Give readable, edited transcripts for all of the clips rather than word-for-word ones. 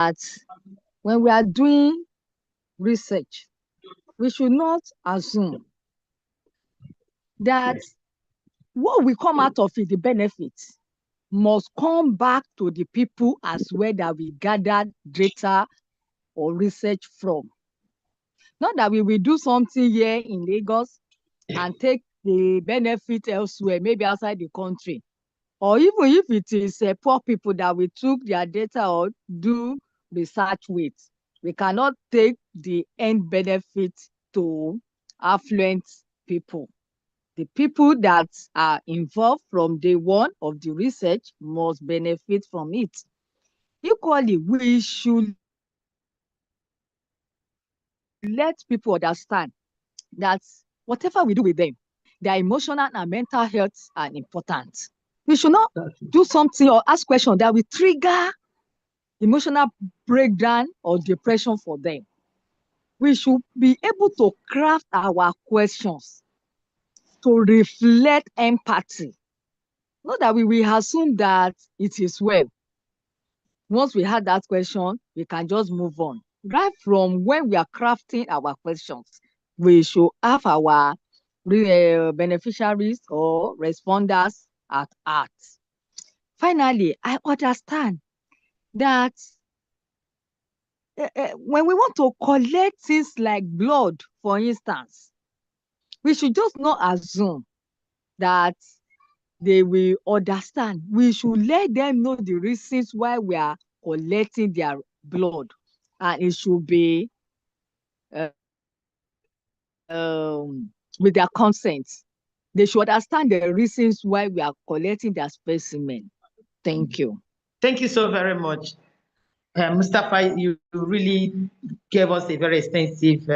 that when we are doing research, we should not assume that what will come out of it, the benefits, must come back to the people as well that we gathered data or research from. Not that we will do something here in Lagos and take the benefit elsewhere, maybe outside the country. Or even if it is poor people that we took their data or do research with, we cannot take the end benefit to affluent people. The people that are involved from day one of the research must benefit from it. Equally, we should let people understand that whatever we do with them, their emotional and mental health are important. We should not do something or ask questions that will trigger emotional breakdown or depression for them. We should be able to craft our questions to reflect empathy. Not that we will assume that it is well. Once we had that question, we can just move on. Right from when we are crafting our questions, we should have our beneficiaries or responders at heart. Finally, I understand that when we want to collect things like blood, for instance, we should just not assume that they will understand. We should let them know the reasons why we are collecting their blood, and it should be with their consent. They should understand the reasons why we are collecting their specimen. Thank you. Thank you so very much. Mustafa, you really gave us a very extensive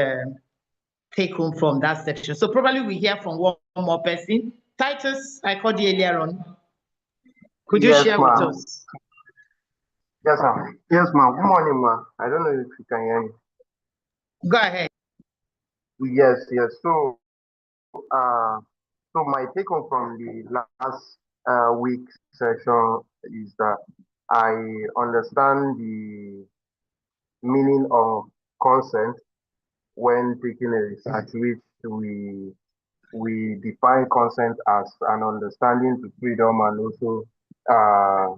take home from that section. So probably we hear from one more person. Titus, I called you earlier on. Could you share with us? Yes, ma'am. Yes, ma'am. Good morning, ma'am. I don't know if you can hear me. Go ahead. Yes, yes. So my take home from the last week session is that I understand the meaning of consent when taking a research, which we define consent as an understanding to freedom and also uh,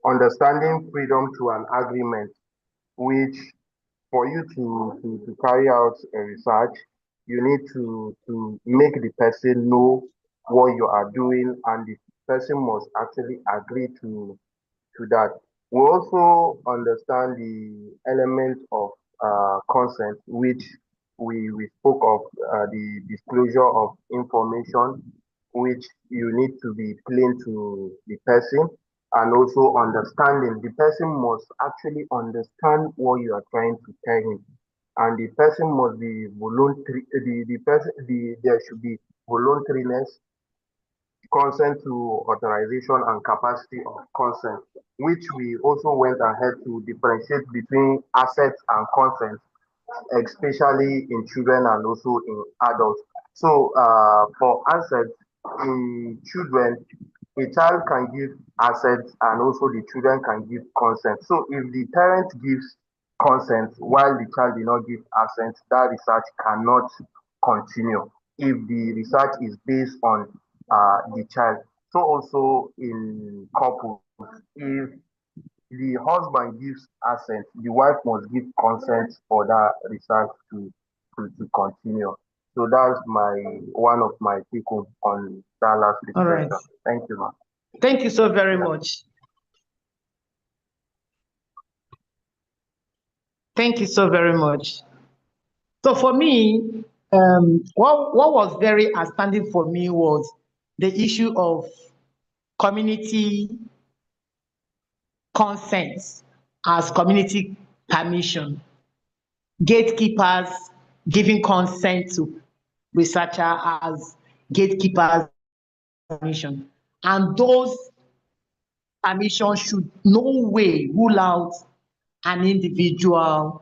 understanding freedom to an agreement, which for you to carry out a research, you need to make the person know what you are doing, and the person must actually agree to that. We also understand the element of consent, which we spoke of the disclosure of information, which you need to be plain to the person, and also understanding. The person must actually understand what you are trying to tell him, and the person must be voluntary. There should be voluntariness, consent to authorization, and capacity of consent, which we also went ahead to differentiate between assets and consent, especially in children and also in adults. So for assets in children, a child can give assets and also the children can give consent. So if the parent gives consent while the child did not give assent, that research cannot continue if the research is based on the child. So also in couples, if the husband gives assent, the wife must give consent for that research to continue. So that's one of my take home on that last discussion. All right. Thank you, ma'am. Thank you so very much. Thank you so very much. So for me, what was very outstanding for me was the issue of community consent as community permission, gatekeepers giving consent to researcher as gatekeepers permission, and those permissions should no way rule out an individual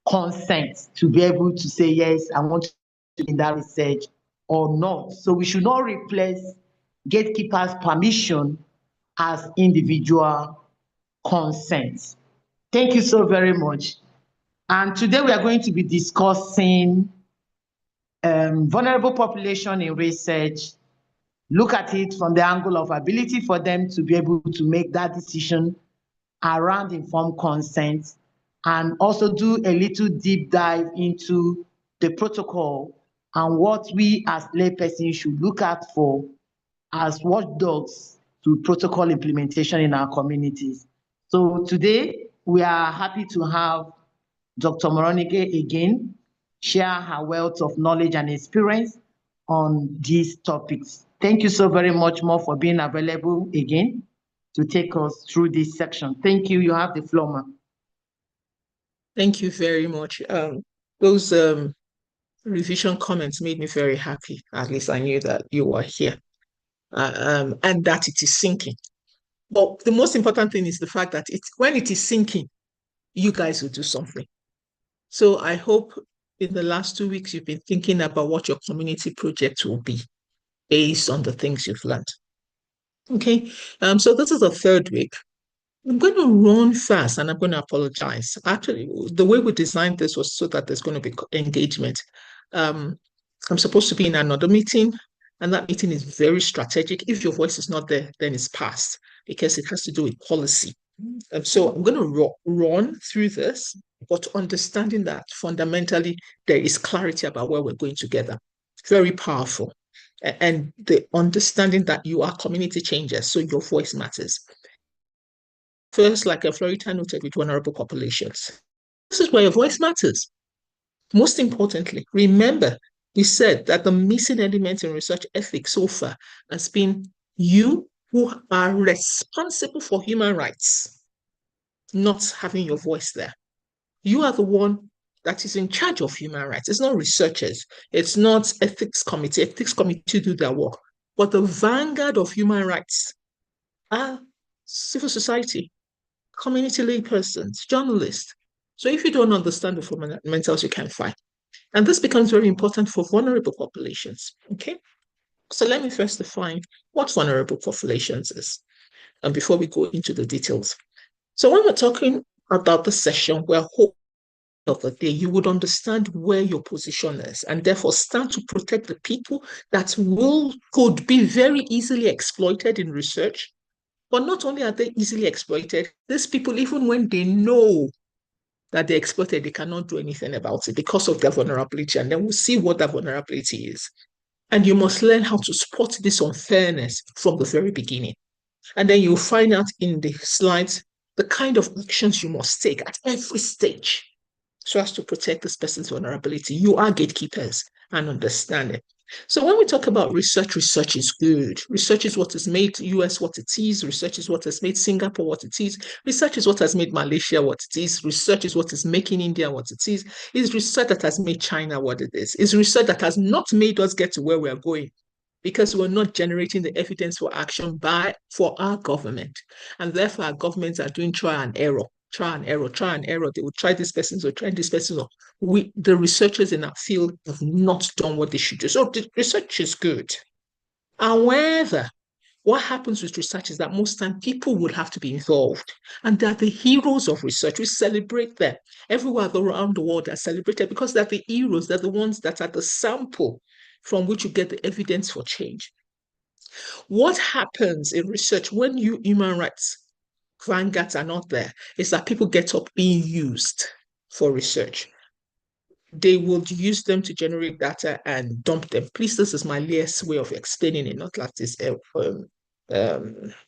consent to be able to say, yes, I want to do in that research or not. So we should not replace gatekeepers' permission as individual consent. Thank you so very much. And today we are going to be discussing vulnerable population in research. Look at it from the angle of ability for them to be able to make that decision around informed consent, and also do a little deep dive into the protocol and what we as laypersons should look at for as watchdogs to protocol implementation in our communities. So today we are happy to have Dr. Moronike again share her wealth of knowledge and experience on these topics. Thank you so very much more for being available again to take us through this section. Thank you. You have the floor, ma'am. Thank you very much. Those revision comments made me very happy. At least I knew that you were here and that it is sinking. But the most important thing is the fact that when it is sinking, you guys will do something. So I hope in the last 2 weeks, you've been thinking about what your community project will be based on the things you've learned. Okay, so this is the third week. I'm going to run fast and I'm going to apologize. Actually, the way we designed this was so that there's going to be engagement. I'm supposed to be in another meeting, and that meeting is very strategic. If your voice is not there, then it's passed because it has to do with policy. So I'm going to run through this, but understanding that fundamentally there is clarity about where we're going together. Very powerful. And the understanding that you are community changers, so your voice matters. First, like Florita noted with vulnerable populations, this is where your voice matters. Most importantly, remember, we said that the missing element in research ethics so far has been you who are responsible for human rights not having your voice there. You are the one that is in charge of human rights. It's not researchers. It's not ethics committee. Ethics committee do their work. But the vanguard of human rights are civil society, community laypersons, journalists. So if you don't understand the fundamentals, you can't fight. And this becomes very important for vulnerable populations. Okay. So let me first define what vulnerable populations is, and before we go into the details. So when we're talking about the session, we're hoping of the day you would understand where your position is and therefore stand to protect the people that could be very easily exploited in research. But not only are they easily exploited, these people, even when they know that they're exploited, they cannot do anything about it because of their vulnerability. And then we'll see what that vulnerability is. And you must learn how to spot this unfairness from the very beginning. And then you'll find out in the slides the kind of actions you must take at every stage so as to protect this person's vulnerability. You are gatekeepers and understand it. So when we talk about research, research is good. Research is what has made US what it is. Research is what has made Singapore what it is. Research is what has made Malaysia what it is. Research is what is making India what it is. It's research that has made China what it is. It's research that has not made us get to where we are going because we're not generating the evidence for action for our government. And therefore, our governments are doing trial and error. They will try this person or try this person. The researchers in our field have not done what they should do. So the research is good. However, what happens with research is that most time people would have to be involved. And they're the heroes of research. We celebrate them. Everywhere around the world are celebrated because they're the heroes. They're the ones that are the sample from which you get the evidence for change. What happens in research when you human rights vanguards are not there is that people get up being used for research. They would use them to generate data and dump them. Please, this is my layers way of explaining it, not like this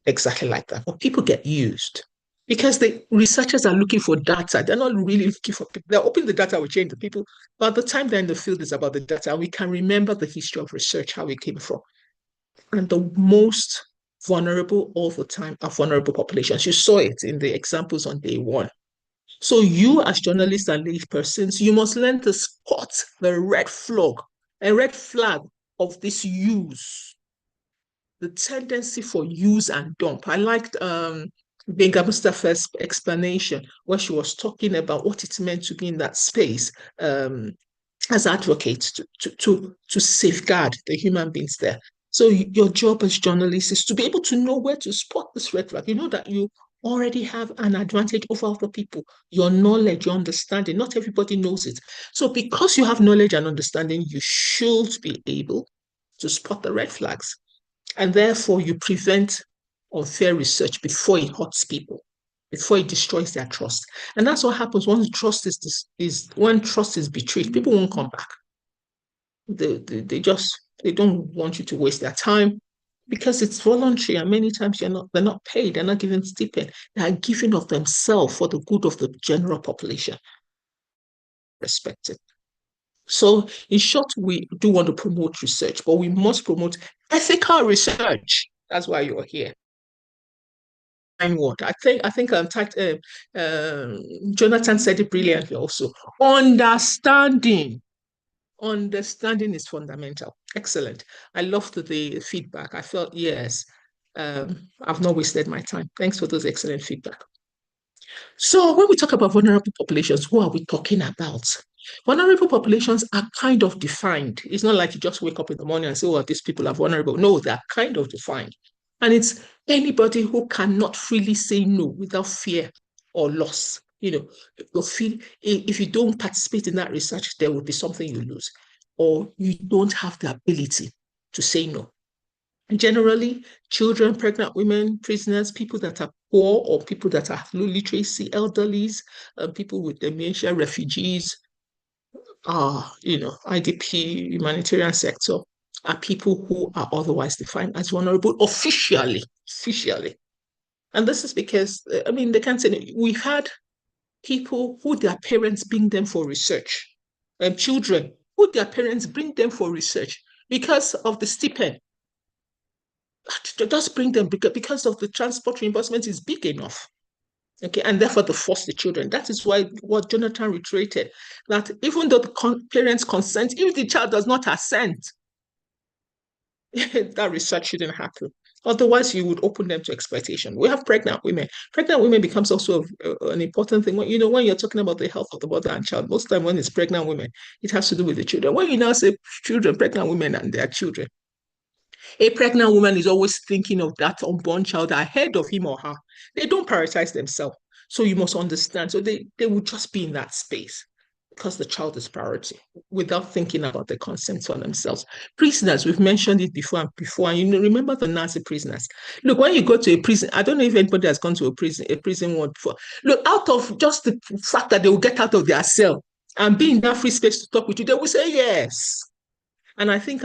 exactly like that. But people get used because the researchers are looking for data. They're not really looking for people. They're hoping the data will change the people. But the time they're in the field is about the data. And we can remember the history of research, how it came from. And the most vulnerable all the time are vulnerable populations. You saw it in the examples on day one. So you as journalists and lay persons, you must learn to spot the red flag of this use, the tendency for use and dump. I liked Benga Mustafa's explanation where she was talking about what it meant to be in that space as advocates to safeguard the human beings there. So your job as journalists is to be able to know where to spot this red flag. You know that you already have an advantage over other people. Your knowledge, your understanding, not everybody knows it. So because you have knowledge and understanding, you should be able to spot the red flags. And therefore, you prevent unfair research before it hurts people, before it destroys their trust. And that's what happens when trust is betrayed. People won't come back. They don't want you to waste their time because it's voluntary, and many times they're not paid, they're not given stipend. They are giving of themselves for the good of the general population. Respected. So, in short, we do want to promote research, but we must promote ethical research. That's why you're here. And what I think Jonathan said it brilliantly also. Understanding is fundamental. Excellent. I loved the feedback. I felt, yes, I've not wasted my time. Thanks for those excellent feedback. So when we talk about vulnerable populations, who are we talking about? Vulnerable populations are kind of defined. It's not like you just wake up in the morning and say, well, these people are vulnerable. No, they're kind of defined. And it's anybody who cannot freely say no without fear or loss. You feel if you don't participate in that research, there will be something you lose, or you don't have the ability to say no. Generally, children, pregnant women, prisoners, people that are poor or people that are low literacy, elderlies, people with dementia, refugees, IDP, humanitarian sector, are people who are otherwise defined as vulnerable officially. And this is because, they can't say, we've had people who their parents bring them for research, children who their parents bring them for research because of the stipend. Just bring them because of the transport reimbursement is big enough. Okay, and therefore they force the children. That is why what Jonathan reiterated, that even though the parents consent, if the child does not assent, that research shouldn't happen. Otherwise, you would open them to exploitation. We have pregnant women. Pregnant women becomes also an important thing. When you're talking about the health of the mother and child, most time when it's pregnant women, it has to do with the children. When you now say children, pregnant women and their children, a pregnant woman is always thinking of that unborn child ahead of him or her. They don't prioritize themselves. So you must understand. So they will just be in that space because the child is priority without thinking about the consent for themselves. Prisoners, we've mentioned it before. And remember the Nazi prisoners. Look, when you go to a prison, I don't know if anybody has gone to a prison ward before. Look, out of just the fact that they will get out of their cell and be in that free space to talk with you, they will say yes. And I think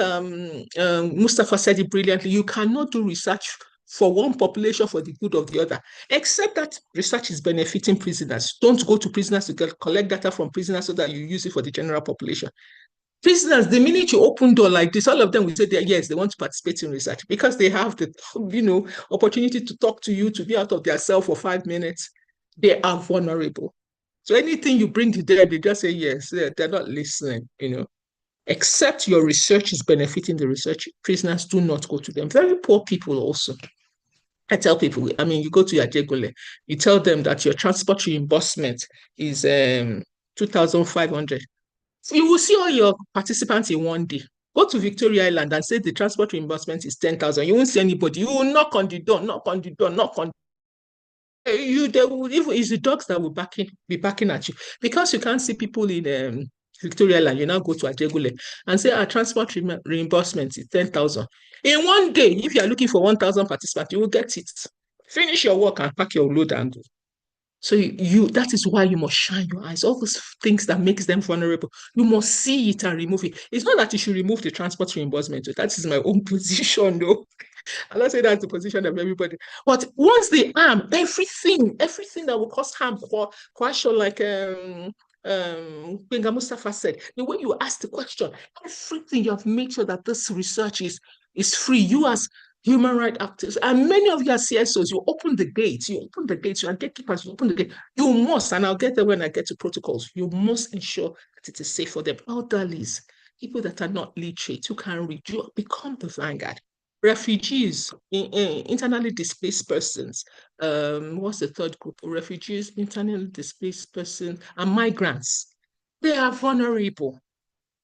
Mustafa said it brilliantly. You cannot do research for one population for the good of the other, except that research is benefiting prisoners. Don't go to prisoners to collect data from prisoners so that you use it for the general population. Prisoners, the minute you open door like this, all of them will say that yes, they want to participate in research because they have the opportunity to talk to you, to be out of their cell for 5 minutes. They are vulnerable. So anything you bring to them, they just say yes. They're not listening, Except your research is benefiting the research, prisoners do not go to them. Very poor people also. I tell people, you go to Yajegule, you tell them that your transport reimbursement is 2,500. You will see all your participants in one day. Go to Victoria Island and say the transport reimbursement is 10,000. You won't see anybody. You will knock on the door. It's the dogs that will be backing at you because you can't see people in Victoria Land. You now go to Ajegule and say our transport reimbursement is 10,000. In one day, if you are looking for 1,000 participants, you will get it. Finish your work and pack your load and go. So that is why you must shine your eyes. All those things that makes them vulnerable, you must see it and remove it. It's not that you should remove the transport reimbursement. That is my own position, though. I'm not saying that's the position of everybody. But once they harm, everything that will cause harm, question like Benga Mustafa said, the way you ask the question, everything you have made sure that this research is free. You as human rights activists, and many of your CSOs, you open the gates, you are gatekeepers, you open the gate. You must, and I'll get there when I get to protocols, you must ensure that it is safe for them. Elderlies, people that are not literate, who can read, you become the vanguard. Refugees, internally displaced persons. What's the third group? Refugees, internally displaced persons, and migrants. They are vulnerable.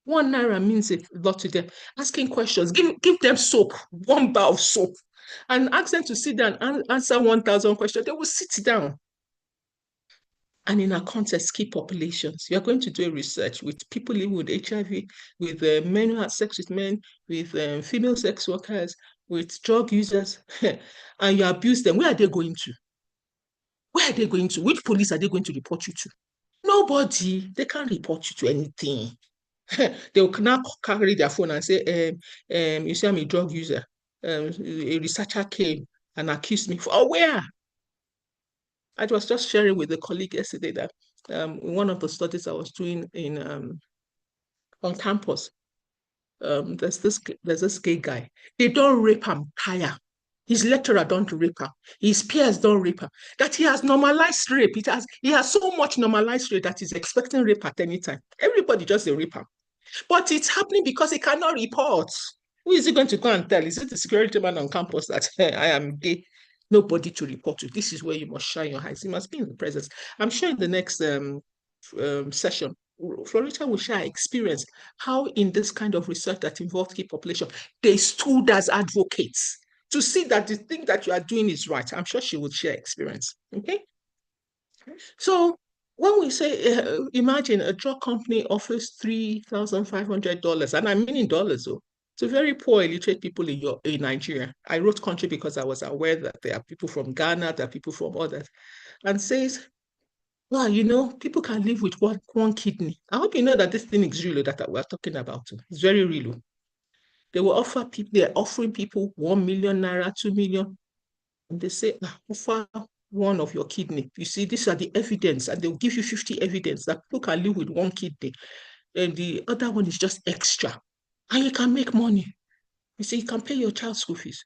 £1 means a lot to them. Asking questions, give them soap, 1 bar of soap, and ask them to sit down and answer 1,000 questions. They will sit down. And in our context, key populations, you're going to do a research with people living with HIV, with men who have sex with men, with female sex workers, with drug users, and you abuse them. Where are they going to? Where are they going to? Which police are they going to report you to? Nobody. They can't report you to anything. They will now carry their phone and say, you see, I'm a drug user. A researcher came and accused me. For where? I was just sharing with a colleague yesterday that in one of the studies I was doing in on campus, there's this gay guy. They don't rape him, tire. His lecturer don't rape her. His peers don't rape her. That he has normalized rape. He has so much normalized rape that he's expecting rape at any time. Everybody just a raper. But it's happening because he cannot report. Who is he going to go and tell? Is it the security man on campus that I am gay? Nobody to report to. This is where you must shine your eyes. You must be in the presence. I'm sure in the next session, Florita will share experience how in this kind of research that involved key population, they stood as advocates to see that the thing that you are doing is right. I'm sure she would share experience. Okay. So when we say, imagine a drug company offers $3,500, and I mean in dollars, though, to very poor illiterate people in Nigeria. I wrote country because I was aware that there are people from Ghana, there are people from others, and says, well, people can live with one kidney. I hope you know that this thing is real that we're talking about. It's very real. They're offering people 1 million naira, 2 million. And they say, offer one of your kidney. You see, these are the evidence, and they'll give you 50 evidence that people can live with one kidney. And the other one is just extra. And you can make money. You see, you can pay your child school fees.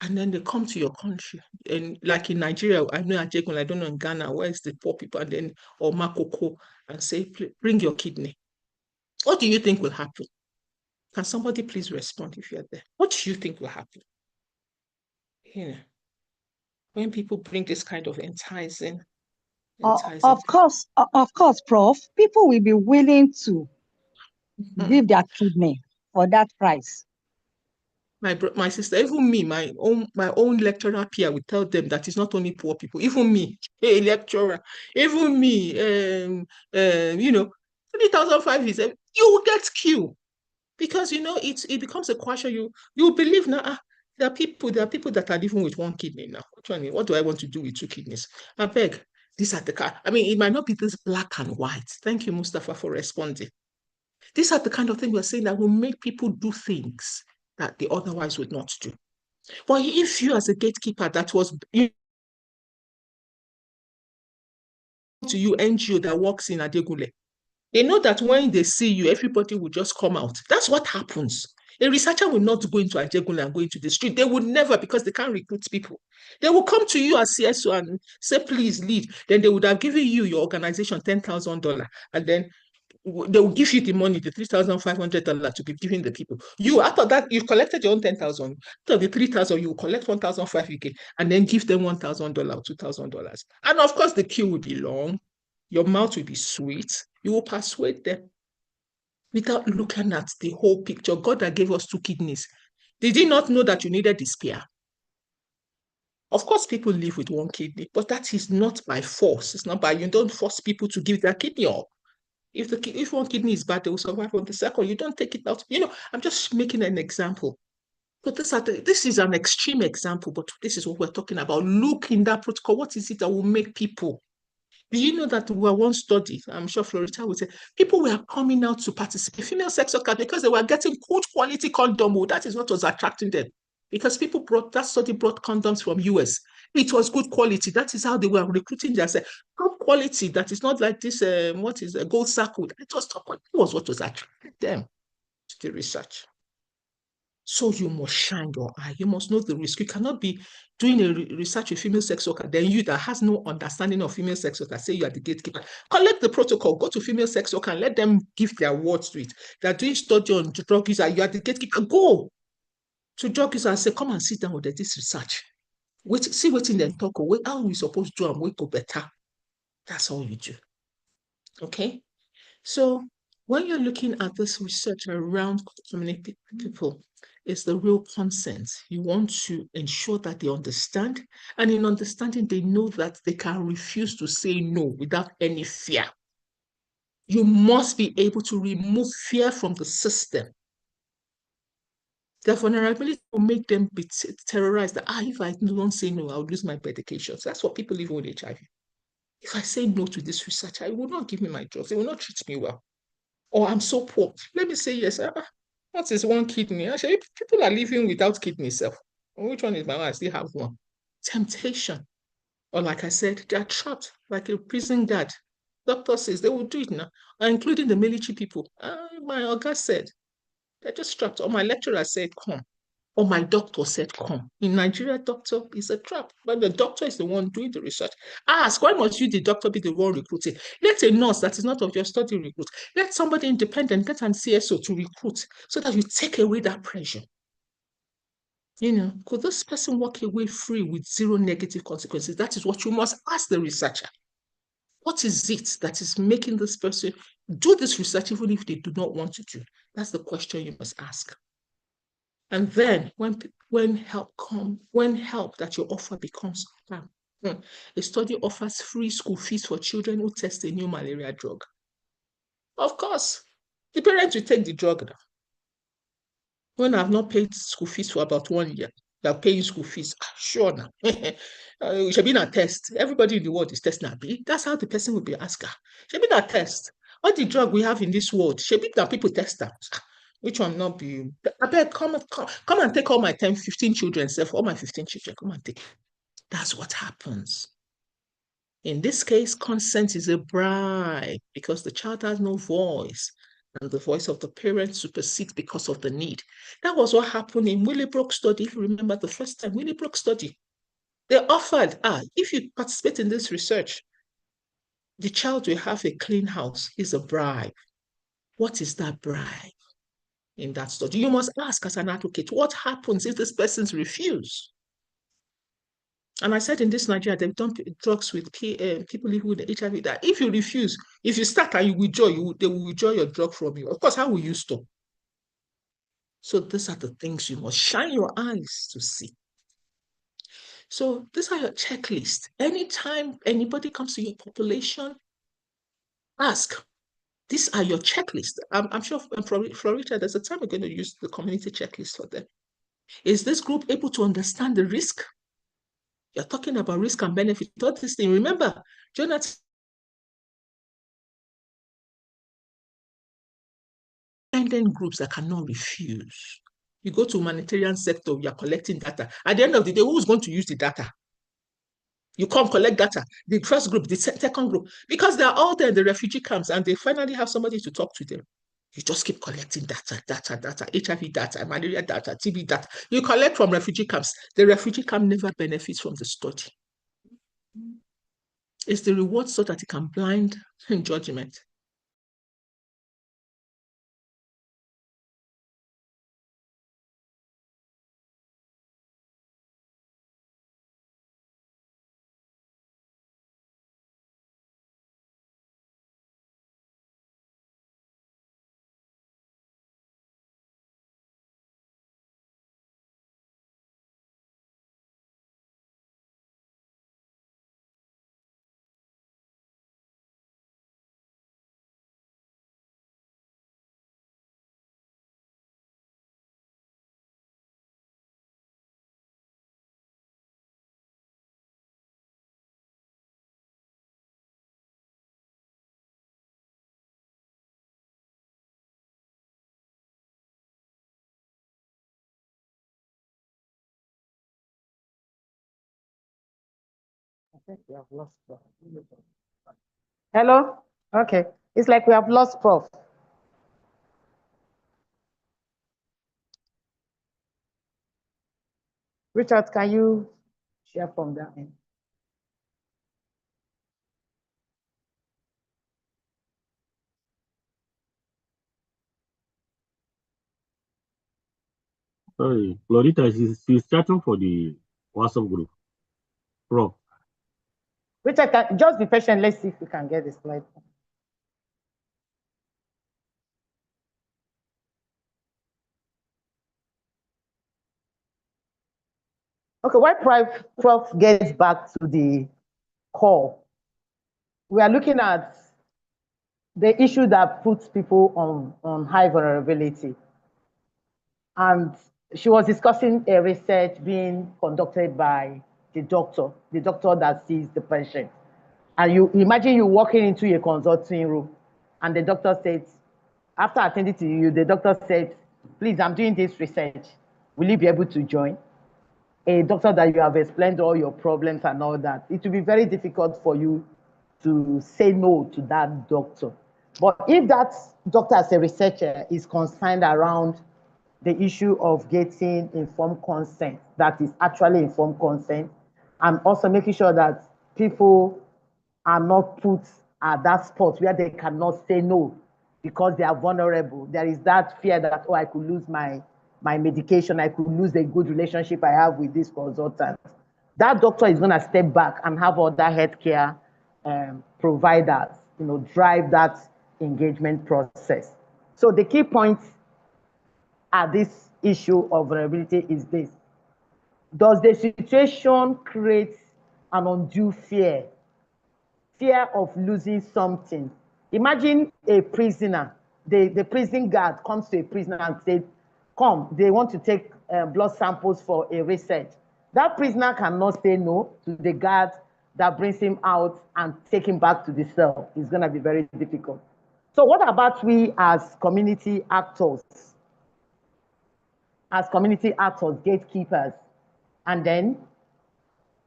And then they come to your country. And like in Nigeria, I know Ajegun, I don't know in Ghana, where is the poor people? And then, or Makoko, and say, bring your kidney. What do you think will happen? Can somebody please respond if you're there? What do you think will happen? When people bring this kind of enticing. Of course, Prof. People will be willing to give their kidney for that price. My sister, even me, my own lecturer peer will tell them that it's not only poor people, even me, a lecturer, even me, 3,500 is you will get queue because it becomes a question. You believe now. There are people that are living with one kidney now. What do I want to do with 2 kidneys? I beg. These are the kind. I mean, it might not be this black and white. Thank you, Mustafa, for responding. These are the kind of things we're saying that will make people do things that they otherwise would not do. But if you, as a gatekeeper, that was to you, NGO that works in Adegule, they know that when they see you, everybody will just come out. That's what happens. A researcher will not go into Ajegule and go into the street. They would never, because they can't recruit people. They will come to you as CSO and say, please lead. Then they would have given you, your organization, $10,000. And then they will give you the money, the $3,500 to be giving the people. You, after that, you collected your own 10,000. After the 3,000, you will collect 1,500 and then give them $1,000 or $2,000. And of course, the queue will be long. Your mouth will be sweet. You will persuade them without looking at the whole picture. God that gave us 2 kidneys. Did he not know that you needed the spare? Of course, people live with 1 kidney, but that is not by force. It's not by, you don't force people to give their kidney up. If 1 kidney is bad, they will survive on the second. You don't take it out. I'm just making an example. But this is an extreme example, but this is what we're talking about. Look in that protocol. What is it that will make people? Do you know that we were one study? I'm sure Florita would say people were coming out to participate, female sex workers, because they were getting good quality condom. That is what was attracting them. Because that study brought condoms from US. It was good quality. That is how they were recruiting themselves. Good quality. That is not like this, what is a gold circle. It was top quality. It was what was attracting them to the research. So you must shine your eye. You must know the risk. You cannot be doing a research with female sex worker, then you that has no understanding of female sex worker, say you are the gatekeeper. Collect the protocol, go to female sex worker and let them give their words to it. They're doing study on drug user, you are the gatekeeper. Go to drug user and say, come and sit down with this research. See what's in the talk, how we supposed to do and we go better. That's all you do. Okay? So when you're looking at this research around community people, it's the real consent. You want to ensure that they understand, and in understanding, they know that they can refuse to say no without any fear. You must be able to remove fear from the system. Their vulnerability will make them be terrorized that, if I don't say no, I'll lose my medications. That's what people live with HIV. If I say no to this research, I will not give me my drugs. They will not treat me well. Or I'm so poor. Let me say yes. What is one kidney? Actually, people are living without kidney self. Which one is my one? I still have one. Temptation. Or like I said, they're trapped like a prison guard. Doctor says they will do it now, including the military people. My Oga said, they're just trapped. Or my lecturer said, come. Or my doctor said, come. In Nigeria, doctor is a trap. But the doctor is the one doing the research. Ask, why must you, the doctor, be the one recruiting? Let a nurse that is not of your study recruit. Let somebody independent get an CSO to recruit so that you take away that pressure. Could this person walk away free with zero negative consequences? That is what you must ask the researcher. What is it that is making this person do this research even if they do not want to do? That's the question you must ask. And then when help that you offer becomes a study offers free school fees for children who test a new malaria drug. Of course, the parents will take the drug now. When I've not paid school fees for about 1 year, they're paying school fees. Sure now. It should be a test. Everybody in the world is testing. That's how the person will be asking. Should be a test. All the drug we have in this world, should be that people test them. Which one not be? I beg, come and take all my 10, 15 children, all my 15 children, come and take. That's what happens. In this case, consent is a bribe because the child has no voice and the voice of the parents supersedes because of the need. That was what happened in Willowbrook study. If you remember the first time, Willowbrook study, they offered, if you participate in this research, the child will have a clean house. Is a bribe. What is that bribe? In that study, you must ask as an advocate, what happens if this person's refuse? And I said in this Nigeria, they've done drugs with people living with HIV, that if you refuse, if you start and you withdraw, they will withdraw your drug from you. Of course, how will you stop? So these are the things you must shine your eyes to see. So these are your checklists. Anytime anybody comes to your population, ask. These are your checklists. I'm sure Florida, there's a time we're going to use the community checklist for them. Is this group able to understand the risk? You're talking about risk and benefit. All this thing. Remember, Jonathan, independent groups that cannot refuse. You go to humanitarian sector, you're collecting data. At the end of the day, who's going to use the data? You come collect data. The first group, the second group, because they're all there in the refugee camps and they finally have somebody to talk to them. You just keep collecting data, HIV data, malaria data, TB data. You collect from refugee camps. The refugee camp never benefits from the study. It's the reward so that it can blind judgment. I think we have lost Prof. Hello? Okay. It's like we have lost Prof. Richard, can you share from that end? Sorry, Florita, she's chatting for the WhatsApp group. Prof. Richard, just be patient. Let's see if we can get the slide. Okay, why Prof gets back to the core, we are looking at the issue that puts people on high vulnerability. And she was discussing a research being conducted by the doctor that sees the patient. And you imagine you walking into a consulting room and the doctor said, after attending to you, the doctor said, please, I'm doing this research. Will you be able to join? A doctor that you have explained all your problems and all that, it will be very difficult for you to say no to that doctor. But if that doctor as a researcher is concerned around the issue of getting informed consent, that is actually informed consent, and also making sure that people are not put at that spot where they cannot say no because they are vulnerable. There is that fear that, oh, I could lose my medication, I could lose the good relationship I have with this consultant. That doctor is going to step back and have other healthcare providers, drive that engagement process. So the key point at this issue of vulnerability is this: does the situation create an undue fear of losing something? Imagine a prisoner, the prison guard comes to a prisoner and says, come, they want to take blood samples for a research. That prisoner cannot say no to the guard that brings him out and take him back to the cell. It's going to be very difficult. So what about we as community actors? As community actors, gatekeepers, and then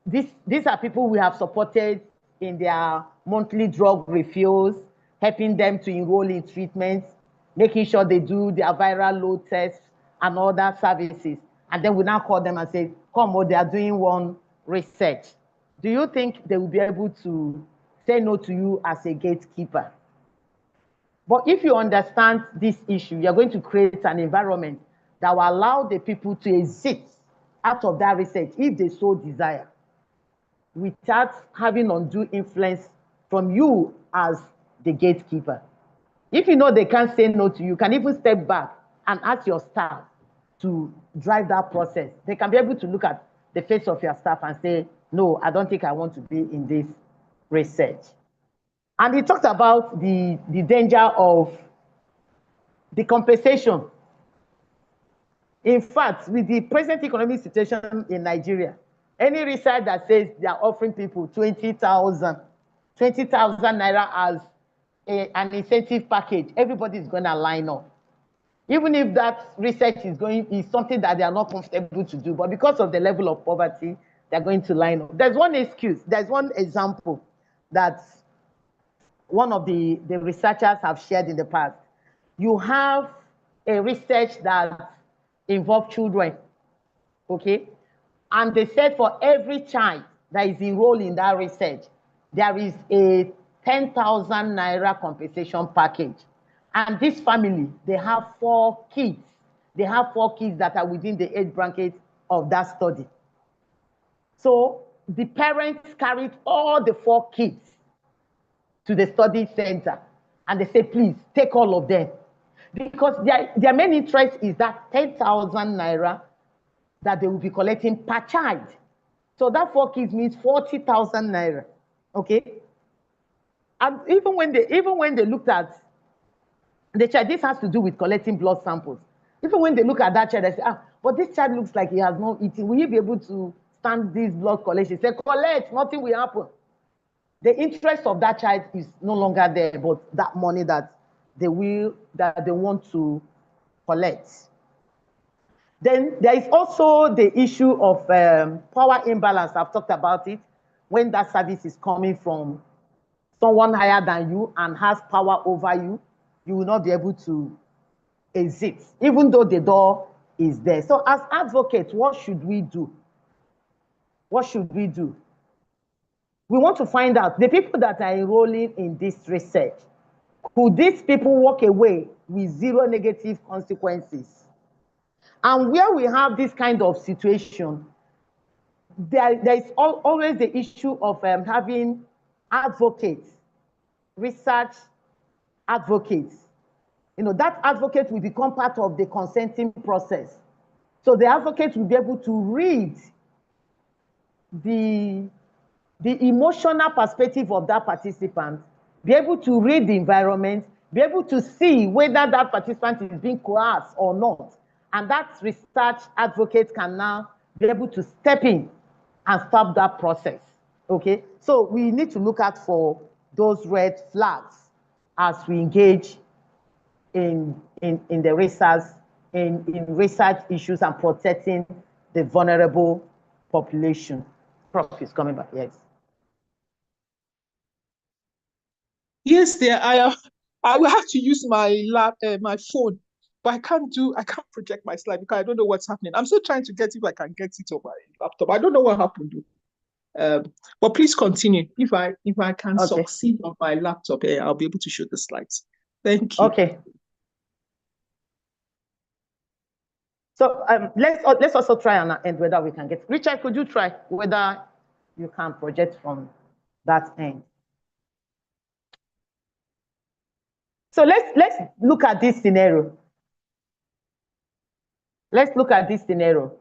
these are people we have supported in their monthly drug refills, helping them to enroll in treatments, making sure they do their viral load tests and other services. And then we now call them and say, come, they are doing one research. Do you think they will be able to say no to you as a gatekeeper? But if you understand this issue, you're going to create an environment that will allow the people to exit out of that research if they so desire, without having undue influence from you as the gatekeeper. If you know they can't say no to you, you can even step back and ask your staff to drive that process. They can be able to look at the face of your staff and say, no, I don't think I want to be in this research. And he talked about the danger of the compensation. In fact, with the present economic situation in Nigeria, any research that says they are offering people 20,000 naira as an incentive package, everybody is going to line up. Even if that research is something that they are not comfortable to do, but because of the level of poverty, they're going to line up. There's one excuse, there's one example that one of the researchers have shared in the past. You have a research that involves children, okay? And they said for every child that is enrolled in that research, there is a 10,000 naira compensation package. And this family, they have 4 kids. They have 4 kids that are within the age bracket of that study. So the parents carried all the 4 kids to the study center. And they say, please, take all of them. Because their main interest is that 10,000 naira that they will be collecting per child. So that 4 kids means 40,000 naira, okay? And even when they looked at the child, this has to do with collecting blood samples. Even when they look at that child, they say, but this child looks like he has not eaten. Will you be able to stand this blood collection? Say, collect, nothing will happen. The interest of that child is no longer there, but that money that they want to collect. Then there is also the issue of power imbalance. I've talked about it. When that service is coming from someone higher than you and has power over you, you will not be able to exit, even though the door is there. So as advocates, what should we do? What should we do? We want to find out the people that are enrolling in this research. Could these people walk away with 0 negative consequences? And where we have this kind of situation, there is always the issue of having advocates, research advocates. That advocate will become part of the consenting process. So the advocate will be able to read the emotional perspective of that participant, be able to read the environment, be able to see whether that participant is being coerced or not. And that research advocate can now be able to step in and stop that process. Okay, so we need to look out for those red flags as we engage in the research, in research issues and protecting the vulnerable population. Prof is coming back, yes. Yes, there I will have to use my my phone, but I can't project my slide because I don't know what's happening. I'm still trying to get if I can get it on my laptop. I don't know what happened. But please continue. If I can succeed on my laptop, I'll be able to show the slides. Thank you. Okay. So let's also try and whether we can get. Richard, could you try whether you can project from that end? So let's look at this scenario. Let's look at this scenario.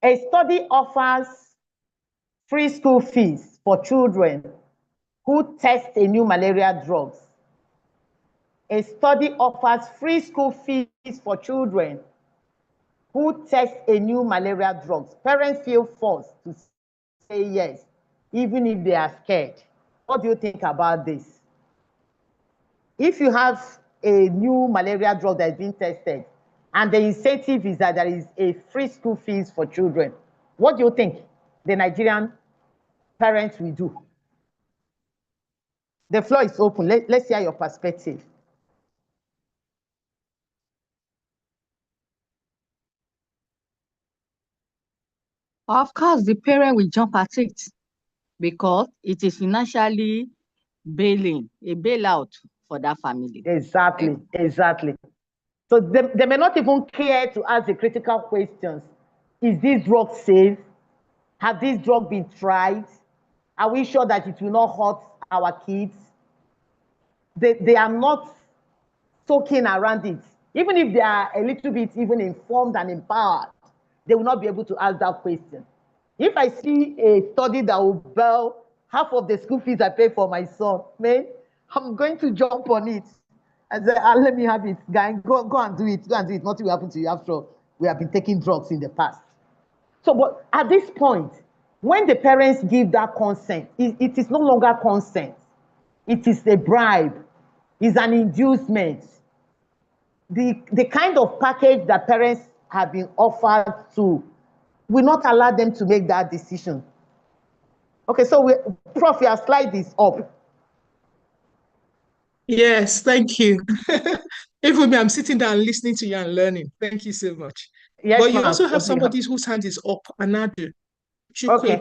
A study offers free school fees for children who test a new malaria drugs. A study offers free school fees for children who test a new malaria drugs. Parents feel forced to say yes, even if they are scared. What do you think about this? If you have a new malaria drug that is being tested, and the incentive is that there is a free school fees for children, what do you think the Nigerian parents will do? The floor is open. Let's hear your perspective. Of course, the parent will jump at it because it is financially a bailout for that family. Exactly, exactly. So they may not even care to ask the critical questions. Is this drug safe? Have this drug been tried? Are we sure that it will not hurt our kids? They are not so keen around it. Even if they are a little bit even informed and empowered, they will not be able to ask that question. If I see a study that will bail half of the school fees I pay for my son, man, I'm going to jump on it and say, let me have it, guy. Go and do it. Go and do it. Nothing will happen to you after we have been taking drugs in the past. So, but at this point, when the parents give that consent, it is no longer consent. It is a bribe. It's an inducement. The kind of package that parents have been offered to will not allow them to make that decision. Okay, so Prof, your slide is up. Yes, thank you. Even me, I'm sitting down listening to you and learning. Thank you so much. Yes, but you also have somebody whose hand is up, Anadu. Okay.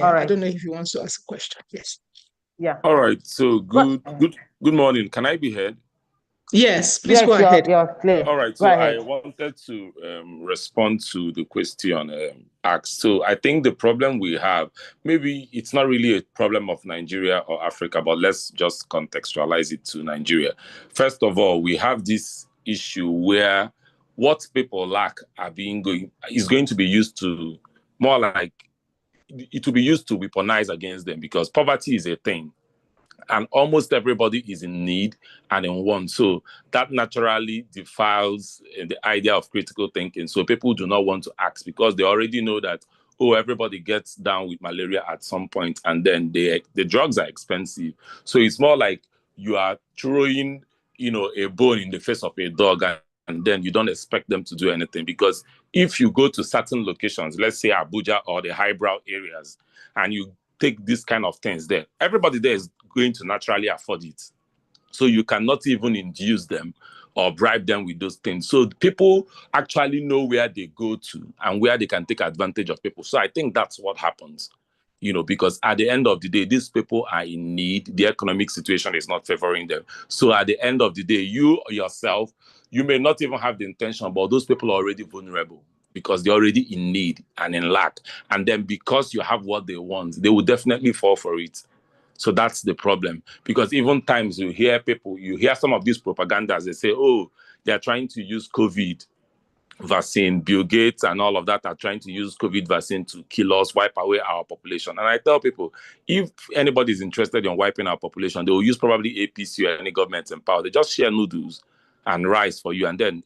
All right. I don't know if you want to ask a question. Yes. Yeah. All right. So good morning. Can I be heard? Yes, please go ahead. You're clear. All right. So I wanted to respond to the question asked. So I think the problem we have, maybe it's not really a problem of Nigeria or Africa, but let's just contextualize it to Nigeria. First of all, we have this issue where what people lack is going to be used to more like it will be used to weaponize against them because poverty is a thing. And almost everybody is in need and in want. So that naturally defiles the idea of critical thinking. So people do not want to ask because they already know that, everybody gets down with malaria at some point, and then the drugs are expensive. So it's more like you are throwing, a bone in the face of a dog, and then you don't expect them to do anything. Because if you go to certain locations, let's say Abuja or the highbrow areas, and you take these kind of things there, everybody there is going to naturally afford it. So you cannot even induce them or bribe them with those things. So people actually know where they go to and where they can take advantage of people. So I think that's what happens, because at the end of the day, these people are in need. The economic situation is not favoring them. So at the end of the day, you yourself, you may not even have the intention, but those people are already vulnerable because they're already in need and in lack. And then because you have what they want, they will definitely fall for it. So that's the problem. Because even times you hear some of these propagandas, they say, they are trying to use COVID vaccine. Bill Gates and all of that are trying to use COVID vaccine to kill us, wipe away our population. And I tell people, if anybody is interested in wiping our population, they will use probably APC or any government in power. They just share noodles and rice for you and then,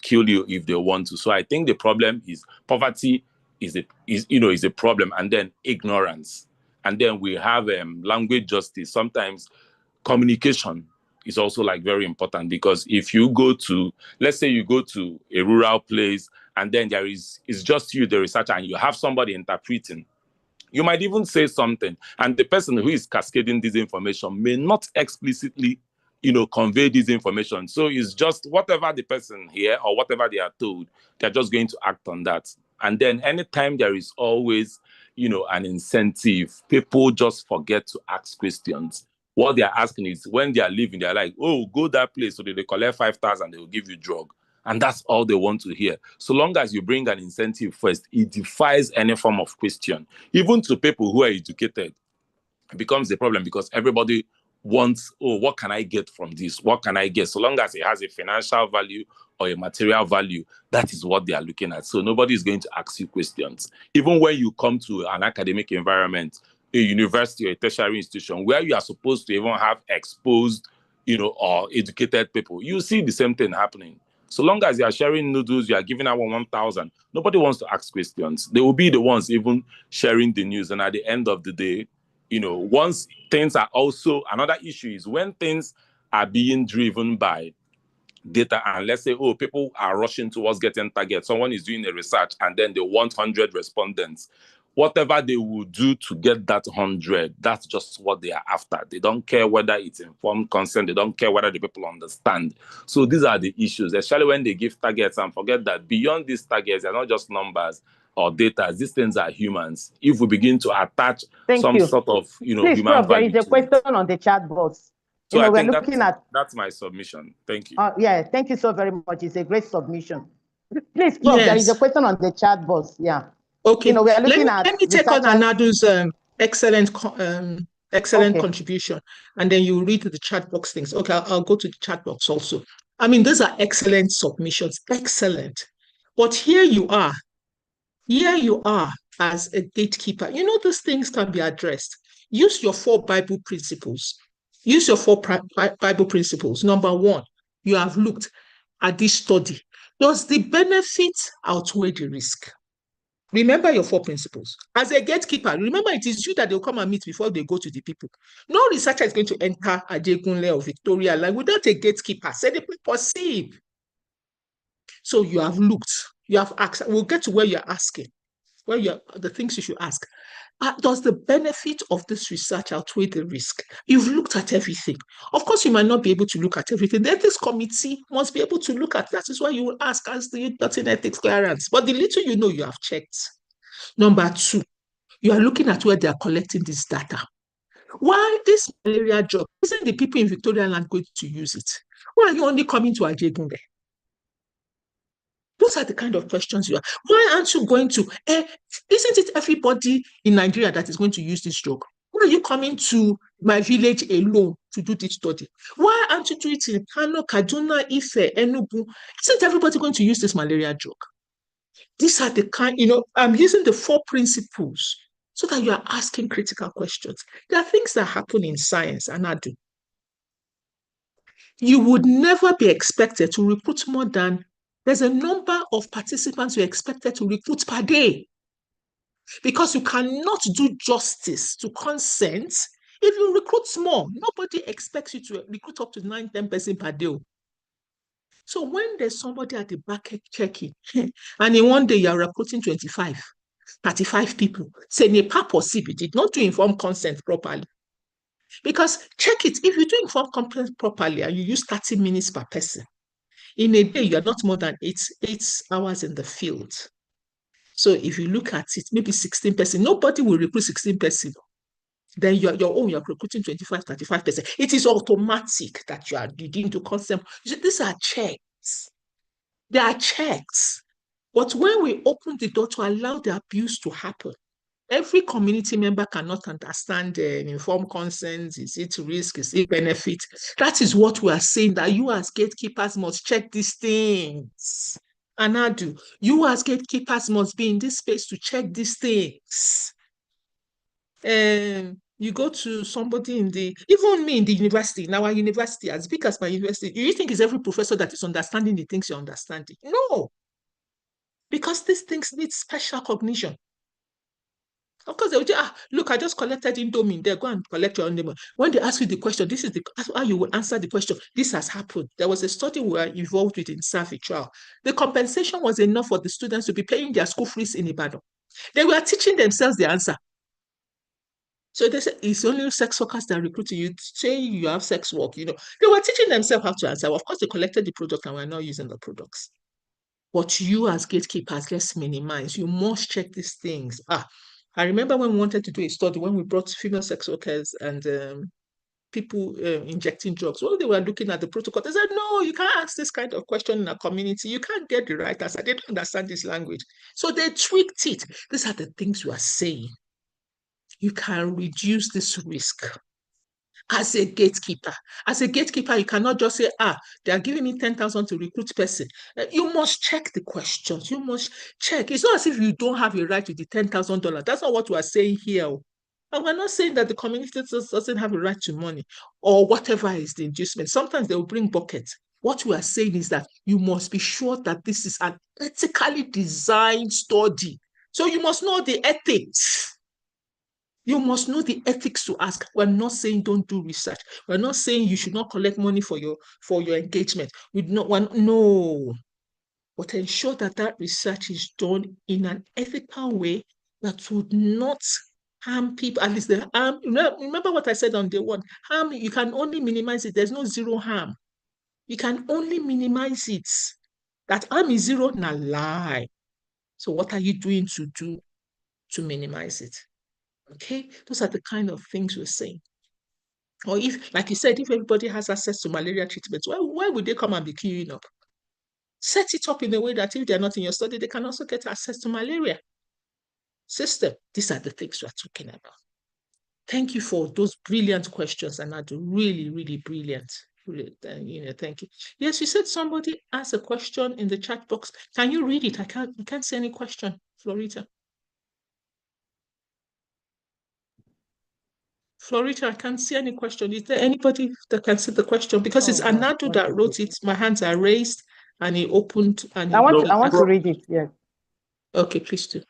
kill you if they want to. So I think the problem is poverty is a problem, and then ignorance. And then we have language justice. Sometimes communication is also like very important, because if you go to, let's say you go to a rural place and then it's just you, the researcher, and you have somebody interpreting, you might even say something, and the person who is cascading this information may not explicitly, convey this information. So it's just whatever the person hear or whatever they are told, they're just going to act on that. And then anytime there is always, an incentive, people just forget to ask questions. What they're asking is, when they are leaving, they're like, oh, go that place. So they collect 5,000, they will give you drug. And that's all they want to hear. So long as you bring an incentive first, it defies any form of question. Even to people who are educated, it becomes a problem, because everybody wants, oh, what can I get from this? What can I get? So long as it has a financial value or a material value, that is what they are looking at. So nobody is going to ask you questions. Even when you come to an academic environment, a university or a tertiary institution, where you are supposed to even have exposed, or educated people, you see the same thing happening. So long as you are sharing noodles, you are giving out 1,000, nobody wants to ask questions. They will be the ones even sharing the news. And at the end of the day, once things are also, another issue is when things are being driven by data, and let's say, oh, people are rushing towards getting targets. Someone is doing a research and then they want 100 respondents. Whatever they will do to get that 100, that's just what they are after. They don't care whether it's informed consent. They don't care whether the people understand. So these are the issues, especially when they give targets, and forget that beyond these targets, they're not just numbers or data. These things are humans. If we begin to attach sort of, Please, human Prof, there value is a question on the chat box. So I we're think looking that's my submission. Thank you. Yeah, thank you so very much. It's a great submission. Please, Prof, there is a question on the chat box. Yeah. Okay. We are looking let me take on Anadu's excellent contribution, and then you read the chat box things. Okay, I'll go to the chat box also. I mean, these are excellent submissions, excellent. But here you are as a gatekeeper. These things can be addressed. Use your 4 Bible principles. Use your 4 Bible principles. Number 1, you have looked at this study. Does the benefit outweigh the risk? Remember your 4 principles. As a gatekeeper, remember it is you that they'll come and meet before they go to the people. No researcher is going to enter Ajegunle or Victoria like without a gatekeeper. Say the people see. So you have looked, you have asked. We'll get to where you're asking, the things you should ask. Does the benefit of this research outweigh the risk? You've looked at everything. Of course, you might not be able to look at everything. The ethics committee must be able to look at that. Is why you will ask, as you got in ethics clearance. But the little you have checked. Number 2, you are looking at where they are collecting this data. Why this malaria drug? Isn't the people in Victoria Land going to use it? Why are you only coming to Ajegunle? Those are the kind of questions you are. Why aren't you going to, isn't it everybody in Nigeria that is going to use this drug? Why are you coming to my village alone to do this study? Why aren't you doing it in Kano, Kaduna, Ife, Enugu? Isn't everybody going to use this malaria drug? These are the kind, I'm using the 4 principles so that you are asking critical questions. There are things that happen in science, and I do. You would never be expected to recruit more than, there's a number of participants you're expected to recruit per day, because you cannot do justice to consent if you recruit small. Nobody expects you to recruit up to 9-10 persons per day. So when there's somebody at the back checking, and in one day you're recruiting 25, 35 people, say you did not do informed consent properly. Because check it, if you do informed consent properly and you use 30 minutes per person, in a day, you are not more than 8 hours in the field. So if you look at it, maybe 16 persons, nobody will recruit 16 persons. Then you're recruiting 25, 35%. It is automatic that you are beginning to consent. These are checks. They are checks. But when we open the door to allow the abuse to happen, Every community member cannot understand informed consent. Is it risk? Is it benefit? That is what we are saying, that you as gatekeepers must check these things. Anadu, you as gatekeepers must be in this space to check these things. You go to somebody even me in the university, in our university, as big as my university, do you think it's every professor that is understanding the things you're understanding? No. Because these things need special cognition. Of course, they will say, look, I just collected Indomie there, go and collect your own name. When they ask you the question, this is how you will answer the question. This has happened. There was a study we were involved with in Safi trial. The compensation was enough for the students to be paying their school fees in Ibadan. They were teaching themselves the answer. So they said, it's only sex workers that recruit you. Say you have sex work, They were teaching themselves how to answer. Of course, they collected the product and we're not using the products. But you as gatekeepers, let's minimize. You must check these things. I remember when we wanted to do a study, when we brought female sex workers and people injecting drugs. Well, they were looking at the protocol. They said, no, you can't ask this kind of question in a community. You can't get the right answer. They don't understand this language. So they tweaked it. These are the things you are saying. You can reduce this risk. As a gatekeeper, you cannot just say, they are giving me 10,000 to recruit person. You must check the questions. You must check. It's not as if you don't have a right to the $10,000. That's not what we are saying here. And we're not saying that the community doesn't have a right to money or whatever is the inducement. Sometimes they will bring buckets. What we are saying is that you must be sure that this is an ethically designed study. So you must know the ethics. You must know the ethics to ask. We're not saying don't do research. We're not saying you should not collect money for your engagement. No. But ensure that research is done in an ethical way that would not harm people. At least the harm. Remember what I said on day one. Harm, you can only minimize it. There's no zero harm. You can only minimize it. That harm is zero, na lie. So what are you doing to minimize it? Okay, those are the kind of things we're saying. Or if, like you said, if everybody has access to malaria treatments, why would they come and be queuing up? Set it up in a way that if they're not in your study, they can also get access to malaria system. These are the things we're talking about. Thank you for those brilliant questions, Anadu. Really, really brilliant. Really, thank you. Yes, you said somebody asked a question in the chat box. Can you read it? I can't see any question, Florita. Florita, I can't see any question. Is there anybody that can see the question? Because it's Anadu that wrote it. My hands are raised and he opened and he I want to read it, yes. Okay, please do.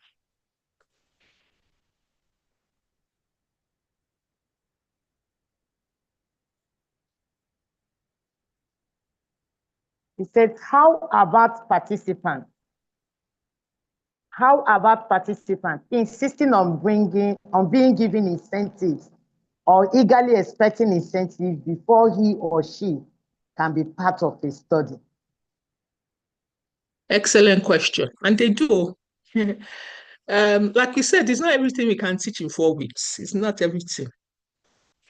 He said, how about participants? How about participants insisting on being given incentives or eagerly expecting incentives before he or she can be part of a study? Excellent question. And they do. Like you said, it's not everything we can teach in 4 weeks. It's not everything.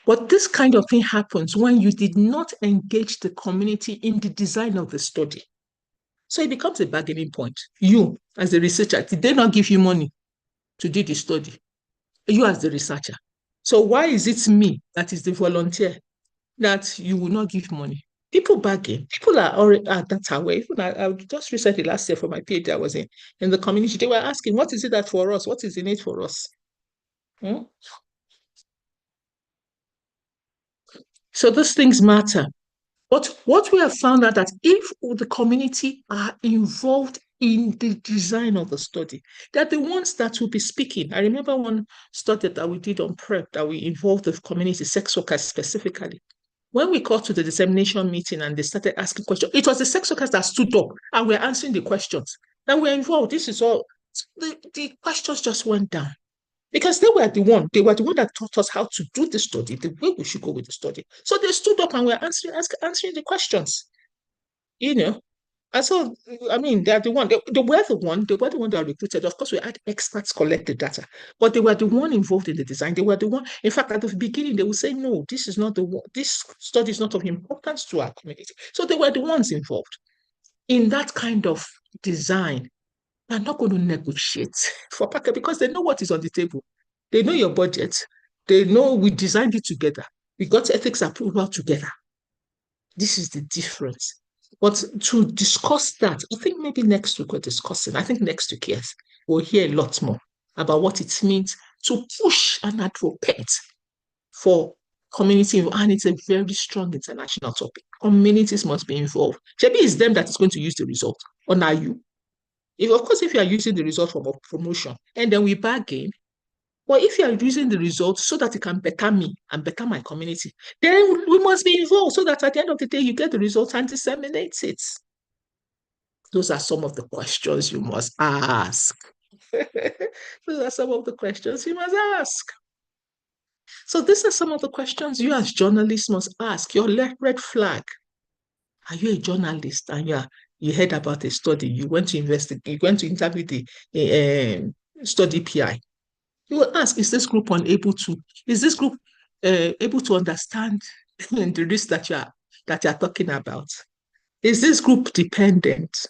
But this kind of thing happens when you did not engage the community in the design of the study. So it becomes a bargaining point. You, as a researcher, did they not give you money to do the study? You as the researcher. So why is it me that is the volunteer that you will not give money? People bargain. People are already that aware. Even I just recently last year for my PhD, I was in the community. They were asking, what is it that for us? What is in it for us? So those things matter. But what we have found out that if the community are involved in the design of the study, they're the ones that will be speaking. I remember one study that we did on PrEP that we involved the community, sex workers specifically. When we got to the dissemination meeting and they started asking questions, it was the sex workers that stood up and were answering the questions. And we're involved. This is all. The questions just went down. Because they were the one that taught us how to do the study, the way we should go with the study. So they stood up and were answering the questions. And so, I mean, they are the one. They were the one that recruited. Of course, we had experts collect the data, but they were the one involved in the design. They were the one. In fact, at the beginning, they would say, "No, this is not the one. This study is not of importance to our community." So they were the ones involved in that kind of design. They're not going to negotiate for Parker because they know what is on the table. They know your budget. They know we designed it together. We got ethics approval together. This is the difference. But to discuss that, I think maybe next week we're discussing. I think next week, yes, we'll hear a lot more about what it means to push and advocate for community, and it's a very strong international topic. Communities must be involved. Maybe it's them that is going to use the result, or not you. Of course, if you are using the result from a promotion, and then we bargain, but if you are using the result so that it can better me and better my community, then we must be involved so that at the end of the day, you get the result and disseminate it. Those are some of the questions you must ask. Those are some of the questions you must ask. So these are some of the questions you as journalists must ask. Your red flag. Are you a journalist and you heard about a study, you went to investigate, you went to interview the study PI? You will ask, is this group able to understand the risk that you are talking about? Is this group dependent?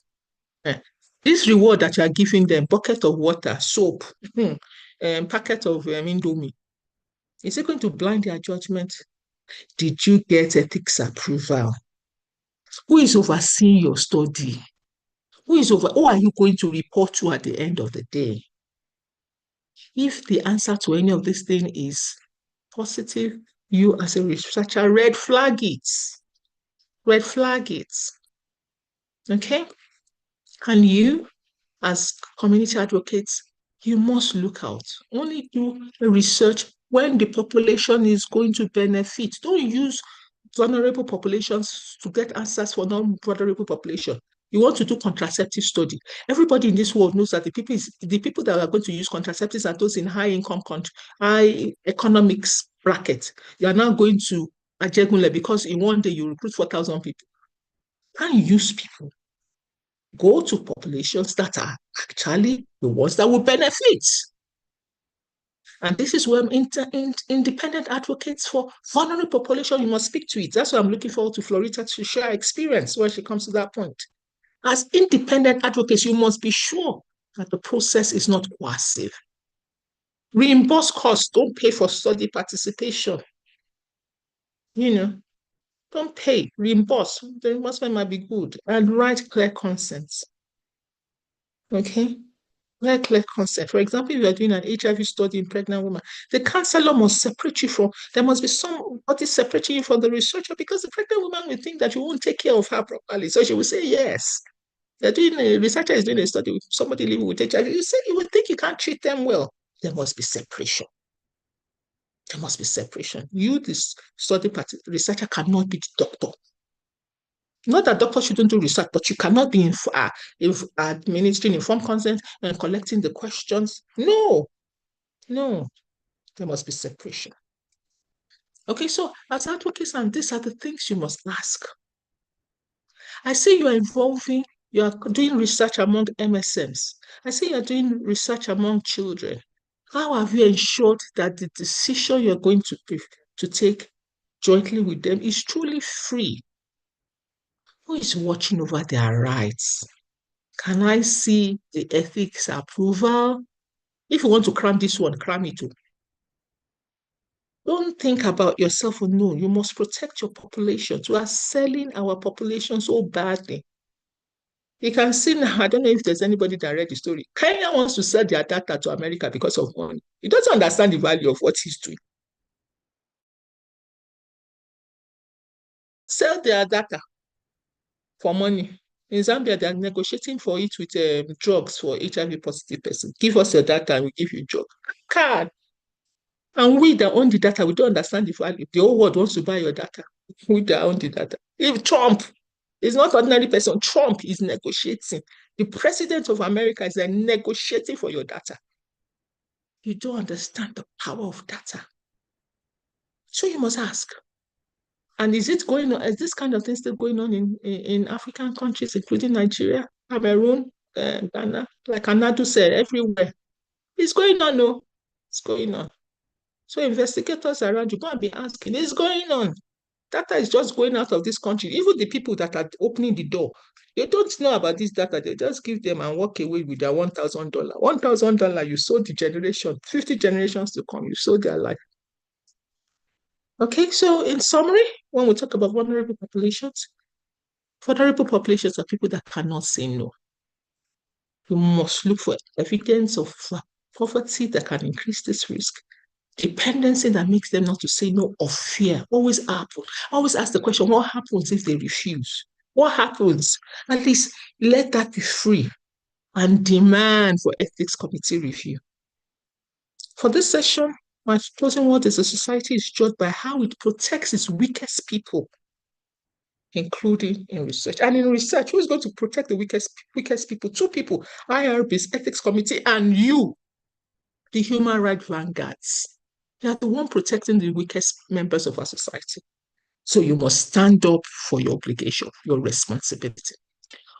This reward that you are giving them, bucket of water, soap, packet of Indomie, is it going to blind their judgment? Did you get ethics approval? Who is overseeing your study? Who are you going to report to at the end of the day? If the answer to any of these things is positive, you as a researcher, red flag it. Red flag it. Okay? And you, as community advocates, you must look out. Only do research when the population is going to benefit. Don't use vulnerable populations to get answers for non-vulnerable population. You want to do contraceptive study. Everybody in this world knows that the people that are going to use contraceptives are those in high income country, high economics bracket. You are now going to Ajegunle because in one day you recruit 4,000 people. And use people. Go to populations that are actually the ones that will benefit. And this is where independent advocates for vulnerable population, you must speak to it. That's why I'm looking forward to Florita to share experience when she comes to that point. As independent advocates, you must be sure that the process is not coercive. Reimburse costs, don't pay for study participation. Don't pay, reimburse. The reimbursement might be good. And write clear consents. Okay? Very clear consent. For example, if you are doing an HIV study in pregnant women, the counselor must separate you from, there must be somebody separating you from the researcher, because the pregnant woman will think that you won't take care of her properly. So she will say, yes. The researcher is doing a study with somebody living with HIV. You would think you can't treat them well. There must be separation. There must be separation. You, this study researcher, cannot be the doctor. Not that doctors shouldn't do research, but you cannot be administering informed consent and collecting the questions. No, there must be separation. Okay, so as advocates, and these are the things you must ask. I see you are doing research among MSMs. I see you are doing research among children. How have you ensured that the decision you're going to take jointly with them is truly free? Who is watching over their rights? Can I see the ethics approval? If you want to cram this one, cram it too. Don't think about yourself alone. You must protect your population. We are selling our population so badly. You can see now, I don't know if there's anybody that read the story. Kenya wants to sell their data to America because of money. He doesn't understand the value of what he's doing. Sell their data for money. In Zambia, they are negotiating for it with drugs for HIV positive person. Give us your data and we give you a drug. Card. And we that own the data, we don't understand the value. The whole world wants to buy your data. We that own the data. If Trump is not ordinary person, Trump is negotiating. The president of America is negotiating for your data. You don't understand the power of data. So you must ask. And is it going on? Is this kind of thing still going on in African countries, including Nigeria, Cameroon, Ghana? Like Anadu said, everywhere. It's going on, no? It's going on. So investigators around you, go and be asking, it's going on. Data is just going out of this country. Even the people that are opening the door, they don't know about this data. They just give them and walk away with their $1,000. $1,000, you sold the generation, 50 generations to come, you sold their life. Okay, so in summary, when we talk about vulnerable populations are people that cannot say no. You must look for evidence of poverty that can increase this risk. Dependency that makes them not to say no, or fear. Always ask the question, what happens if they refuse? What happens? At least let that be free and demand for ethics committee review. For this session, my closing word is a society is judged by how it protects its weakest people, including in research. And in research, who is going to protect the weakest people? Two people, IRB's ethics committee and you, the human rights vanguards. You are the one protecting the weakest members of our society. So you must stand up for your obligation, your responsibility.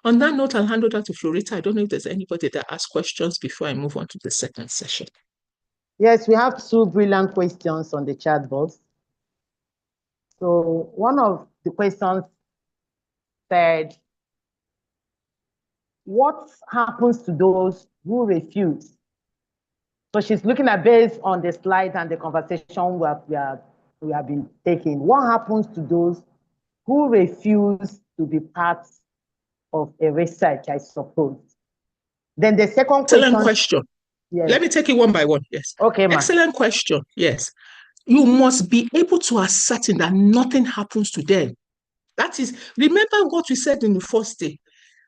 On that note, I'll hand over to Florita. I don't know if there's anybody that asks questions before I move on to the second session. Yes, we have two brilliant questions on the chat box. So one of the questions said, what happens to those who refuse? So she's looking at based on the slide and the conversation we have been taking. What happens to those who refuse to be part of a research, I suppose? Then the second Excellent question. Yes. Let me take it one by one. Yes. Okay, ma'am. Excellent question. Yes. You must be able to ascertain that nothing happens to them. That is, remember what we said in the first day.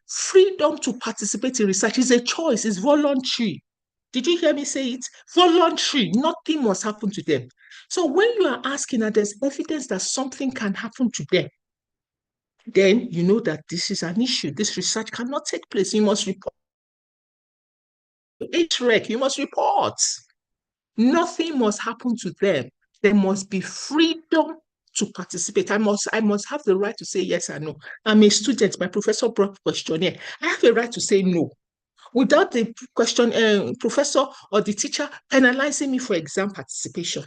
Freedom to participate in research is a choice, it's voluntary. Did you hear me say it? Voluntary. Nothing must happen to them. So when you are asking that there's evidence that something can happen to them, then you know that this is an issue. This research cannot take place. You must report. HREC, you must report. Nothing must happen to them. There must be freedom to participate. I must have the right to say yes or no. I'm a student. My professor brought questionnaire. I have a right to say no, without the professor or the teacher penalizing me for exam participation.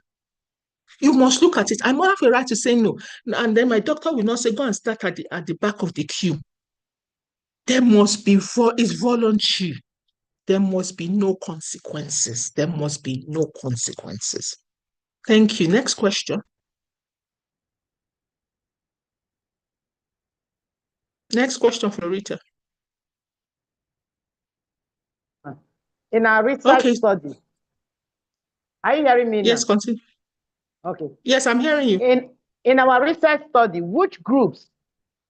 You must look at it. I must have a right to say no. And then my doctor will not say, go and start at the back of the queue. There must be, it's voluntary. There must be no consequences. There must be no consequences. Thank you. Next question. Next question, Florita. In our research study, are you hearing me now? Yes, continue. Okay. Yes, I'm hearing you. In our research study, which groups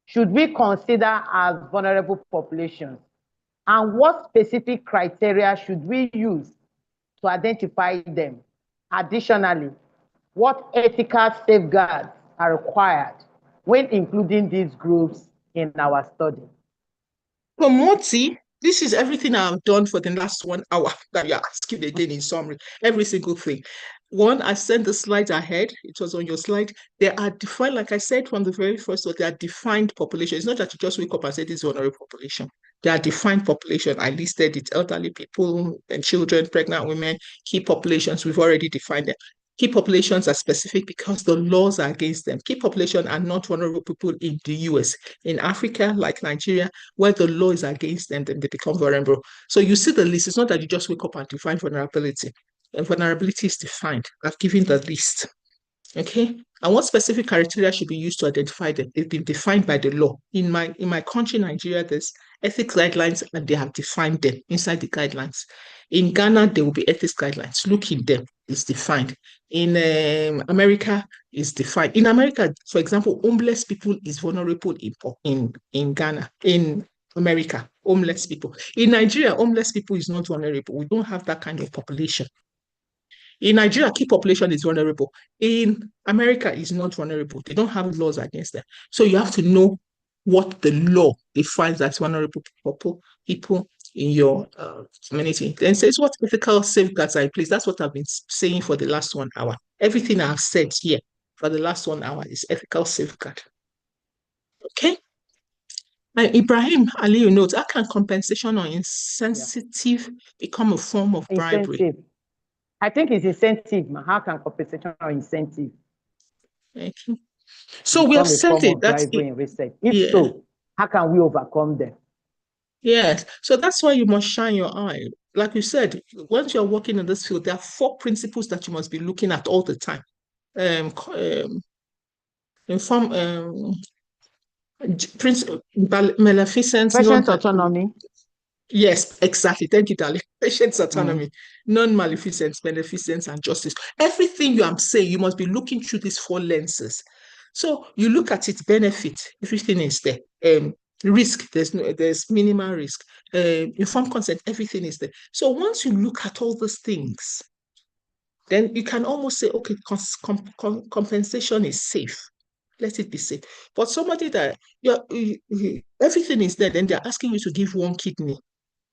should we consider as vulnerable populations? And what specific criteria should we use to identify them? Additionally, what ethical safeguards are required when including these groups in our study? For Moti, this is everything I've done for the last 1 hour that you're asking again in summary, every single thing. One, I sent the slides ahead. It was on your slide. They are defined, like I said from the very first one, they are defined population. It's not that you just wake up and say this is vulnerable population. They are defined population. I listed it: elderly people and children, pregnant women, key populations. We've already defined them. Key populations are specific because the laws are against them. Key population are not vulnerable people in the US. In Africa, like Nigeria, where the law is against them, then they become vulnerable. So you see the list. It's not that you just wake up and define vulnerability. And vulnerability is defined. I've given the list. Okay. And what specific criteria should be used to identify them? They've been defined by the law. In my country, Nigeria, there's ethics guidelines, and they have defined them inside the guidelines. In Ghana, there will be ethics guidelines. Look in them. It's defined. In America, it's defined. In America, for example, homeless people is vulnerable in Ghana. In America, homeless people. In Nigeria, homeless people is not vulnerable. We don't have that kind of population. In Nigeria, key population is vulnerable. In America, is not vulnerable. They don't have laws against them. So you have to know what the law defines as vulnerable people in your community. Then says what ethical safeguards are in place. That's what I've been saying for the last 1 hour. Everything I've said here for the last 1 hour is ethical safeguard. Okay. And Ibrahim Aliyu notes, how can compensation or insensitive become a form of bribery? I think it's incentive. How can compensation or incentive? Thank you. So we have become a sent form it. of That's driver it. in research. If Yeah. so, how can we overcome them? Yes. So that's why you must shine your eye. Like you said, once you're working in this field, there are 4 principles that you must be looking at all the time. Inform maleficence, Patient autonomy. Yes, exactly. Thank you, darling. Patient's autonomy, non-maleficence, beneficence, and justice. Everything you am saying, you must be looking through these 4 lenses. So you look at its benefit, everything is there. Risk, there's minimal risk. Informed consent, everything is there. So once you look at all these things, then you can almost say, okay, compensation is safe. Let it be safe. But somebody that everything is there, then they're asking you to give 1 kidney.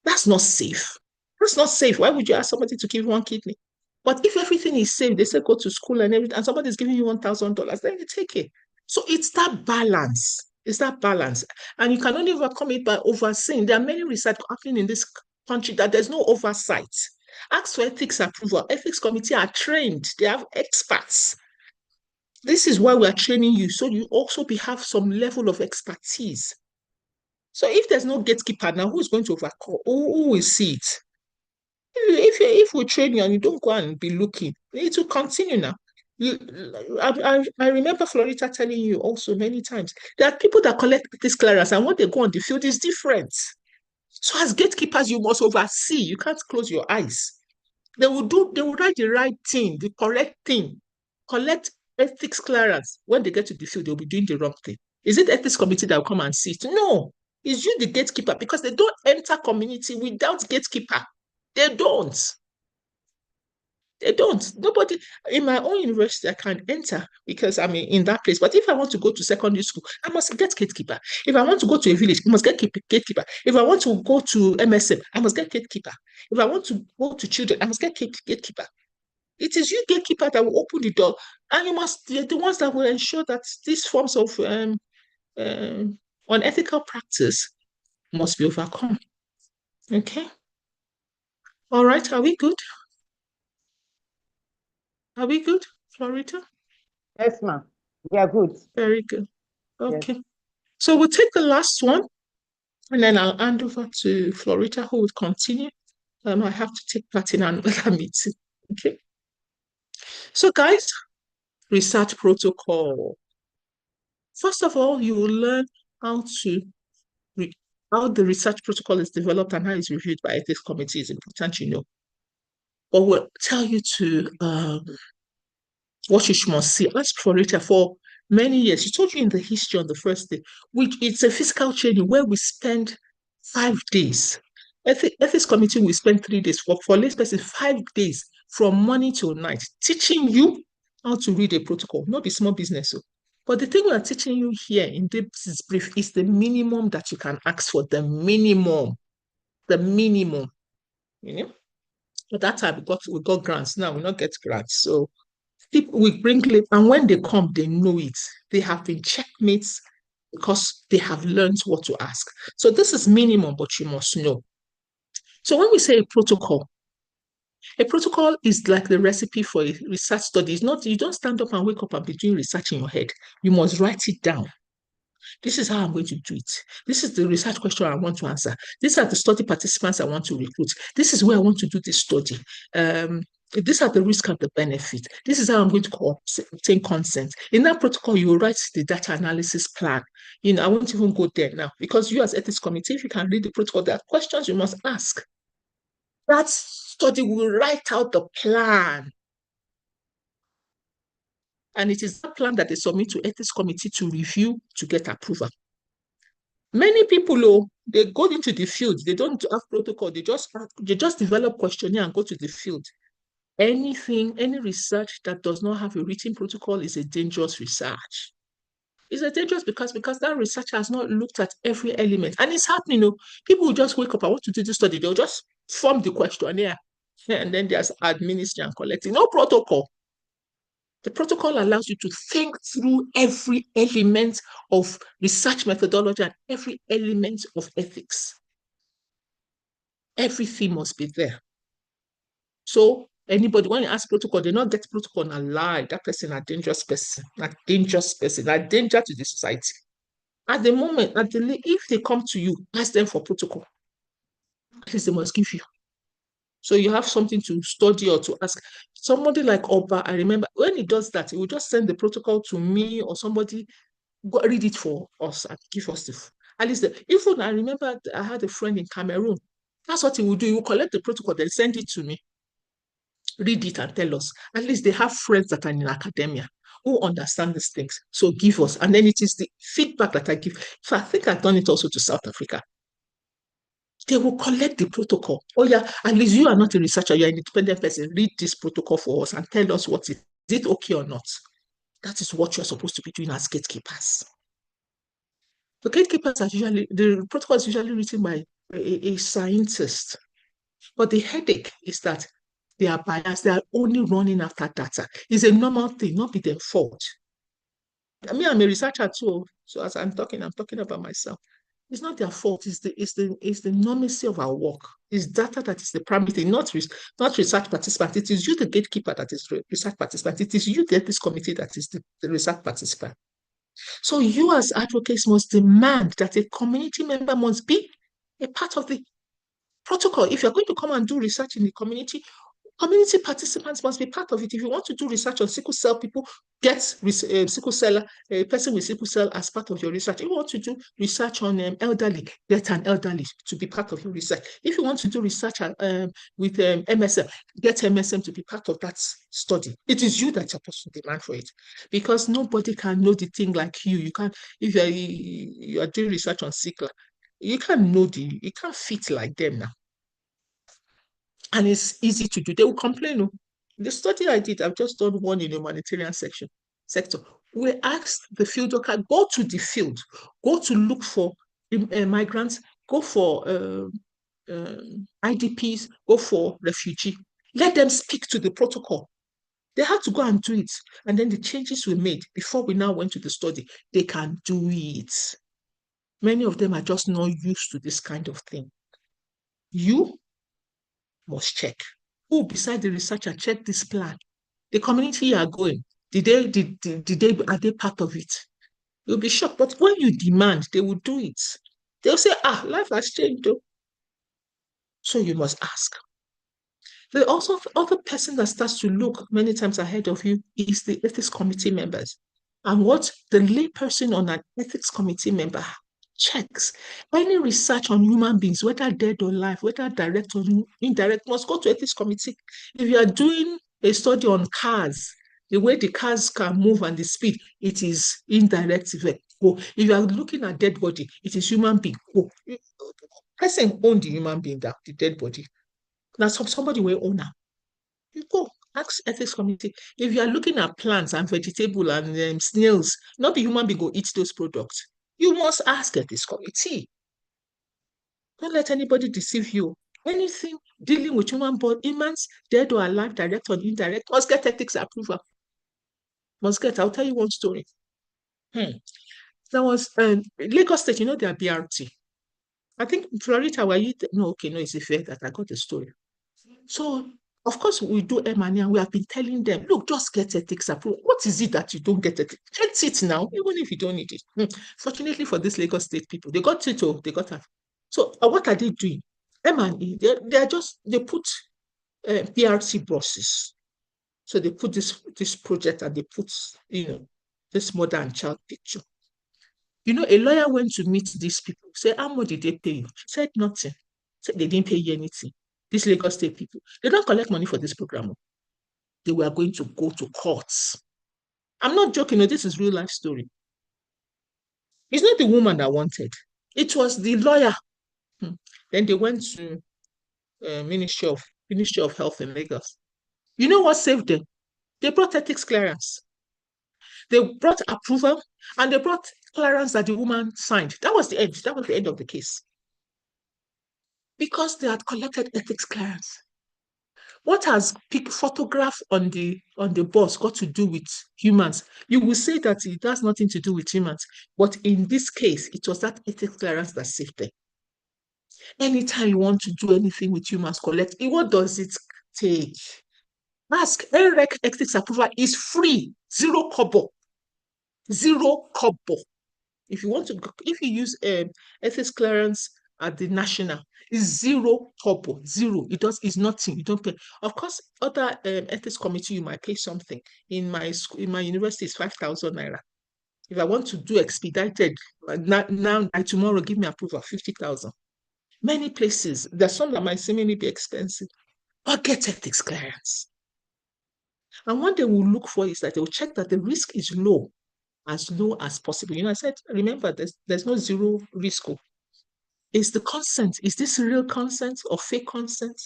That's not safe. That's not safe. Why would you ask somebody to give 1 kidney? But if everything is safe, they say go to school and everything, and somebody's giving you $1,000, then you take it. So it's that balance. It's that balance. And you can only overcome it by overseeing. There are many research happening in this country that there's no oversight. Ask for ethics approval. Ethics committee are trained. They have experts. This is why we are training you. So you also have some level of expertise. So if there's no gatekeeper now, who's going to overcome? Who will see it? If we train you and you don't go and be looking, it will continue now. I remember Florita telling you also many times, there are people that collect this clearance and when they go on the field is different. So as gatekeepers, you must oversee. You can't close your eyes. They will write the right thing, the correct thing, collect ethics clearance. When they get to the field, they'll be doing the wrong thing. Is it ethics committee that will come and see it? No, it's you, the gatekeeper, because they don't enter community without gatekeeper. They don't. They don't. Nobody in my own university I can enter because I'm in that place. But if I want to go to secondary school, I must get gatekeeper. If I want to go to a village, I must get gatekeeper. If I want to go to MSM, I must get gatekeeper. If I want to go to children, I must get gatekeeper. It is you, gatekeeper, that will open the door, and you must be the ones that will ensure that these forms of unethical practice must be overcome. Okay. All right. Are we good? Are we good, Florita? Yes, ma'am. We are good. Very good. Okay. Yes. So we'll take the last one, and then I'll hand over to Florita, who will continue. I have to take part in another meeting. Okay. So, guys, research protocol. First of all, you will learn how how the research protocol is developed and how it's reviewed by ethics committee is important, you know. But we'll tell you to what you must see. Ask Florita for many years. She told you in the history on the first day, which it's a physical training where we spend 5 days. Ethics committee will spend 3 days. For lay person, 5 days from morning till night, teaching you how to read a protocol. Not be small business. But the thing we are teaching you here in this brief is the minimum that you can ask for. The minimum. You know. At that time we got grants. Now we not get grants. So people will bring late, and when they come, they know it. They have been checkmates because they have learned what to ask. So this is minimum, but you must know. So when we say a protocol is like the recipe for a research study. It's not, you don't stand up and wake up and be doing research in your head. You must write it down. This is how I'm going to do it. This is the research question I want to answer. These are the study participants I want to recruit. This is where I want to do this study. These are the risks and the benefit. This is how I'm going to obtain consent. In that protocol, you will write the data analysis plan. You know, I won't even go there now because you as ethics committee, if you can read the protocol, there are questions you must ask. That study will write out the plan. And it is that plan that they submit to ethics committee to review to get approval. Many people, they go into the field, they don't have protocol, they just develop questionnaire and go to the field. Any research that does not have a written protocol is a dangerous research. It's a dangerous because that researcher has not looked at every element. And it's happening, people will just wake up, I want to do this study, they'll just form the questionnaire and then there's administering and collecting. No protocol. The protocol allows you to think through every element of research methodology and every element of ethics. Everything must be there. So Anybody, when you ask protocol, they not get protocol and lie. That person a dangerous person, a dangerous person, a danger to the society. At the moment, if they come to you, ask them for protocol. At least they must give you. So you have something to study or to ask. Somebody like Oba, I remember when he does that, he will just send the protocol to me or somebody, go read it for us and give us the. At least, even I remember I had a friend in Cameroon. That's what he would do. He would collect the protocol, then send it to me, read it and tell us. At least they have friends that are in academia who understand these things. So give us. And then it is the feedback that I give. So I think I've done it also to South Africa. They will collect the protocol. Oh yeah, at least you are not a researcher, you're an independent person. Read this protocol for us and tell us what is it okay or not. That is what you're supposed to be doing as gatekeepers. The gatekeepers are usually, the protocol is usually written by a scientist. But the headache is that they are biased, they are only running after data. It's a normal thing, not be their fault. I mean, I'm a researcher too, so as I'm talking about myself. It's not their fault. It's the normacy of our work. It's data that is the primary thing, not research participant. It is you, the gatekeeper, that is research participant. It is you, the ethics committee, that is the research participant. So you as advocates must demand that a community member must be a part of the protocol. If you're going to come and do research in the community participants must be part of it. If you want to do research on sickle cell, people get sickle cell, a person with sickle cell as part of your research. If you want to do research on elderly, get an elderly to be part of your research. If you want to do research with MSM, get MSM to be part of that study. It is you that's supposed to demand for it, because nobody can know the thing like you. You can't, if you are doing research on sickle, you can't fit like them now. And it's easy to do. They will complain. Oh. The study I did, I've just done one in the humanitarian sector. We asked the field worker, go to the field, go to look for migrants, go for IDPs, go for refugees. Let them speak to the protocol. They had to go and do it. And then the changes were made before we now went to the study. They can do it. Many of them are just not used to this kind of thing. You must check. Who beside the researcher check this plan? The community you are going, are they part of it? You'll be shocked. But when you demand, they will do it. They'll say, life has changed though. So you must ask. The also other person that starts to look many times ahead of you is the ethics committee members. And what the layperson on an ethics committee member checks, any research on human beings, whether dead or alive, whether direct or indirect, must go to ethics committee. If you are doing a study on cars, the way the cars can move and the speed, it is indirect effect. Go. If you are looking at dead body, it is human being. Go. Person own the human being, the dead body. Now somebody will own her. You go ask ethics committee. If you are looking at plants and vegetable and snails, not the human being go eat those products. You must ask ethics committee. Don't let anybody deceive you. Anything dealing with humans, dead or alive, direct or indirect, must get ethics approval. Must get. I'll tell you one story. There was Lagos State, their BRT. I think Florida, were you? No, okay, no, it's a fair that I got the story. So, of course, we do M&E and we have been telling them, look, just get ethics approval. What is it that you don't get it? Get it now, even if you don't need it. Fortunately for this Lagos State people, they got it, they got it. So, what are they doing? M&E, they put PRC buses. So, they put this project and they put, this mother and child picture. A lawyer went to meet these people, say, how much did they pay you? She said nothing. Said they didn't pay you anything. These Lagos State people, they don't collect money for this program. They were going to go to courts. I'm not joking. This is real life story. It's not the woman that wanted. It was the lawyer. Then they went to Ministry of Health in Lagos. You know what saved them? They brought ethics clearance. They brought approval and they brought clearance that the woman signed. That was the end. That was the end of the case. Because they had collected ethics clearance. What has photograph on the bus got to do with humans? You will say that it has nothing to do with humans, but in this case, it was that ethics clearance that saved them. Anytime you want to do anything with humans, collect. What does it take? Ask. NREC ethics approval is free, 0 kobo. 0 kobo. If you want to, if you use ethics clearance at the national, it's 0 kobo, 0. It's nothing. You don't pay. Of course, other ethics committee, you might pay something. In my school, in my university, it's 5,000 naira. If I want to do expedited, now and tomorrow, give me approval, 50,000. Many places, there's some that might seemingly be expensive, but get ethics clearance. And what they will look for is that they will check that the risk is low as possible. You know, I said, remember, there's no zero risk. Is the consent, is this real consent or fake consent?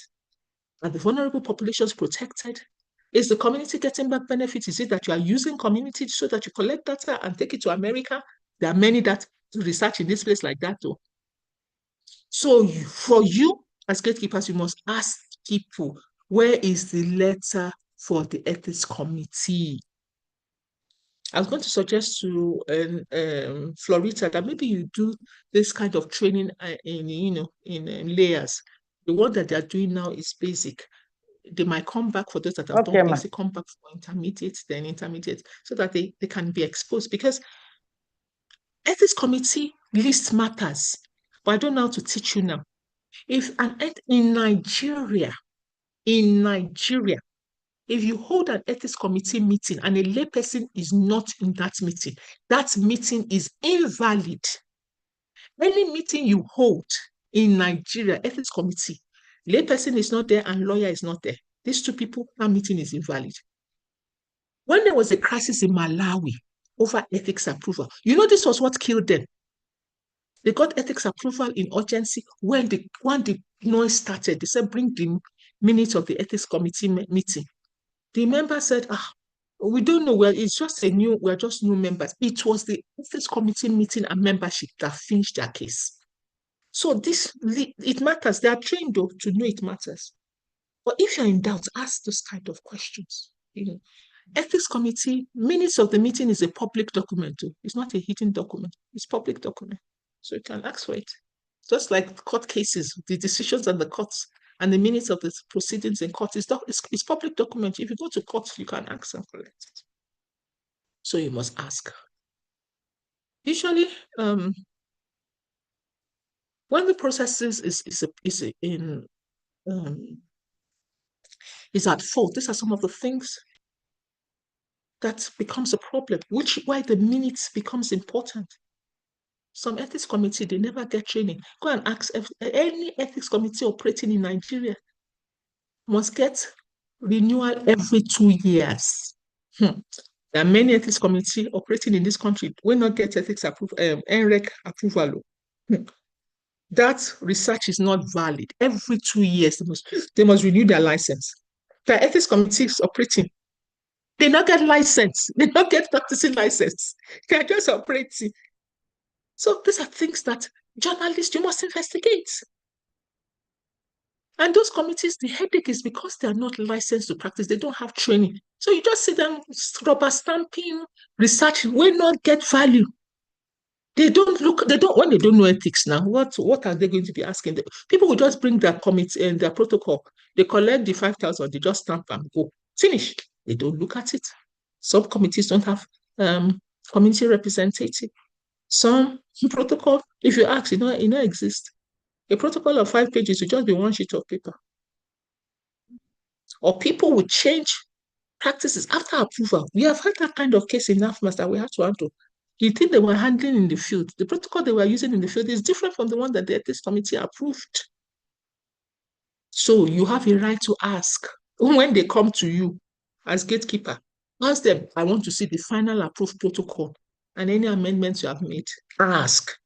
Are the vulnerable populations protected? Is the community getting back benefits? Is it that you are using community so that you collect data and take it to America? There are many that research in this place like that, though. So for you as gatekeepers, you must ask people, where is the letter for the ethics committee? I was going to suggest to Florita that maybe you do this kind of training in layers. The one that they're doing now is basic. They might come back for those that have done basic, come back for intermediate, then intermediate, so that they can be exposed. Because ethics committee list matters, but I don't know how to teach you now. If in Nigeria, if you hold an ethics committee meeting and a layperson is not in that meeting is invalid. Any meeting you hold in Nigeria, ethics committee, layperson is not there and lawyer is not there. These two people, that meeting is invalid. When there was a crisis in Malawi over ethics approval, you know, this was what killed them. They got ethics approval in urgency when the noise started. They said, bring the minutes of the ethics committee meeting. The member said, we don't know. Well, it's just we're just new members. It was the ethics committee meeting and membership that finished their case. So it matters. They are trained though to know it matters. But if you're in doubt, ask those kind of questions. You know, ethics committee, minutes of the meeting is a public document too. It's not a hidden document. It's public document. So you can ask for it. Just like court cases, the decisions and the courts and the minutes of the proceedings in court it's public document. If you go to court, you can ask and collect it. So you must ask. Usually, when the process is at fault, these are some of the things that becomes a problem, why the minutes becomes important. Some ethics committee, they never get training. Go and ask any ethics committee operating in Nigeria must get renewal every 2 years. There are many ethics committee operating in this country will not get ethics NREC approval. That research is not valid. Every 2 years, they must renew their license. The ethics committees operating, they not get license. They not get practicing license. They're just operating. So these are things that journalists, you must investigate. And those committees, the headache is because they are not licensed to practice. They don't have training. So you just see them rubber stamping, research will not get value. When they don't know ethics now, what are they going to be asking? People will just bring their committee and their protocol. They collect the 5,000, they just stamp and go. Finish. They don't look at it. Some committees don't have community representative. Some protocol, if you ask, it don't exist. A protocol of 5 pages will just be one sheet of paper. Or people will change practices after approval. We have had that kind of case in NAFMAS that we have to handle. The thing they were handling in the field, the protocol they were using in the field is different from the one that the ethics committee approved. So you have a right to ask when they come to you as gatekeeper. Ask them, I want to see the final approved protocol and any amendments you have made. Ask.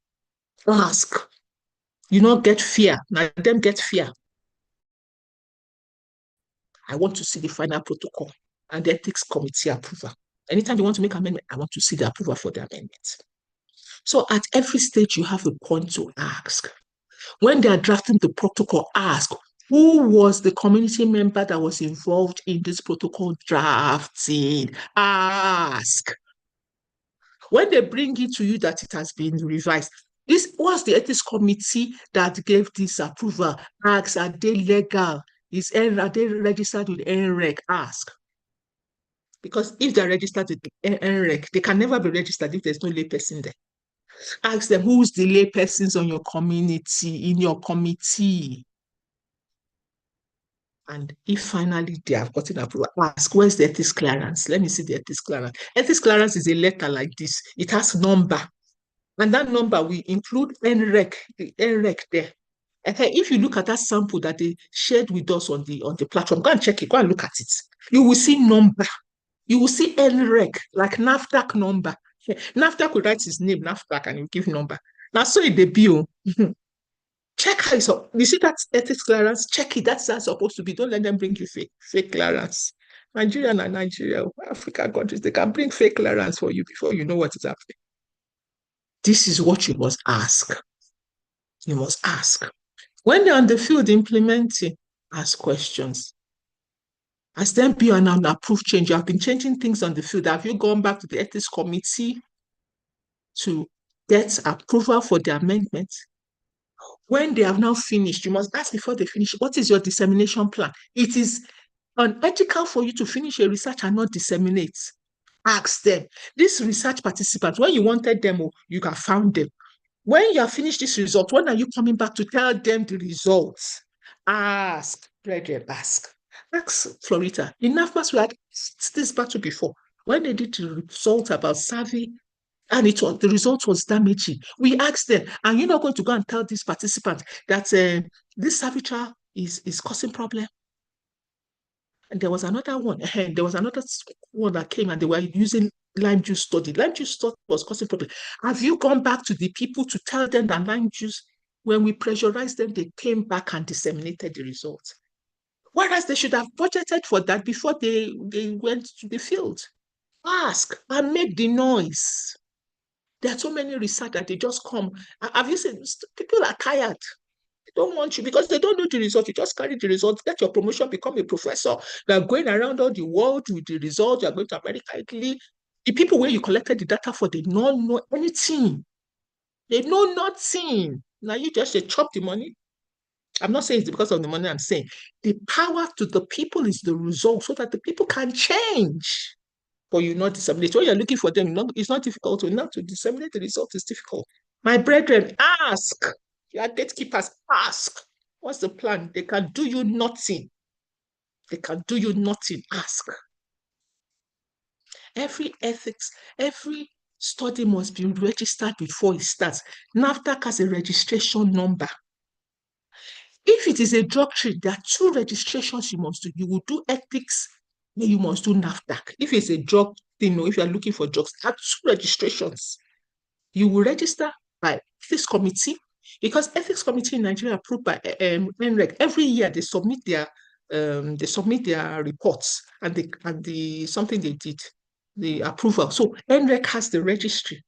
You not get fear. Now them get fear. I want to see the final protocol and the ethics committee approval. Anytime you want to make amendment, I want to see the approval for the amendment. So at every stage, you have a point to ask. When they are drafting the protocol, ask, who was the community member that was involved in this protocol drafting? Ask. When they bring it to you that it has been revised, this was the ethics committee that gave this approval. Ask, are they legal? are they registered with NREC? Ask. Because if they're registered with NREC, they can never be registered if there's no layperson there. Ask them, who's the laypersons on your community, in your committee? And if finally they have gotten approval, ask, where's the ethics clearance? Let me see the ethics clearance. Ethics clearance is a letter like this. It has number. And that number will include NREC, the NREC there. And if you look at that sample that they shared with us on the platform, go and check it, go and look at it. You will see number. You will see NREC, like NAFDAC number. NAFDAC will write his name, NAFDAC, and you give number. Now, so it debut. Check how it's up. You see that ethics clearance? Check it. That's how it's supposed to be. Don't let them bring you fake clearance. Nigeria and Nigeria, African countries, they can bring fake clearance for you before you know what is happening. This is what you must ask. You must ask. When they're on the field implementing, ask questions. Has there been an approved change? You have been changing things on the field. Have you gone back to the ethics committee to get approval for the amendment? When they have now finished, you must ask before they finish, what is your dissemination plan? It is unethical for you to finish a research and not disseminate. Ask them. These research participants, when you wanted them, you have found them. When you have finished this result, when are you coming back to tell them the results? Ask, brethren, ask. Ask Florita. In NAFMAS, we had this battle before. When they did the result about Savi, and the result was damaging, we asked them, are you not going to go and tell these participants that this Savi trial is causing problem? And there was another one. There was another one that came and they were using lime juice study. Lime juice study was causing problem. Have you gone back to the people to tell them that lime juice, when we pressurized them, they came back and disseminated the results? Whereas they should have budgeted for that before they went to the field. Ask and make the noise. There are so many research that they just come. Have you seen? People are tired. They don't want you because they don't know the result. You just carry the result, get your promotion, become a professor. You are going around all the world with the result. You are going to America, Italy. The people where you collected the data for, they don't know anything. They know nothing. Now you just chop the money. I'm not saying it's because of the money. I'm saying the power to the people is the result so that the people can change. But you not disseminate. When you're looking for them, it's not difficult. Not to disseminate the result is difficult. My brethren, ask. Your gatekeepers, ask. What's the plan? They can do you nothing. They can do you nothing. Ask. Every ethics, every study must be registered before it starts. NAFDAC has a registration number. If it is a drug treat, there are 2 registrations you must do. You will do ethics, then you must do NAFDAC. If it's a drug thing, or if you are looking for drugs, there are 2 registrations. You will register by ethics committee, because ethics committee in Nigeria approved by NREC. Every year they submit their reports and the something they did, the approval. So NREC has the registry.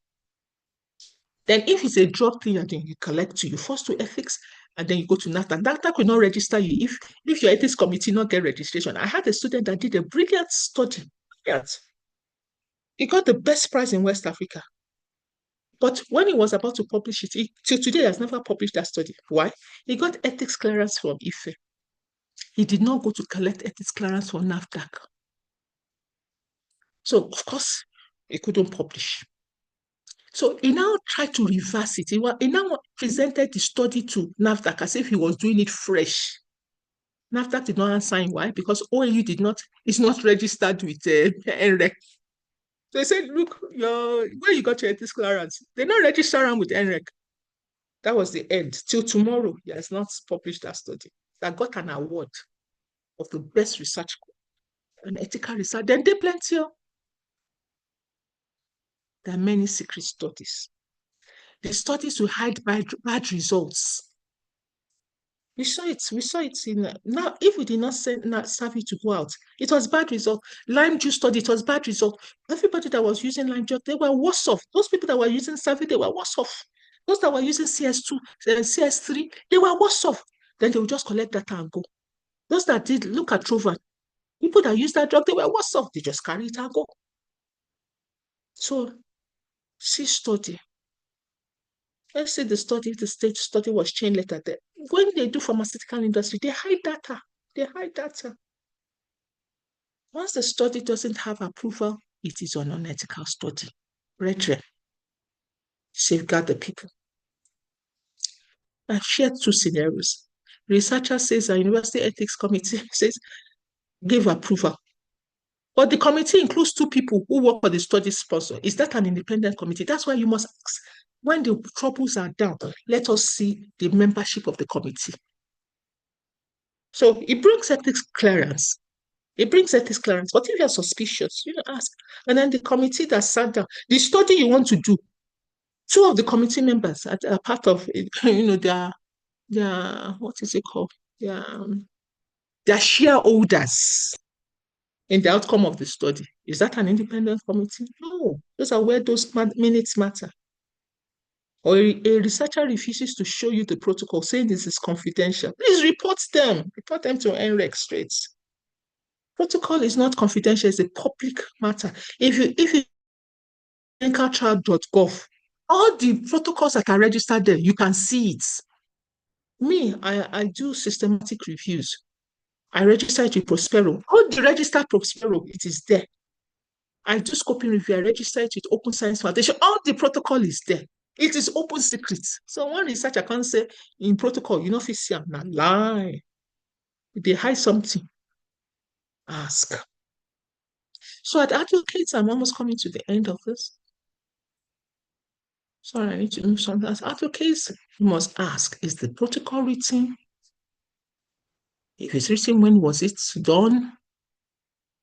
Then if it's a drug thing, then you collect you first to ethics, and then you go to NAFDAC. NAFDAC will not register you if your ethics committee not get registration. I had a student that did a brilliant study. Brilliant. He got the best prize in West Africa. But when he was about to publish it, till today he has never published that study. Why? He got ethics clearance from IFE. He did not go to collect ethics clearance from NAFDAC. So, of course, he couldn't publish. So he now tried to reverse it. He now presented the study to NAFDAC as if he was doing it fresh. NAFDAC did not answer him. Why? Because OAU is not registered with NREC. So he said, look, where you got your ethics clearance? They're not registered with NREC. That was the end. Till tomorrow, he has not published that study. That got an award of the best research and ethical research. Then they plenty. There are many secret studies. The studies will hide bad results. We saw it in now. If we did not send Savi to go out, it was bad result. Lime juice study, it was bad result. Everybody that was using lime juice, they were worse off. Those people that were using Savi, they were worse off. Those that were using CS2, CS3, they were worse off. Then they would just collect data and go. Those that did look at Trovan, people that used that drug, they were worse off. They just carry it and go. So, see study. Let's say the state study was chain letter there. When they do pharmaceutical industry, they hide data. They hide data. Once the study doesn't have approval, it is an unethical study. Brethren, safeguard the people. I've shared 2 scenarios. Researcher says a university ethics committee says give approval. But the committee includes 2 people who work for the study sponsor. Is that an independent committee? That's why you must ask. When the troubles are down, let us see the membership of the committee. So it brings ethics clearance. It brings ethics clearance. But if you're suspicious, ask. And then the committee that sat down, the study you want to do, 2 of the committee members are part of, their what is it called? Their shareholders in the outcome of the study. Is that an independent committee? No. Those are where those minutes matter. Or a researcher refuses to show you the protocol, saying this is confidential. Please report them. Report them to NREC straight. Protocol is not confidential, it's a public matter. If you clinicaltrial.gov, all the protocols that are registered there, you can see it. Me, I do systematic reviews. I register it with Prospero. All the registered Prospero, it is there. I do scoping review, I register it with Open Science Foundation. All the protocol is there. It is open secret. So one researcher can't say in protocol, if it's here, not lie. If they hide something, ask. So at advocates, I'm almost coming to the end of this. Sorry, I need to move something. As advocates, you must ask, is the protocol written? If it's written, when was it done?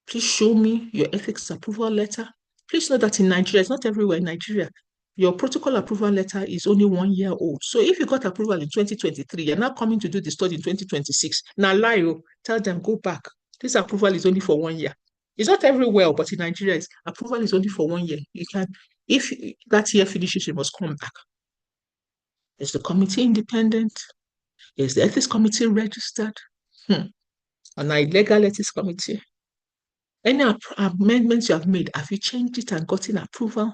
Please show me your ethics approval letter. Please know that in Nigeria, it's not everywhere in Nigeria, your protocol approval letter is only 1 year old. So if you got approval in 2023, you're not coming to do the study in 2026. Now lie, tell them, go back. This approval is only for 1 year. It's not everywhere, but in Nigeria, approval is only for 1 year. You can, if that year finishes, you must come back. Is the committee independent? Is the ethics committee registered? An illegal ethics committee. Any amendments you have made, have you changed it and gotten approval?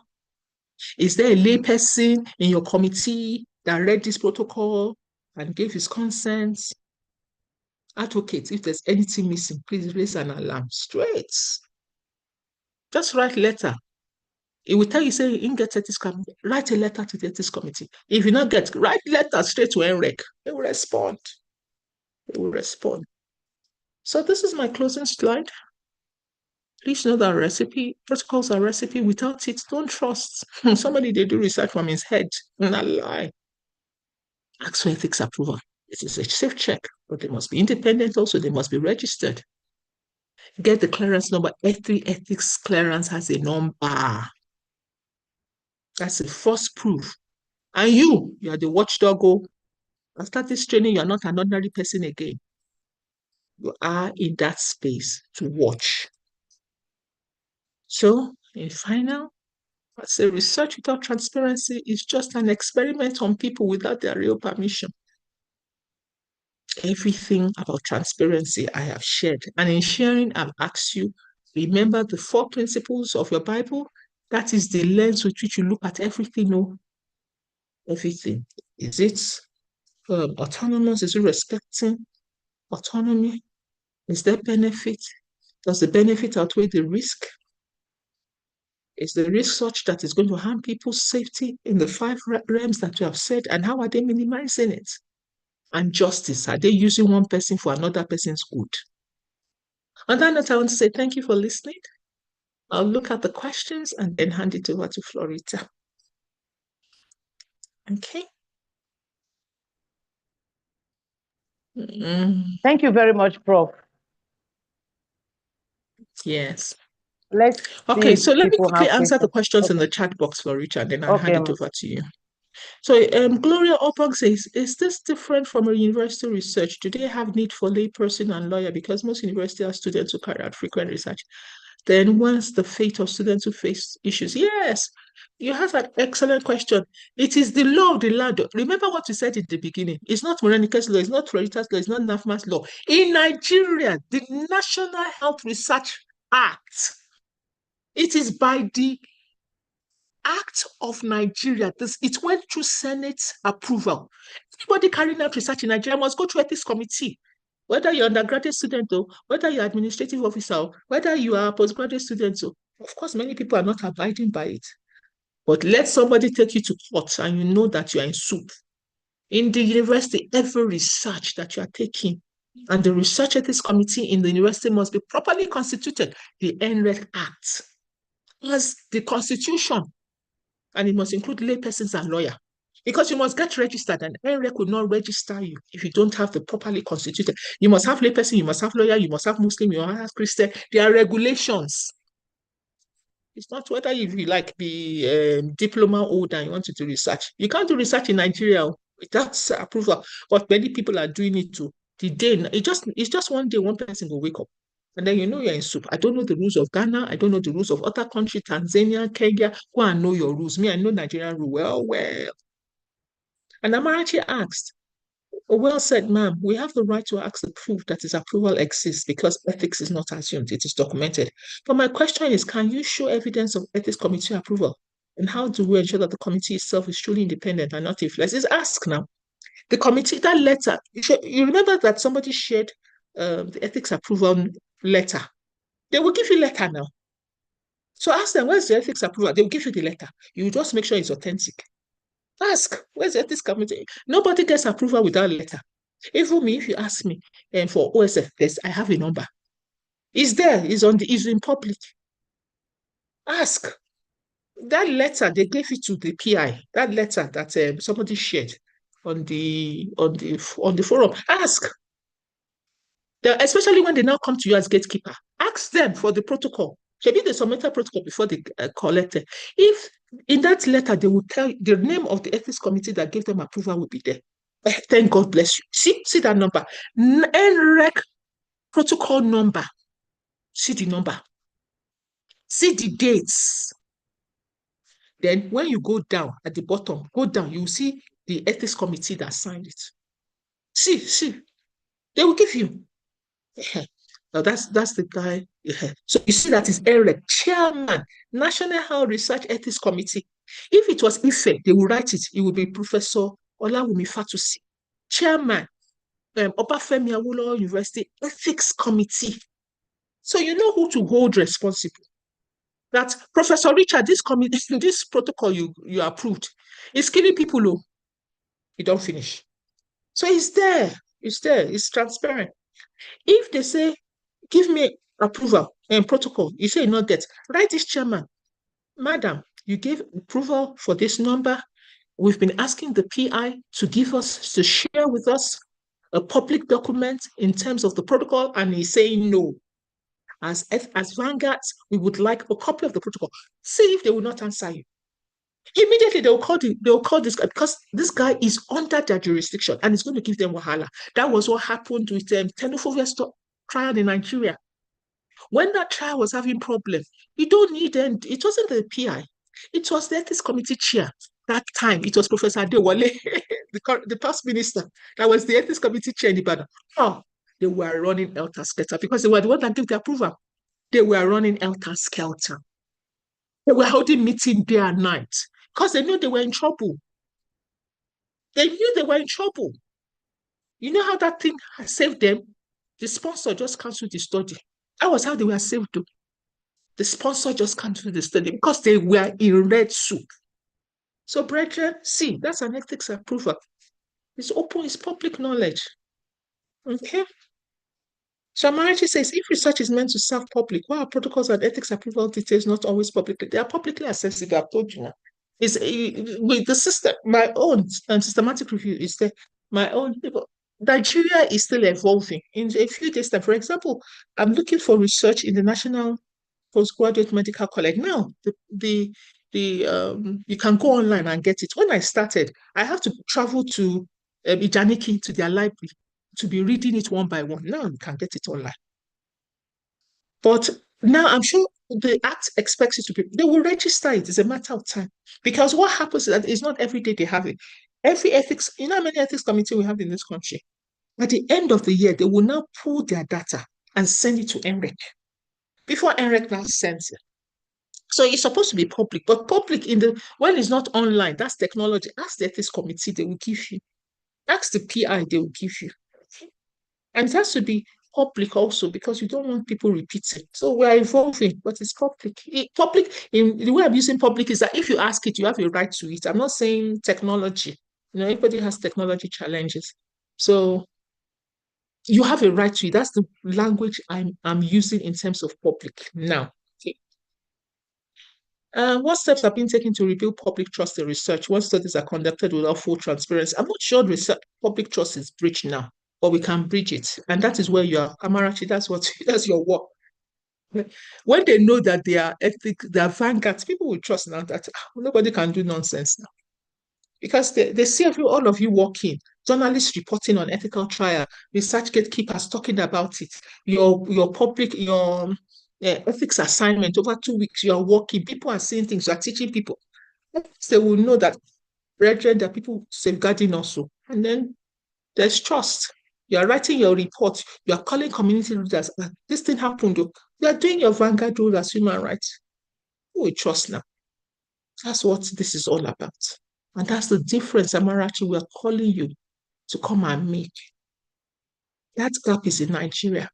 Is there a layperson in your committee that read this protocol and gave his consent? Advocate, if there's anything missing, please raise an alarm straight. Just write letter. It will tell you, say, in get ethics committee, write a letter to the ethics committee. If you not get, write letter straight to NREC. They will respond. They will respond. So this is my closing slide. Please know that protocols are recipe. Without it, don't trust. Somebody, they do research from his head. Not lie. Ask for ethics approval. It is a safe check, but they must be independent also. They must be registered. Get the clearance number. Every ethics clearance has a number. That's the first proof. And you are the watchdog. After this training, you are not an ordinary person again. You are in that space to watch. So, in final, I say research without transparency is just an experiment on people without their real permission. Everything about transparency I have shared. And in sharing, I've asked you, remember the 4 principles of your Bible? That is the lens with which you look at everything. Everything. Is it autonomous? Is it respecting autonomy? Is there benefit? Does the benefit outweigh the risk? Is the risk such that it's going to harm people's safety in the 5 realms that you have said? And how are they minimizing it? And justice, are they using one person for another person's good? On that note, I want to say thank you for listening. I'll look at the questions and then hand it over to Florita. Okay. Thank you very much, Prof. Yes. Let's okay, so let me quickly answer the questions in Okay. the chat box, Florita, and then I'll hand it Okay. over to you. So Gloria Opong says, is this different from a university research? Do they have need for layperson and lawyer? Because most universities have students who carry out frequent research. Then what's the fate of students who face issues? Yes, you have an excellent question. It is the law of the land. Remember what we said in the beginning. It's not Moronica's law, it's not Florita's law, it's not NAFMA's law. In Nigeria, the National Health Research Act, it is by the Act of Nigeria. It went through Senate approval. Anybody carrying out research in Nigeria must go through ethics committee. whether you're undergraduate student or whether you're administrative officer, or whether you are a postgraduate student. So of course, many people are not abiding by it. But let somebody take you to court and you know that you are in soup. In the university, every research that you are taking and the research ethics committee in the university must be properly constituted. The NREC Act has the constitution, and it must include laypersons and lawyers. Because you must get registered, and NREC will not register you if you don't have the properly constituted. You must have layperson, you must have lawyer, you must have Muslim, you must have Christian. There are regulations. It's not whether you like be diploma holder and you want to do research. You can't do research in Nigeria without approval, but many people are doing it too. The day it's just one day one person will wake up, and then you know you're in soup. I don't know the rules of Ghana. I don't know the rules of other countries, Tanzania, Kenya. Go and know your rules. Me, I know Nigerian rule well. And Amarachi asked, oh, well said, ma'am. We have the right to ask the proof that his approval exists because ethics is not assumed, it is documented. But my question is, can you show evidence of ethics committee approval? And how do we ensure that the committee itself is truly independent and not influenced? Is ask now. The committee, that letter, you remember that somebody shared the ethics approval letter. They will give you letter now. So ask them, where's the ethics approval? They will give you the letter. You just make sure it's authentic. Ask, where's the ethics committee? Nobody gets approval without a letter. Even me, if you ask me, and for OSF, I have a number. It's there, it's in public. Ask. That letter, they gave it to the PI. That letter that somebody shared on the forum. Ask. Especially when they now come to you as gatekeeper. Ask them for the protocol. Maybe they submit a protocol before they collect it. If in that letter, they will tell you the name of the ethics committee that gave them approval will be there. Thank God bless you. See that number. NREC protocol number. See the number. See the dates. Then when you go down at the bottom, go down, you will see the ethics committee that signed it. See. They will give you. Now that's the guy. So you see that is NREC, chairman, National Health Research Ethics Committee. If it was Ife, they will write it. It will be Professor Olawumi Fatusi, chairman, Obafemi Awolowo University Ethics Committee. So you know who to hold responsible. That Professor Richard, this protocol you approved is killing people. Oh, you don't finish. So it's there. It's transparent. If they say, give me approval and protocol, you say not get, write this chairman, madam, you gave approval for this number. We've been asking the PI to share with us a public document in terms of the protocol, and he's saying no. As Vanguard, we would like a copy of the protocol. See if they will not answer you. Immediately they will call this guy, because this guy is under their jurisdiction and it's going to give them wahala. That was what happened with Tenofovia trial in Nigeria. When that trial was having problems, you don't need them. It wasn't the PI. It was the ethics committee chair. That time, it was Professor Adewale, the past minister, that was the ethics committee chair in Ibadan. Oh, they were running helter-skelter because they were the one that gave the approval. They were running helter-skelter. They were holding meeting day and night because they knew they were in trouble. They knew they were in trouble. You know how that thing saved them? The sponsor just canceled the study. That was how they were saved though. The sponsor just canceled the study because they were in red soup. So, brethren, see, that's an ethics approval. It's open, it's public knowledge. Okay? So Amarachi says, if research is meant to serve public, why are protocols and ethics approval details not always publicly? They are publicly accessible, I've told you now. It's with the system, my own systematic review is there. My own people. Nigeria is still evolving. In a few days time, for example, I'm looking for research in the National Postgraduate Medical College. Now, you can go online and get it. When I started, I have to travel to Ijaniki, to their library, to be reading it one by one. Now you can get it online. But now I'm sure the Act expects it to be, they will register it. It's a matter of time. Because what happens is that it's not every day they have it. Every ethics, you know how many ethics committee we have in this country? At the end of the year, they will now pull their data and send it to NREC. Before NREC now sends it. So it's supposed to be public, but public when it's not online, that's technology. Ask the ethics committee, they will give you. Ask the PI, they will give you. And it has to be public also, because you don't want people repeating. So we're evolving, but it's public. Public, in the way I'm using public is that if you ask it, you have a right to it. I'm not saying technology. Everybody has technology challenges. So you have a right to it. That's the language I'm using in terms of public now. Okay. What steps have been taken to rebuild public trust in research? What studies are conducted without full transparency? I'm not sure public trust is breached now, but we can bridge it. And that is where you are. Amarachi, that's your work. When they know that they are they are vanguards, people will trust now that nobody can do nonsense now. Because they see all of you working, journalists reporting on ethical trial, research gatekeepers talking about it, your public, your ethics assignment over 2 weeks, you are working, people are saying things, you are teaching people. They will know that, brethren, there are people safeguarding also. And then there's trust. You are writing your report, you are calling community leaders. This thing happened. You are doing your vanguard role as human rights. Who will trust now? That's what this is all about. And that's the difference, Amarachi, we are calling you to come and make. That gap is in Nigeria.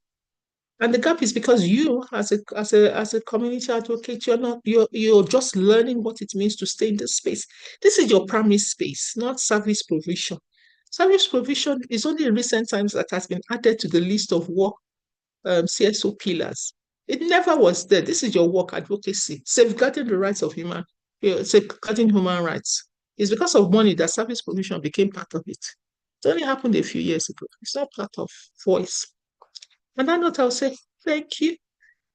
And the gap is because you, as a community advocate, you're just learning what it means to stay in this space. This is your primary space, not service provision. Service provision is only in recent times that has been added to the list of work CSO pillars. It never was there. This is your work, advocacy, safeguarding the rights of safeguarding human rights. It's because of money that service provision became part of it. It only happened a few years ago. It's not part of voice. On that note, I'll say thank you.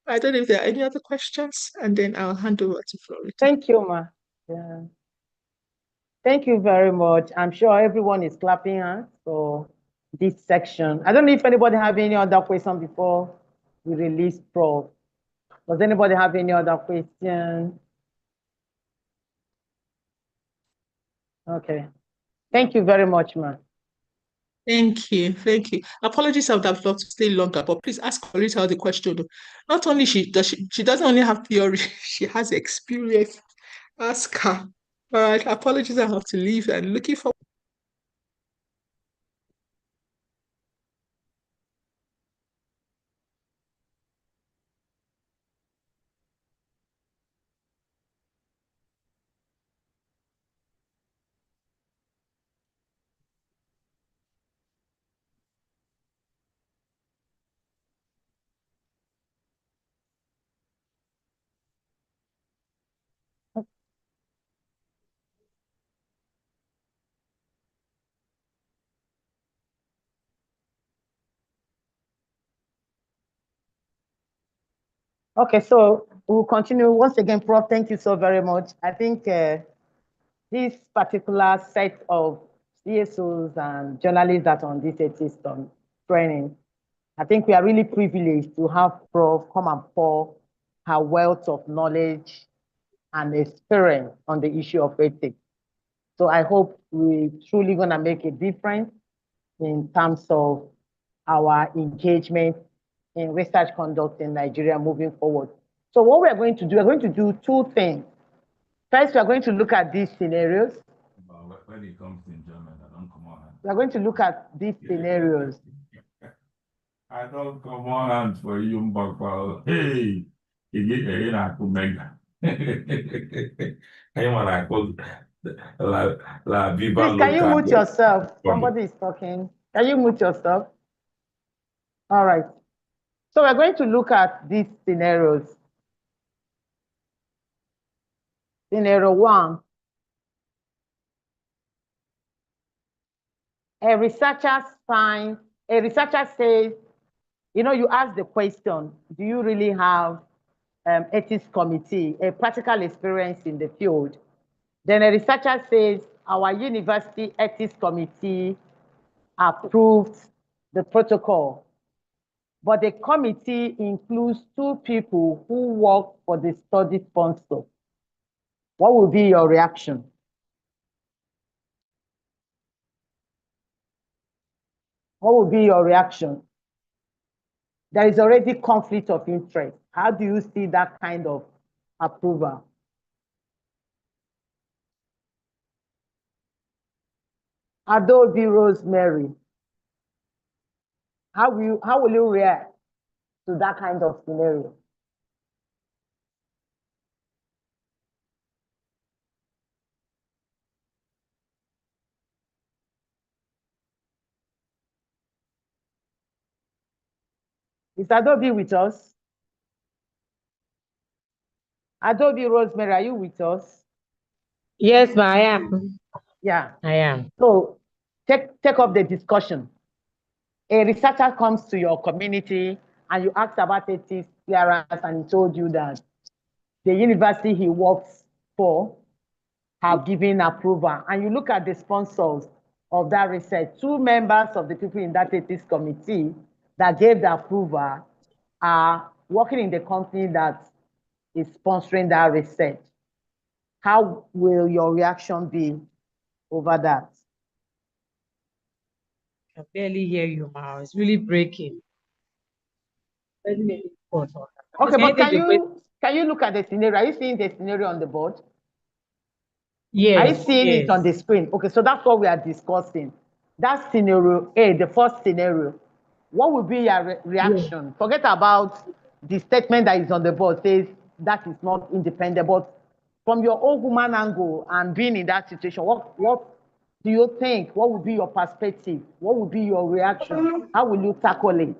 I don't know if there are any other questions, and then I'll hand over to Florida. Thank you, Ma. Yeah. Thank you very much. I'm sure everyone is clapping hands for this section. I don't know if anybody have any other question before we release Prof. Does anybody have any other question? Okay. Thank you very much, Ma. Thank you. Thank you. Apologies, I would have loved to stay longer, but please ask Florida the question. Not only she doesn't only have theory, she has experience. Ask her. All right. Apologies, I have to leave and looking forward. Okay, so we'll continue. Once again, Prof, thank you so very much. I think this particular set of CSOs and journalists that are on this system training, I think we are really privileged to have Prof come and pour her wealth of knowledge and experience on the issue of ethics. So I hope we're truly gonna make a difference in terms of our engagement in research conduct in Nigeria moving forward. So what we're going to do two things. First, we're going to look at these scenarios. When it comes in German, I don't come on. We're going to look at these scenarios. I don't come on for you, Mbakwa. Hey, you not to mega. I want to call la viva. Please, can you mute yourself? Somebody is talking. Can you mute yourself? All right. So we're going to look at these scenarios. Scenario one. A researcher says, you ask the question, do you really have ethics committee, a practical experience in the field? Then a researcher says, our university ethics committee approved the protocol, but the committee includes 2 people who work for the study sponsor. What will be your reaction? What will be your reaction? There is already conflict of interest. How do you see that kind of approval? Adobe Rosemary. How will you react to that kind of scenario? Is Adobe with us? Adobe Rosemary, are you with us? Yes, ma, I am. Yeah. I am. So take up the discussion. A researcher comes to your community and you ask about ethics clearance, and he told you that the university he works for have given approval, and you look at the sponsors of that research, 2 members of the people in that ethics committee that gave the approval are working in the company that is sponsoring that research. How will your reaction be over that? I can barely hear you, ma. It's really breaking. Okay, but can you look at the scenario? Are you seeing the scenario on the board? Yes. Are you seeing it on the screen? Okay, so that's what we are discussing. That scenario A, the first scenario, what would be your reaction? Yes. Forget about the statement that is on the board, says that is not independent, but from your own human angle and being in that situation, what do you think? What would be your perspective? What would be your reaction? How will you tackle it?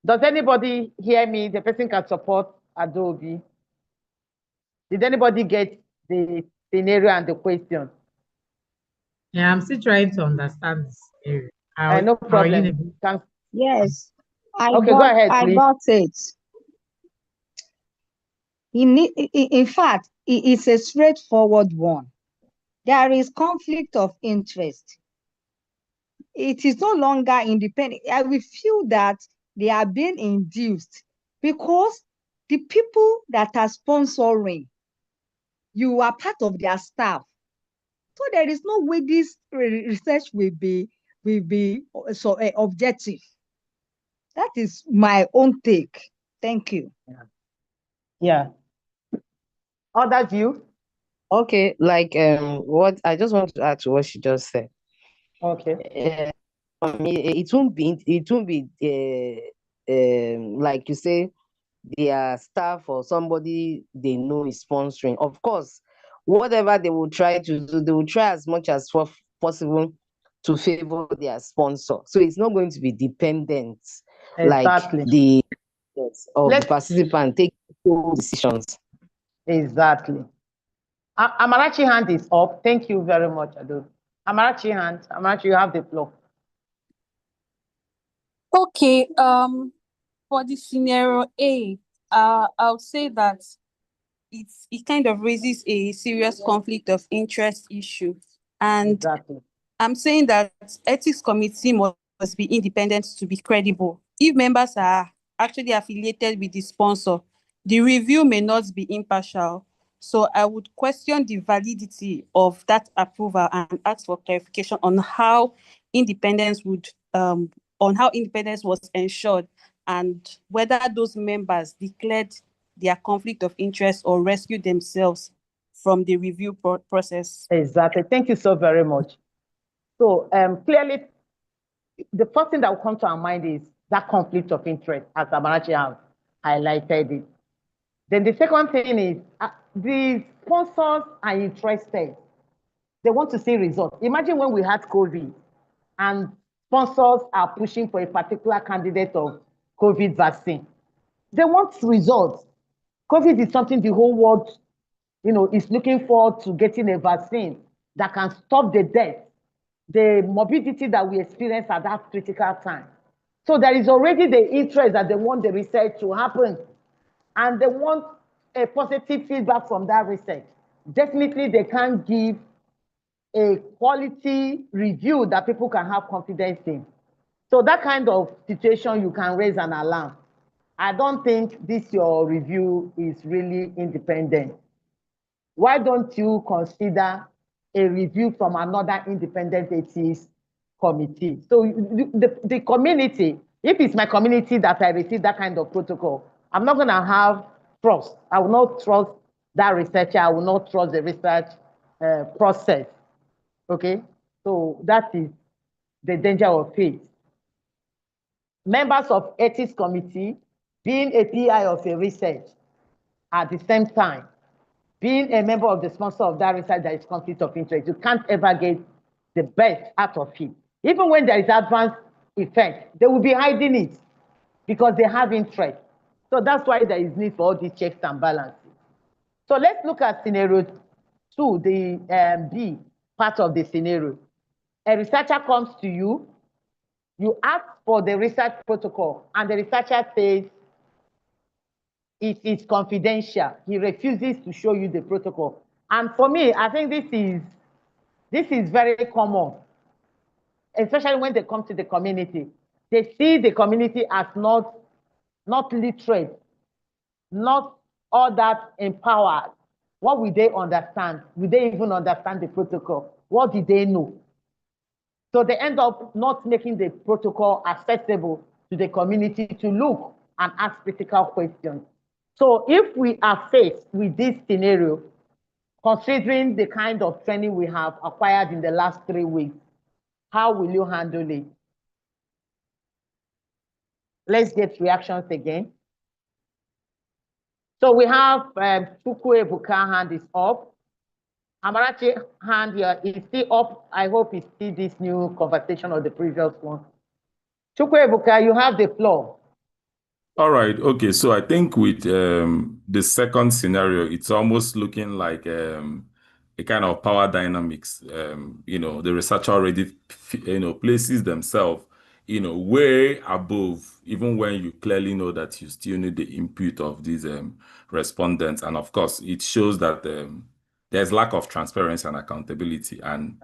Does anybody hear me? The person can support Adobe. Did anybody get the scenario and the question? Yeah, I'm still trying to understand the scenario. No problem. Yes. Okay, go ahead, please. I got it. In fact, it's a straightforward one. There is conflict of interest. It is no longer independent. I will feel that they are being induced because the people that are sponsoring, you are part of their staff. So there is no way this research will be so objective. That is my own take. Thank you. Yeah. Other view? Okay, like what I just want to add to what she just said. Okay. It won't be like you say, their staff or somebody they know is sponsoring. Of course, whatever they will try to do, they will try as much as possible to favor their sponsor. So it's not going to be dependent, exactly, like the the participant take decisions. Exactly. Amarachi hand is up. Thank you very much, Ado. Amarachi hand. Amarachi, you have the floor. Okay. For the scenario A, I'll say that it kind of raises a serious conflict of interest issue, and exactly. I'm saying that ethics committee must be independent to be credible. If members are actually affiliated with the sponsor, the review may not be impartial. So I would question the validity of that approval and ask for clarification on how independence was ensured, and whether those members declared their conflict of interest or rescued themselves from the review process. Exactly. Thank you so very much. So clearly, the first thing that will come to our mind is that conflict of interest, as Amarachi has highlighted it. Then the second thing is the sponsors are interested. They want to see results. Imagine when we had COVID and sponsors are pushing for a particular candidate of COVID vaccine. They want results. COVID is something the whole world, is looking forward to getting a vaccine that can stop the death, the morbidity that we experience at that critical time. So there is already the interest that they want the research to happen, and they want a positive feedback from that research. Definitely, they can't give a quality review that people can have confidence in. So that kind of situation, you can raise an alarm. I don't think your review is really independent. Why don't you consider a review from another independent ethics committee? So the community, if it's my community that I receive that kind of protocol, I'm not going to have trust. I will not trust that researcher. I will not trust the research process. Okay, so that is the danger of it. Members of ethics committee, being a PI of a research, at the same time, being a member of the sponsor of that research, that is conflict of interest. You can't ever get the best out of it. Even when there is advanced effect, they will be hiding it because they have interest. So that's why there is need for all these checks and balances. So let's look at scenario 2, the B part of the scenario. A researcher comes to you, you ask for the research protocol, and the researcher says it is confidential. He refuses to show you the protocol. And for me, I think this is very common, especially when they come to the community. They see the community as not literate, not all that empowered. What will they understand? Will they even understand the protocol? What did they know? So they end up not making the protocol accessible to the community to look and ask critical questions. So if we are faced with this scenario, considering the kind of training we have acquired in the last 3 weeks, how will you handle it? Let's get reactions again. So we have Chukwu Ebuka hand is up. Amarachi hand here is still up. I hope it's still this new conversation or the previous one. Chukwu Ebuka, you have the floor. All right. Okay. So I think with the second scenario, it's almost looking like a kind of power dynamics. The researcher already, places themselves, way above, even when you clearly know that you still need the input of these respondents. And of course, it shows that there's lack of transparency and accountability. And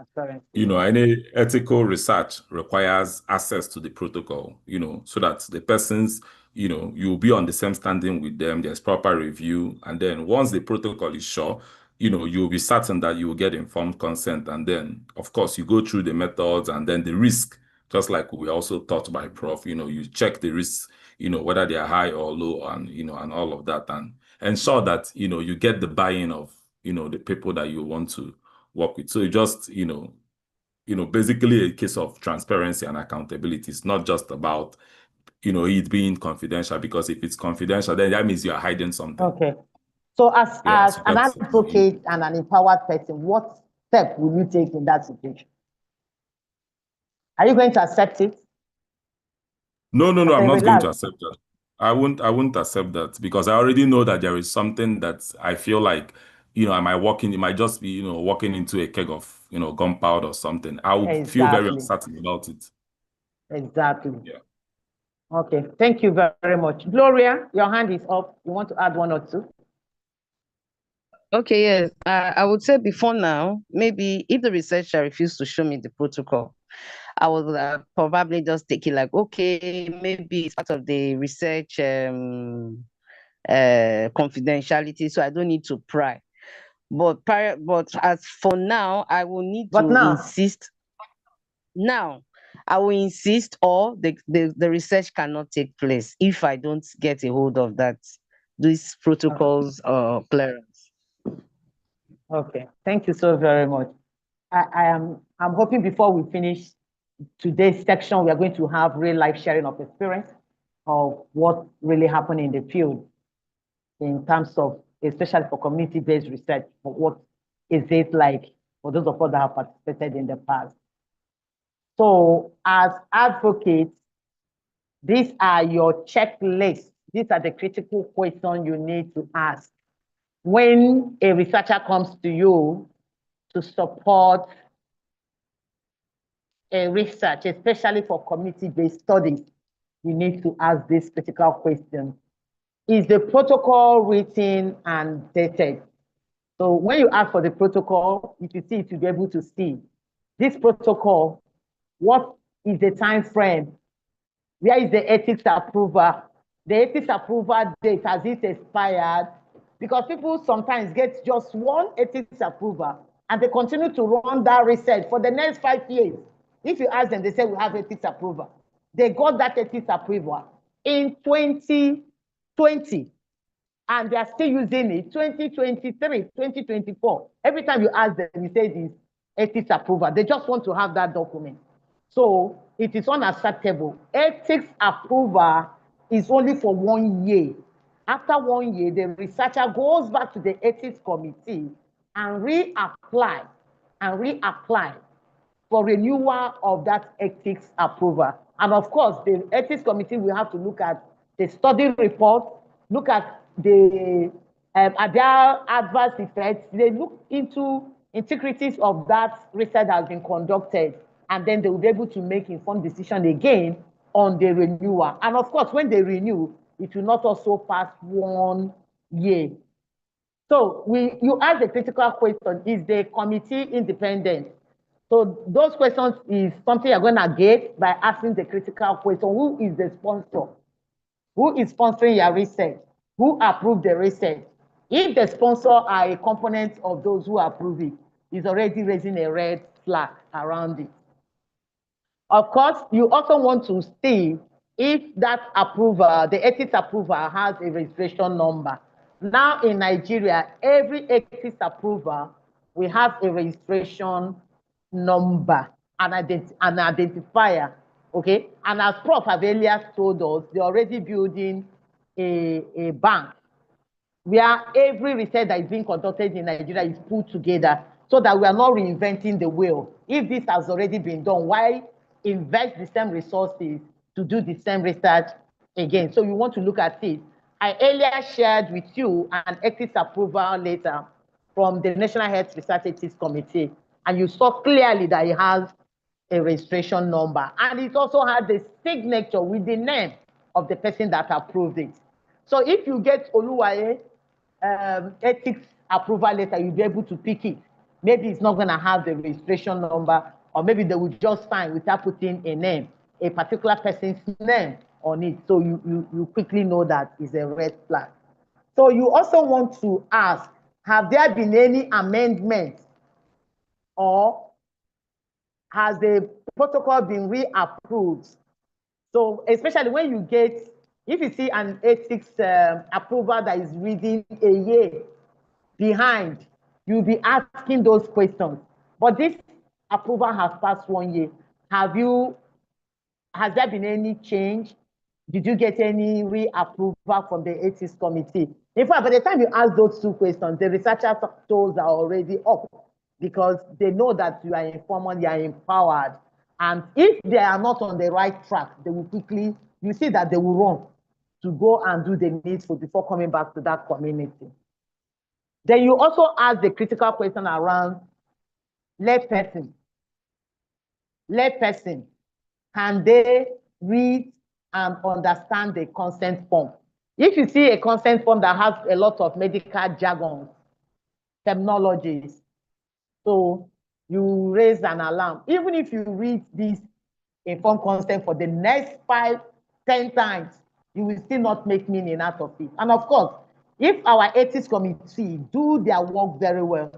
any ethical research requires access to the protocol, so that the persons, you'll be on the same standing with them. There's proper review. And then once the protocol is sure, you'll be certain that you will get informed consent. And then, of course, you go through the methods and then the risk, just like we also taught by Prof, you check the risks, whether they are high or low and, and all of that, and ensure that, you get the buy-in of, the people that you want to work with. So you just, basically a case of transparency and accountability. It's not just about, it being confidential, because if it's confidential, then that means you are hiding something. Okay. So as an advocate and an empowered person, what step will you take in that situation? Are you going to accept it? No, I'm not going to accept that. I won't accept that, because I already know that there is something that I feel like, it might just be, walking into a keg of, gunpowder or something. I would feel very uncertain about it. Exactly. Yeah. Okay, thank you very much. Gloria, your hand is up. You want to add 1 or 2? Okay, yes. I would say before now, maybe if the researcher refused to show me the protocol, I would probably just take it like, okay, maybe it's part of the research confidentiality, so I don't need to pry. But as for now, I will need to insist. Now, I will insist, or the research cannot take place if I don't get a hold of these protocols or clearance. Okay, thank you so very much. I'm hoping before we finish today's section, we are going to have real life sharing of experience of what really happened in the field in terms of, especially for community-based research, what is it like for those of us that have participated in the past. So as advocates, these are your checklists. These are the critical questions you need to ask when a researcher comes to you to support a research, especially for community-based studies. You need to ask this critical question. Is the protocol written and dated? So when you ask for the protocol, if you see it, you'll be able to see this protocol. What is the time frame? Where is the ethics approval? The ethics approval date, has it expired? Because people sometimes get just one ethics approval and they continue to run that research for the next 5 years. If you ask them, they say we have ethics approval. They got that ethics approval in 2020. and they are still using it 2023, 2024. Every time you ask them, you say this ethics approval. They just want to have that document. So it is unacceptable. Ethics approval is only for 1 year. After 1 year, the researcher goes back to the ethics committee and reapply for renewal of that ethics approval. And of course, the ethics committee will have to look at the study report, look at the their adverse effects. They look into integrities of that research that has been conducted, and then they will be able to make informed decision again on the renewal. And of course, when they renew, it will not also pass 1 year. So you ask the critical question, is the committee independent? So those questions is something you're going to get by asking the critical question, who is the sponsor? Who is sponsoring your research? Who approved the research? If the sponsor are a component of those who approve it, is already raising a red flag around it. Of course, you also want to see if that approval, the ethics approval, has a registration number. Now in Nigeria, every ethics approval, we have a registration number, an identifier, okay? And as Prof. Avelias told us, they're already building a bank where every research that is being conducted in Nigeria is put together so that we are not reinventing the wheel. If this has already been done, why invest the same resources to do the same research again? So you want to look at it. I earlier shared with you an ethics approval letter from the National Health Research Ethics Committee, and you saw clearly that it has a registration number, and it also has the signature with the name of the person that approved it. So if you get Oluwaye ethics approval letter, you'll be able to pick it. Maybe it's not going to have the registration number, or maybe they will just sign without putting a name, a particular person's name on it. So you quickly know that it's a red flag. So you also want to ask, have there been any amendments, or has the protocol been reapproved? So especially when you get, if you see an ethics approval that is within a year behind, you'll be asking those questions. But this approval has passed 1 year. Has there been any change? Did you get any reapproval from the ethics committee? In fact, by the time you ask those two questions, the researcher toes are already up, because they know that you are informed, you are empowered. And if they are not on the right track, they will quickly, you see that they will run to go and do the needful before coming back to that community. Then you also ask the critical question around layperson. Layperson, can they read and understand the consent form? If you see a consent form that has a lot of medical jargon, terminologies, so you raise an alarm. Even if you read this informed consent for the next 5, 10 times, you will still not make meaning out of it. And of course, if our ethics committee do their work very well,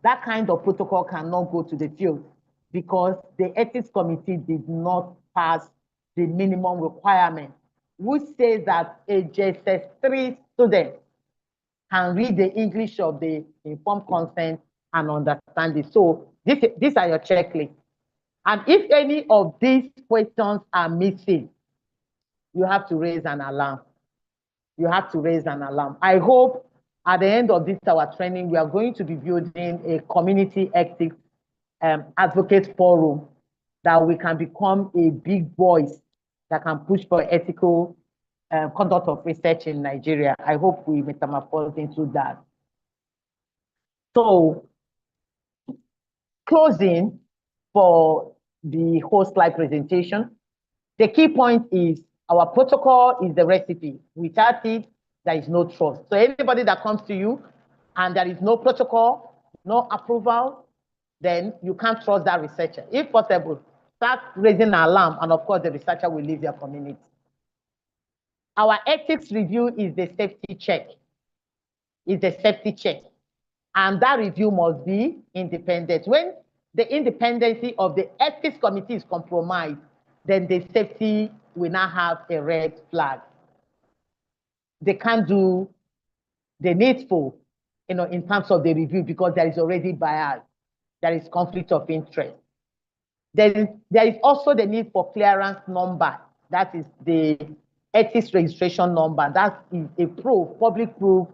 that kind of protocol cannot go to the field, because the ethics committee did not pass the minimum requirement, which says that a JSS3 student can read the English of the informed consent and understand it. So these are your checklists. And if any of these questions are missing, you have to raise an alarm. You have to raise an alarm. I hope at the end of this our training, we are going to be building a community ethics advocate forum that we can become a big voice that can push for ethical conduct of research in Nigeria. I hope we metamorphose into that. So, closing for the whole slide presentation, the key point is our protocol is the recipe. Without it, there is no trust. So anybody that comes to you and there is no protocol, no approval, then you can't trust that researcher. If possible, start raising an alarm, and of course the researcher will leave your community. Our ethics review is the safety check. Is the safety check. And that review must be independent. When the independency of the ethics committee is compromised, then the safety will now have a red flag. They can't do the needful, in terms of the review, because there is already bias, there is conflict of interest. Then there is also the need for clearance number. That is the ethics registration number. That is a proof, public proof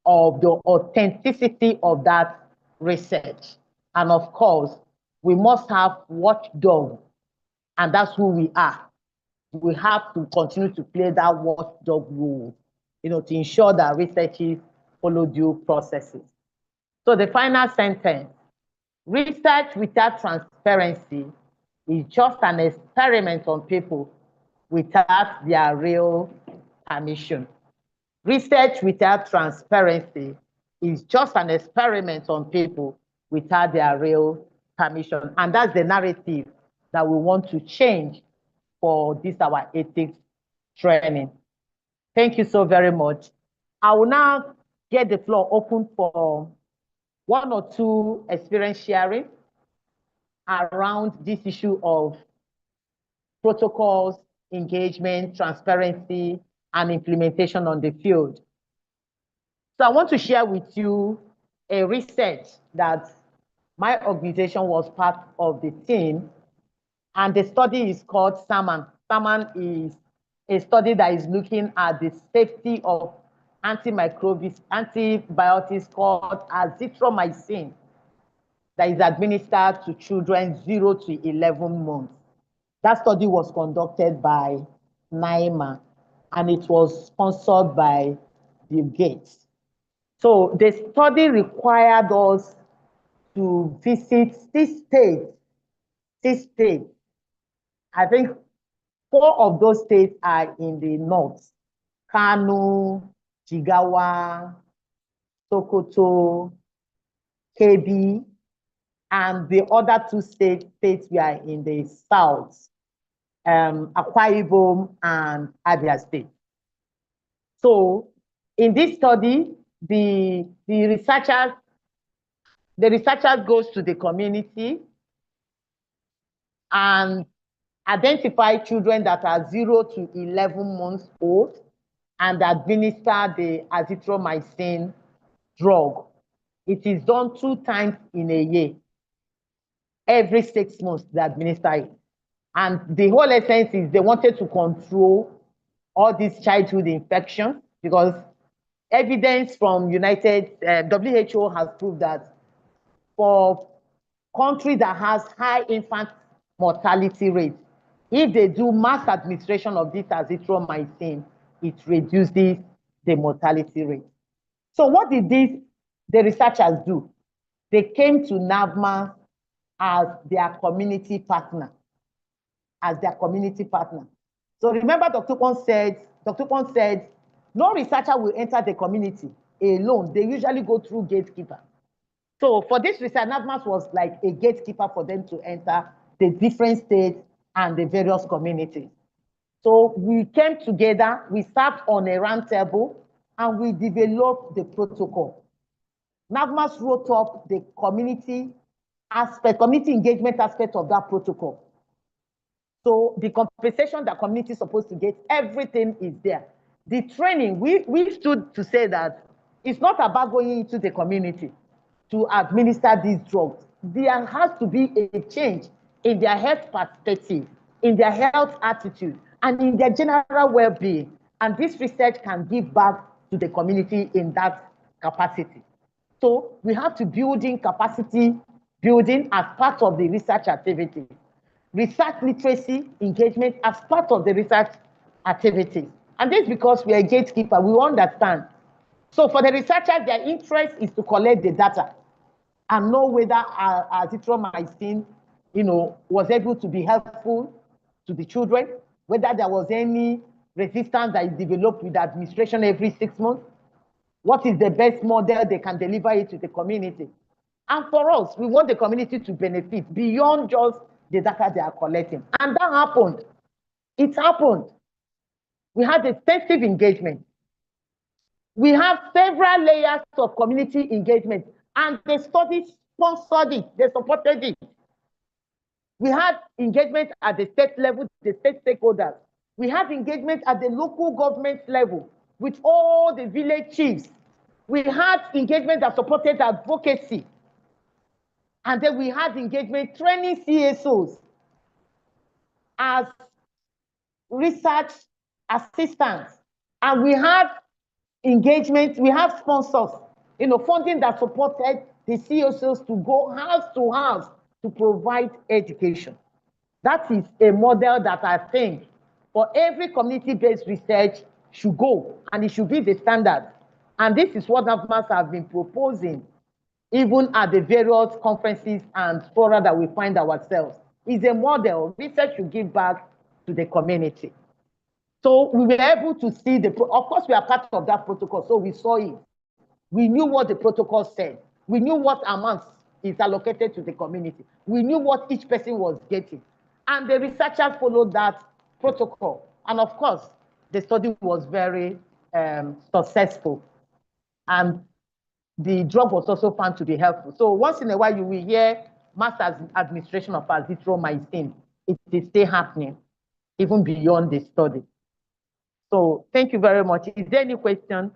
of the authenticity of that research. And of course, we must have watchdog, and that's who we are. We have to continue to play that watchdog role, to ensure that researchers follow due processes. So the final sentence, research without transparency is just an experiment on people without their real permission. Research without transparency is just an experiment on people without their real permission. And that's the narrative that we want to change for this, our ethics training. Thank you so very much. I will now get the floor open for one or two experience sharing around this issue of protocols, engagement, transparency, and implementation on the field. So I want to share with you a research that my organization was part of the team, and the study is called SAMAN. SAMAN is a study that is looking at the safety of antibiotics called azithromycin that is administered to children 0 to 11 months. That study was conducted by NIMA, and it was sponsored by Bill Gates. So the study required us to visit 6 states. 6 states. I think 4 of those states are in the north: Kano, Jigawa, Sokoto, Kebbi, and the other 2 states were in the south, Akwa Ibom and Abia State. So in this study, the researchers goes to the community and identify children that are 0 to 11 months old and administer the azithromycin drug. It is done 2 times in a year. Every 6 months they administer it. And the whole essence is they wanted to control all these childhood infections, because evidence from WHO has proved that for countries that has high infant mortality rate, if they do mass administration of this azithromycin, it reduces the mortality rate. So what did the researchers do? They came to NAVMA as their community partner. So remember, Dr. Kwon said, no researcher will enter the community alone. They usually go through gatekeeper. So for this research, NAVMA was like a gatekeeper for them to enter the different states and the various communities. So we came together, we sat on a round table, and we developed the protocol. NAVMA wrote up the community engagement aspect of that protocol. So the compensation that community is supposed to get, everything is there. The training, we stood to say that it's not about going into the community to administer these drugs. There has to be a change in their health perspective, in their health attitude, and in their general well-being. And this research can give back to the community in that capacity. So we have to build in capacity building as part of the research activity. Research literacy engagement as part of the research activities. And this is because we are a gatekeeper, we understand. So for the researchers, their interest is to collect the data and know whether azithromycin, was able to be helpful to the children, whether there was any resistance that is developed with administration every 6 months, what is the best model they can deliver it to the community. And for us, we want the community to benefit beyond just the data they are collecting. And that happened. It happened. We had extensive engagement. We have several layers of community engagement, and the study sponsored it, they supported it. We had engagement at the state level, the state stakeholders. We had engagement at the local government level with all the village chiefs, We had engagement that supported advocacy. And then we had engagement training CSOs as research assistants. And we had engagement, we have sponsors, funding that supported the CSOs to go house to house to provide education. That is a model that I think for every community-based research should go, and it should be the standard. And this is what NAFMAS have been proposing, even at the various conferences and fora that we find ourselves. It's a model. Research should give back to the community. So we were able to see of course, we are part of that protocol, so we saw it. We knew what the protocol said. We knew what amounts is allocated to the community. We knew what each person was getting. And the researchers followed that protocol. And of course, the study was very successful. And the drug was also found to be helpful. So once in a while, you will hear mass administration of azithromycin. It is still happening, even beyond the study. So thank you very much. Is there any question?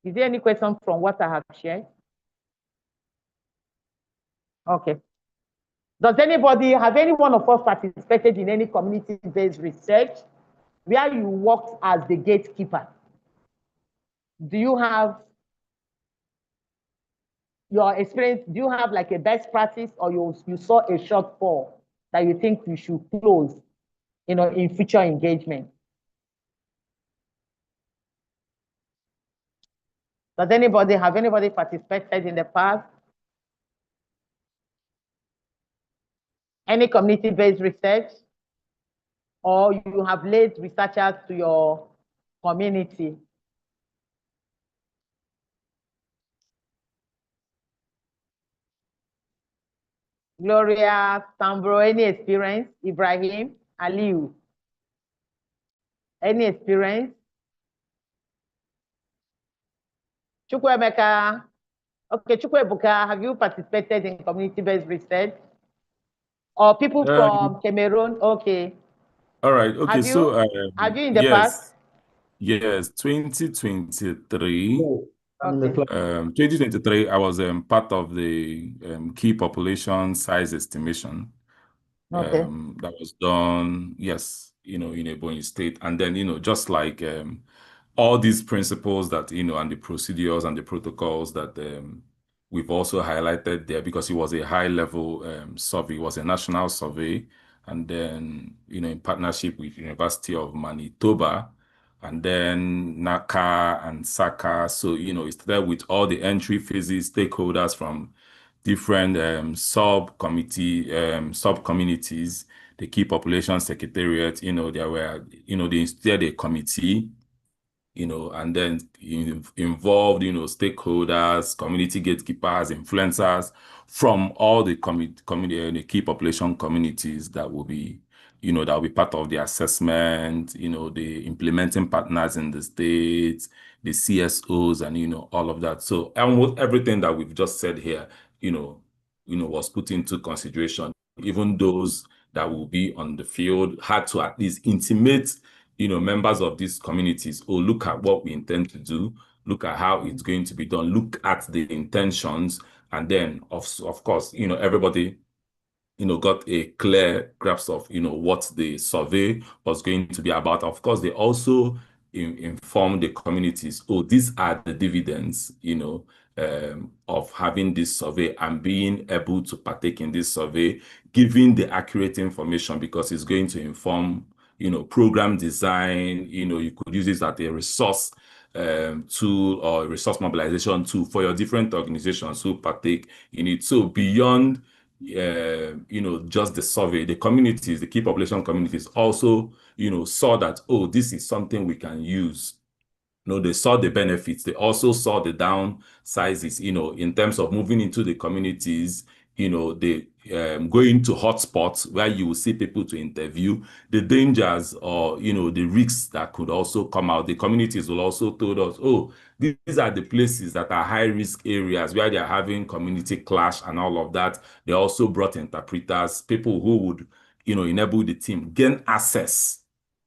Is there any question from what I have shared? Okay. Have any one of us participated in any community-based research where you worked as the gatekeeper? Do you have your experience? Do you have like a best practice, or you saw a shortfall that you think you should close, in future engagement? Have anybody participated in the past? Any community-based research? Or you have led researchers to your community? Gloria, Sambro, any experience? Ibrahim, Aliu, any experience? Chukwemeka, okay, Chukwebuka, have you participated in community-based research? Or people from Cameroon? Okay. All right. Okay. Have you in the past? Yes. 2023. Okay. 2023, I was part of the key population size estimation. Okay. That was done, yes, in Ebonyi State. And then, just like all these principles that, and the procedures and the protocols that we've also highlighted there, because it was a high-level survey, it was a national survey, and then, in partnership with University of Manitoba, and then NACA and SACA. So, it's there with all the entry phases, stakeholders from different sub-communities, the key population secretariat, there were, they instituted a committee, and then involved, stakeholders, community gatekeepers, influencers from all the the key population communities that will be, that will be part of the assessment, the implementing partners in the states, the CSOs, and, all of that. So almost everything that we've just said here, was put into consideration. Even those that will be on the field had to at least intimate, members of these communities, or look at what we intend to do, look at how it's going to be done, look at the intentions, and then of course, everybody, got a clear grasp of, what the survey was going to be about. Of course, they also inform the communities, these are the dividends, of having this survey and being able to partake in this survey, giving the accurate information, because it's going to inform, program design. You could use this as a resource tool or resource mobilization tool for your different organizations who partake in it. So beyond just the survey, the communities, the key population communities also, saw that, this is something we can use. They saw the benefits. They also saw the downsizes, in terms of moving into the communities, they going to hotspots where you will see people to interview, the dangers or, the risks that could also come out. The communities will also told us, these are the places that are high risk areas where they are having community clash and all of that. They also brought interpreters, people who would, enable the team gain access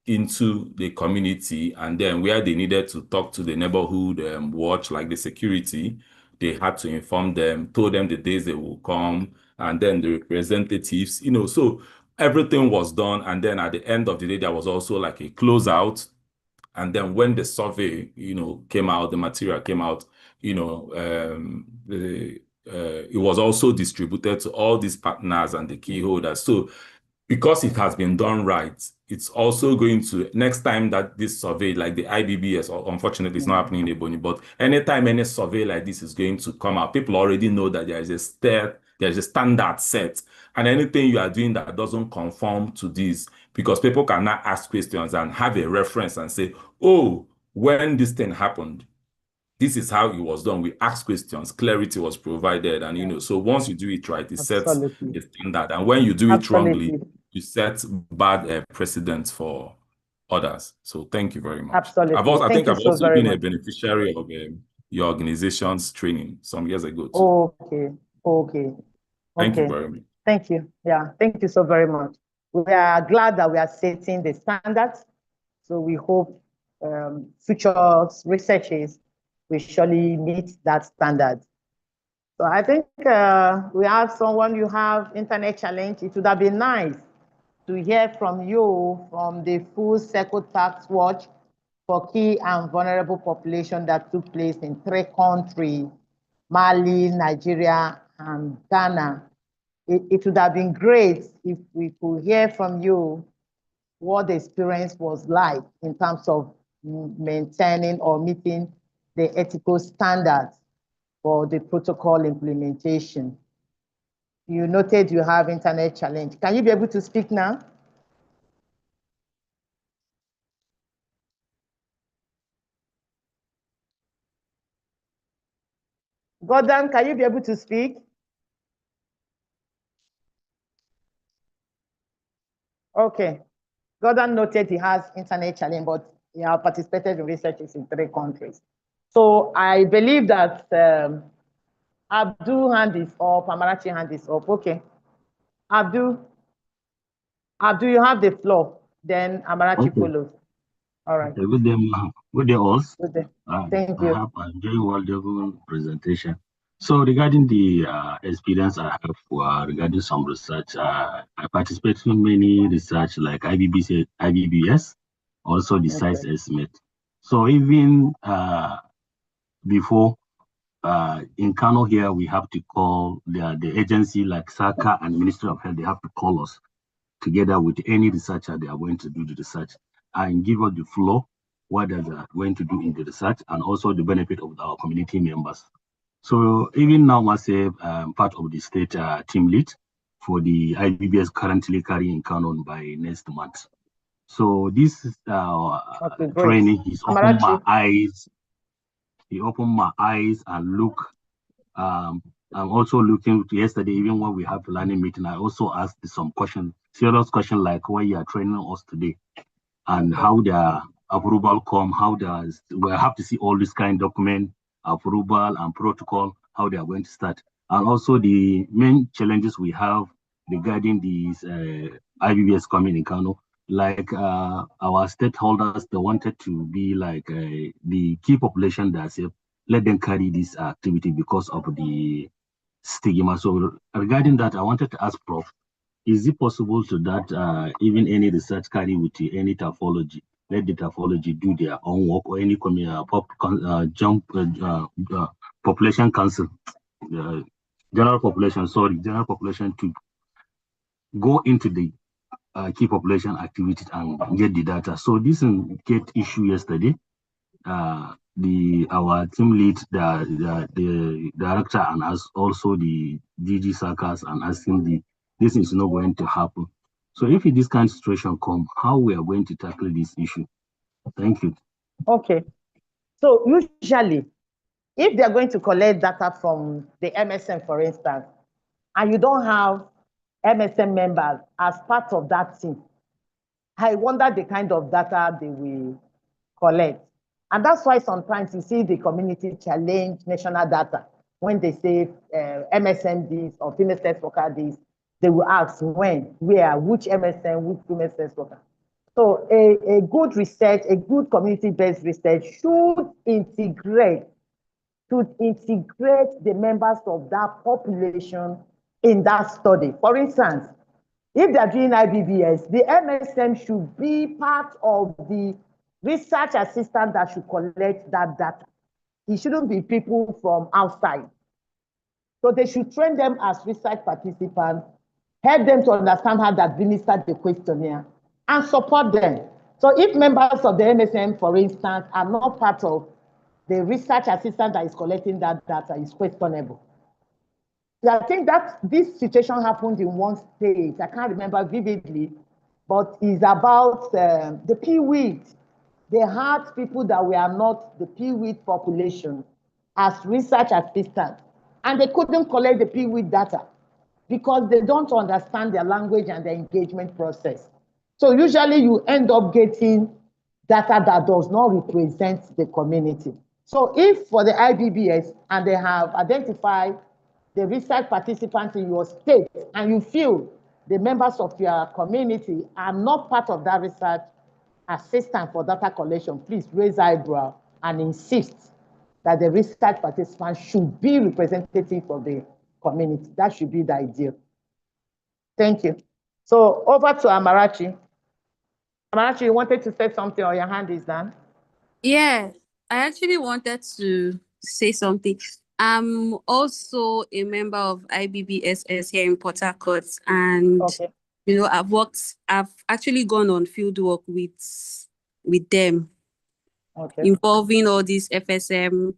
into the community, and then where they needed to talk to the neighborhood watch, like the security, they had to inform them, told them the days they will come, and then the representatives, so everything was done. And then at the end of the day, there was also like a closeout. And then when the survey, came out, the material came out, it was also distributed to all these partners and the key holders. So because it has been done right, it's also going to, next time that this survey, like the IBBS, unfortunately, it's not happening in Ebony, but anytime any survey like this is going to come out, people already know that there is a standard set, and anything you are doing that doesn't conform to this, because people cannot ask questions and have a reference and say, oh, when this thing happened, this is how it was done. We asked questions, clarity was provided, and so once you do it right, it sets Absolutely. a standard. And when you do it wrongly, Absolutely. you set bad precedents for others. So thank you very much. Absolutely. I think Thank you I've so also very been a much. beneficiary of your organization's training some years ago too. Okay. Thank you very much. Thank you. Yeah, thank you so very much. We are glad that we are setting the standards. So we hope future researches will surely meet that standard. So I think we have someone, you have internet challenge. It would have been nice to hear from you from the full circle tax watch for key and vulnerable population that took place in 3 countries, Mali, Nigeria, and Ghana. It would have been great if we could hear from you what the experience was like in terms of maintaining or meeting the ethical standards for the protocol implementation. You noted you have internet challenge. Can you be able to speak now? Gordon, can you be able to speak? Okay. Gordon noted he has internet challenge, but he has participated in researches in 3 countries. So I believe that Abdul hand is up, Amarachi hand is up. Okay. Abdul, you have the floor. Then Amarachi follows. All right. Okay, good day all. Good day. Thank you. I have a very well-done presentation. So regarding the experience I have regarding some research, I participate in many research like IBBS, also the size estimate. So even before in Kano here, we have to call the agency like SACA and Ministry of Health, they have to call us together with any researcher they are going to do the research and give us the flow, what they are going to do in the research, and also the benefit of our community members. So even now, as a part of the state team lead for the IBBS currently carrying Canon by next month. So this training is opened my eyes. He opened my eyes and look. I'm also looking yesterday, even when we have the learning meeting, I also asked some questions, serious questions like why you are training us today and how the approval come, we have to see all this kind of document, approval and protocol, how they are going to start. And also the main challenges we have regarding these IBBS coming in Kano, like our stakeholders, they wanted to be like the key population that's let them carry this activity because of the stigma. So regarding that, I wanted to ask Prof, is it possible to that even any research carry with any taphology, let the taphology do their own work, or any population council, general population to go into the key population activities and get the data. So this get issue yesterday. Our team lead, the director, and us also the DG Sakas, and asking this is not going to happen. So if this kind of situation come, how we are going to tackle this issue? Thank you. Okay. So usually, if they are going to collect data from the MSM, for instance, and you don't have MSM members as part of that team, I wonder the kind of data they will collect. And that's why sometimes you see the community challenge national data. When they say MSM this or female sex worker this, they will ask when, where, which MSM, which female sex worker. So a good research, a good community-based research should integrate the members of that population in that study. For instance, if they're doing IBBS, the MSM should be part of the research assistant that should collect that data. It shouldn't be people from outside. So they should train them as research participants, help them to understand how to administer the questionnaire, and support them. So if members of the MSM, for instance, are not part of the research assistant that is collecting that data, is questionable. I think that this situation happened in one state, I can't remember vividly, but it's about the peaweed. They had people that were not the peaweed population as research assistants, and they couldn't collect the peaweed data because they don't understand their language and their engagement process. So usually you end up getting data that does not represent the community. So if for the IBBS and they have identified the research participants in your state and you feel the members of your community are not part of that research assistant for data collection, please raise eyebrow and insist that the research participants should be representative of the community. That should be the ideal. Thank you. So over to Amarachi. Amarachi, you wanted to say something or your hand is down? Yeah, I actually wanted to say something. I'm also a member of IBBSS here in Port Harcourt, and Okay. I've actually gone on field work with them, Okay. involving all these FSM,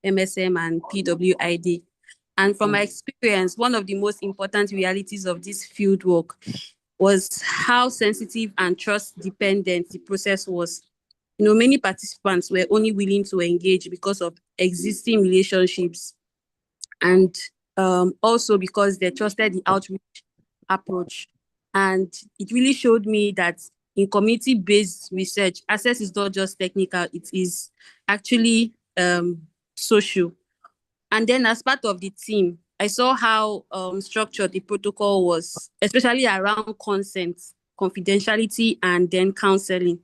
MSM, and PWID. And from my experience, one of the most important realities of this field work was how sensitive and trust dependent the process was. Many participants were only willing to engage because of existing relationships, and also because they trusted the outreach approach. And it really showed me that in community-based research, access is not just technical, it is actually social. And then as part of the team, I saw how structured the protocol was, especially around consent, confidentiality, and then counseling.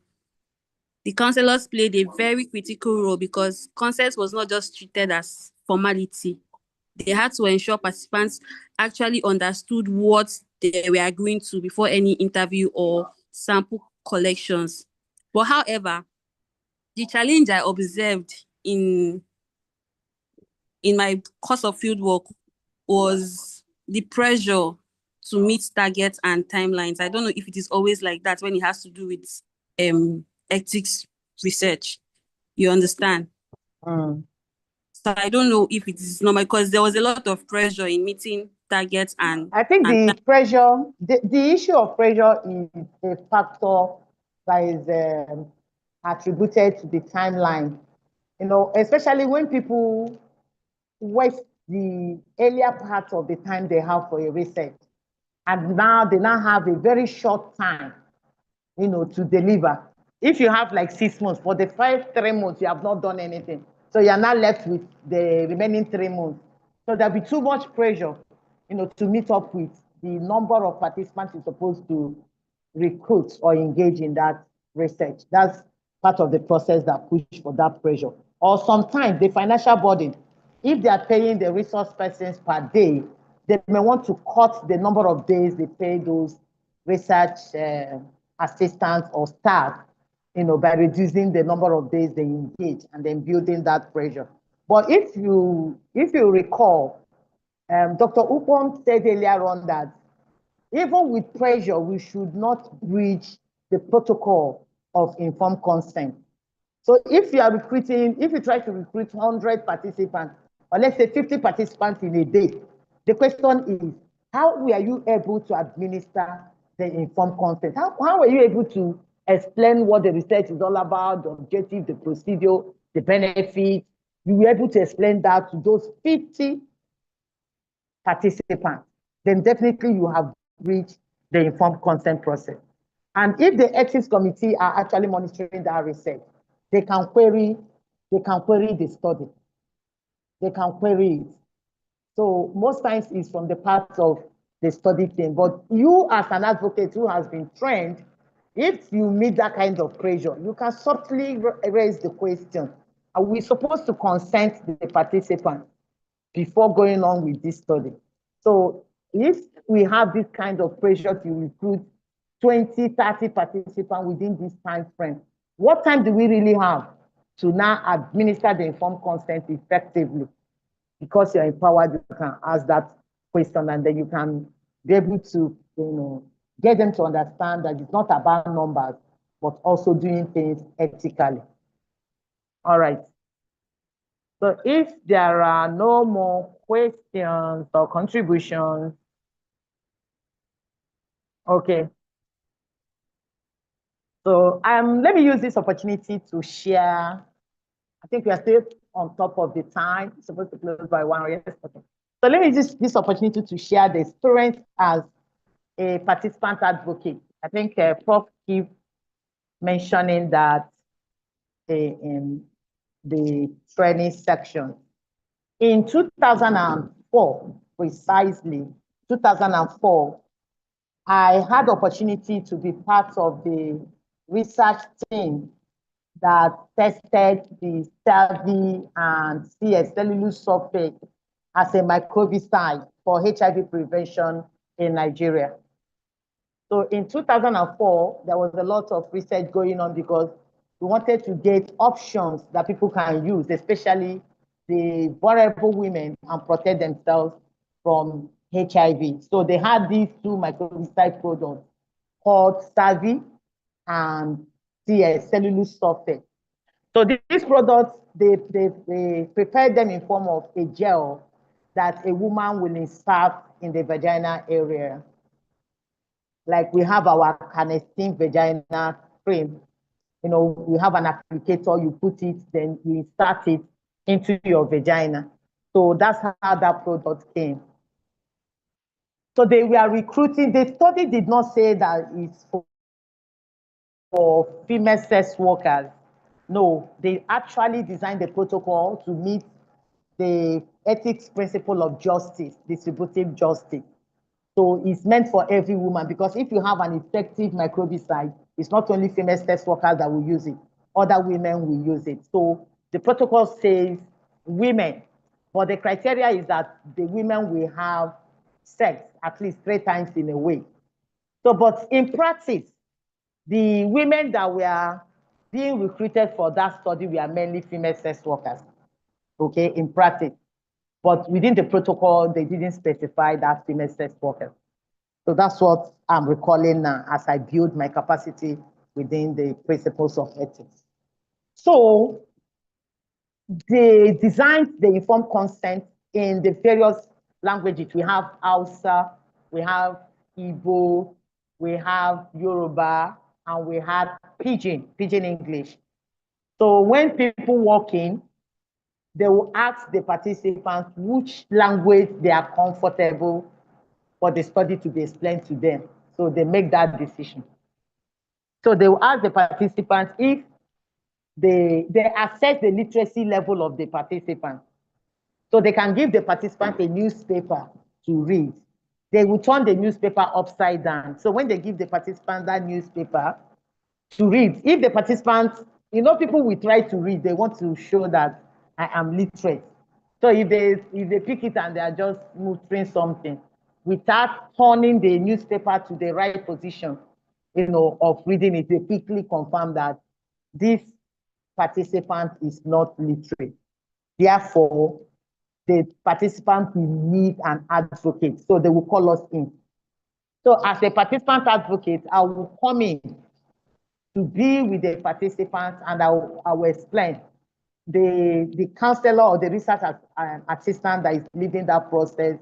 The counselors played a very critical role because consent was not just treated as formality. They had to ensure participants actually understood what they were agreeing to before any interview or sample collections. But however, the challenge I observed in my course of fieldwork was the pressure to meet targets and timelines. I don't know if it is always like that when it has to do with ethics research. You understand? So I don't know if it is normal because there was a lot of pressure in meeting targets and I think the pressure, the issue of pressure is a factor that is attributed to the timeline. Especially when people waste the earlier part of the time they have for a research, and now they have a very short time, to deliver. If you have like 6 months, for the 3 months, you have not done anything. So you're now left with the remaining 3 months. So there'll be too much pressure, to meet up with the number of participants you're supposed to recruit or engage in that research. That's part of the process that push for that pressure. Or sometimes the financial burden, if they are paying the resource persons per day, they may want to cut the number of days they pay those research assistants or staff, by reducing the number of days they engage and then building that pressure. But if you recall, Dr. Upon said earlier on that even with pressure, we should not breach the protocol of informed consent. So if you try to recruit 100 participants, or let's say 50 participants in a day, the question is, how were you able to administer the informed consent? How were you able to explain what the research is all about, the objective, the procedure, the benefits? You were able to explain that to those 50 participants, then definitely you have reached the informed consent process. And if the ethics committee are actually monitoring that research, they can query the study. They can query it. So most times it's from the part of the study team. But you as an advocate who has been trained If you meet that kind of pressure, you can subtly raise the question, are we supposed to consent the participants before going on with this study? So if we have this kind of pressure to recruit 20, 30 participants within this time frame, what time do we really have to now administer the informed consent effectively? Because you're empowered, you can ask that question, and then you can be able to, get them to understand that it's not about numbers, but also doing things ethically. All right. So if there are no more questions or contributions, okay. So let me use this opportunity to share. I think we are still on top of the time. It's supposed to close by 1 hour. Yes, okay. So let me use this opportunity to share the experience as a participant advocate. I think Prof keep mentioning that in the training section. In 2004, precisely 2004, I had opportunity to be part of the research team that tested the CERVI and CS, cellulose sulfate, as a microbicide for HIV prevention in Nigeria. So in 2004, there was a lot of research going on because we wanted to get options that people can use, especially the vulnerable women, and protect themselves from HIV. So they had these two microbicide products called CERVI and CS, cellulose sulfate. So these products, they prepare them in form of a gel that a woman will insert in the vagina area. Like we have our Canesten vagina cream. We have an applicator, you put it, then you insert it into your vagina. So that's how that product came. So they were recruiting. The study did not say that it's for female sex workers. No, they actually designed the protocol to meet the ethics principle of justice, distributive justice. So it's meant for every woman, because if you have an effective microbicide, it's not only female sex workers that will use it, other women will use it. So the protocol says women, but the criteria is that the women will have sex at least 3 times in a week. So, but in practice, the women that were being recruited for that study were mainly female sex workers, okay, in practice. But within the protocol, they didn't specify that female sex workers. So that's what I'm recalling now as I build my capacity within the principles of ethics. So they designed the informed consent in the various languages. We have Hausa, we have Igbo, we have Yoruba, and we have Pidgin English. So when people walk in, they will ask the participants which language they are comfortable for the study to be explained to them. So they make that decision. So they will ask the participants if they assess the literacy level of the participants. So they can give the participant a newspaper to read. They will turn the newspaper upside down. So when they give the participant that newspaper to read, if the participants, people will try to read, they want to show that I am literate. So if they pick it and they are just muttering something, without turning the newspaper to the right position, of reading it, they quickly confirm that this participant is not literate. Therefore, the participant will need an advocate. So they will call us in. So as a participant advocate, I will come in to be with the participants, and I will explain. The counselor or the research assistant that is leading that process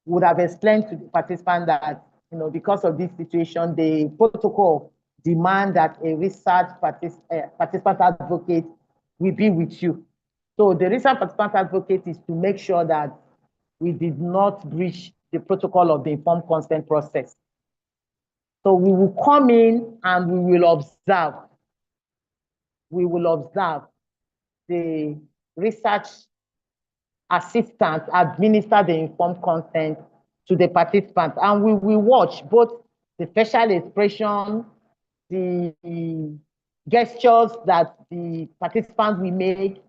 would have explained to the participant that, because of this situation, the protocol demand that a research participant advocate will be with you. So the research participant advocate is to make sure that we did not breach the protocol of the informed consent process. So we will come in and we will observe. We will observe the research assistant administer the informed consent to the participants, and we will watch both the facial expression, the gestures that the participant will make,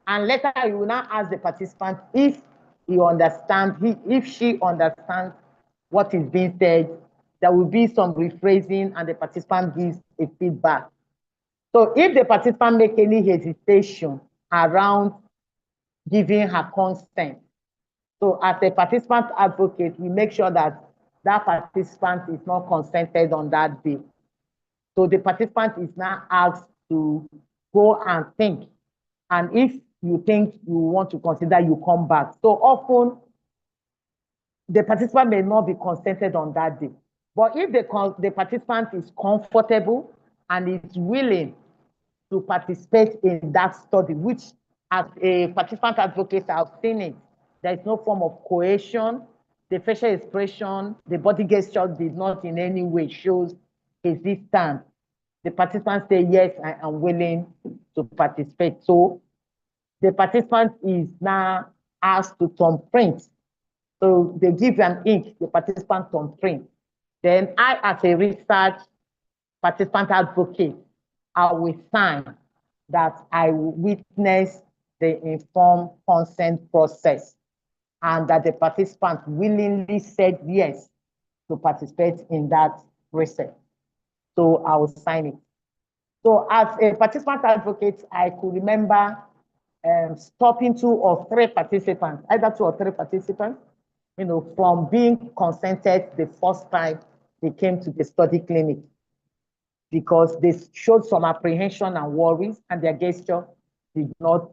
and later you will now ask the participant if he understands, if she understands what is being said. There will be some rephrasing and the participant gives a feedback. So if the participant make any hesitation around giving her consent, so as a participant advocate, we make sure that that participant is not consented on that day. So the participant is now asked to go and think. And if you think you want to consider, you come back. So often, the participant may not be consented on that day. But if the participant is comfortable and is willing to participate in that study, which as a participant advocate, I've seen it, there is no form of coercion. The facial expression, the body gesture did not in any way shows resistance. The participant say, yes, I am willing to participate. So the participant is now asked to thumbprint. So they give an ink, the participant thumbprint. Then I, as a research participant advocate, I will sign that I will witness the informed consent process and that the participant willingly said yes to participate in that research. So I will sign it. So as a participant advocate, I could remember stopping 2 or 3 participants, either 2 or 3 participants, from being consented the first time they came to the study clinic, because they showed some apprehension and worries, and their gesture did not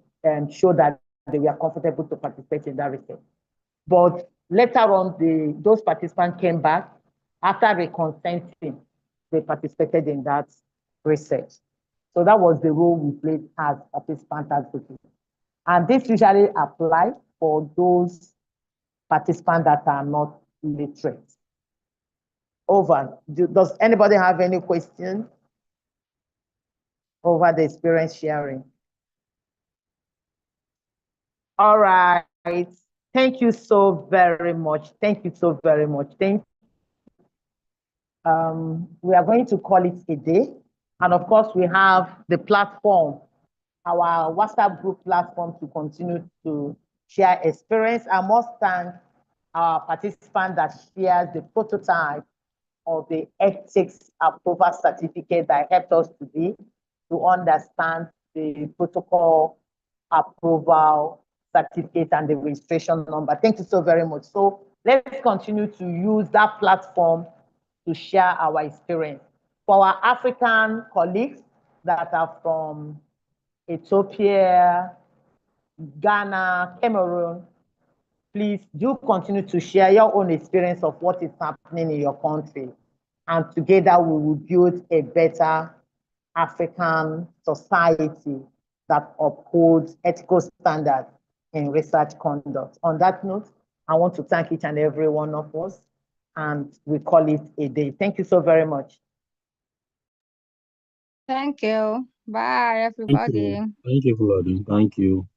show that they were comfortable to participate in that research. But later on, those participants came back after reconsenting. They participated in that research. So that was the role we played as participant advocates. And this usually applies for those participants that are not literate. Over. Does anybody have any questions over the experience sharing? All right. Thank you so very much. Thank you so very much. We are going to call it a day. And of course, we have the platform, our WhatsApp group platform, to continue to share experience. I must thank our participant that shares the prototype of the ethics approval certificate that helped us today to understand the protocol approval certificate and the registration number. Thank you so very much. So let's continue to use that platform to share our experience. For our African colleagues that are from Ethiopia, Ghana, Cameroon, please do continue to share your own experience of what is happening in your country. And together we will build a better African society that upholds ethical standards in research conduct. On that note, I want to thank each and every one of us, and we call it a day. Thank you so very much. Thank you. Bye, everybody. Thank you, Claudine. Thank you.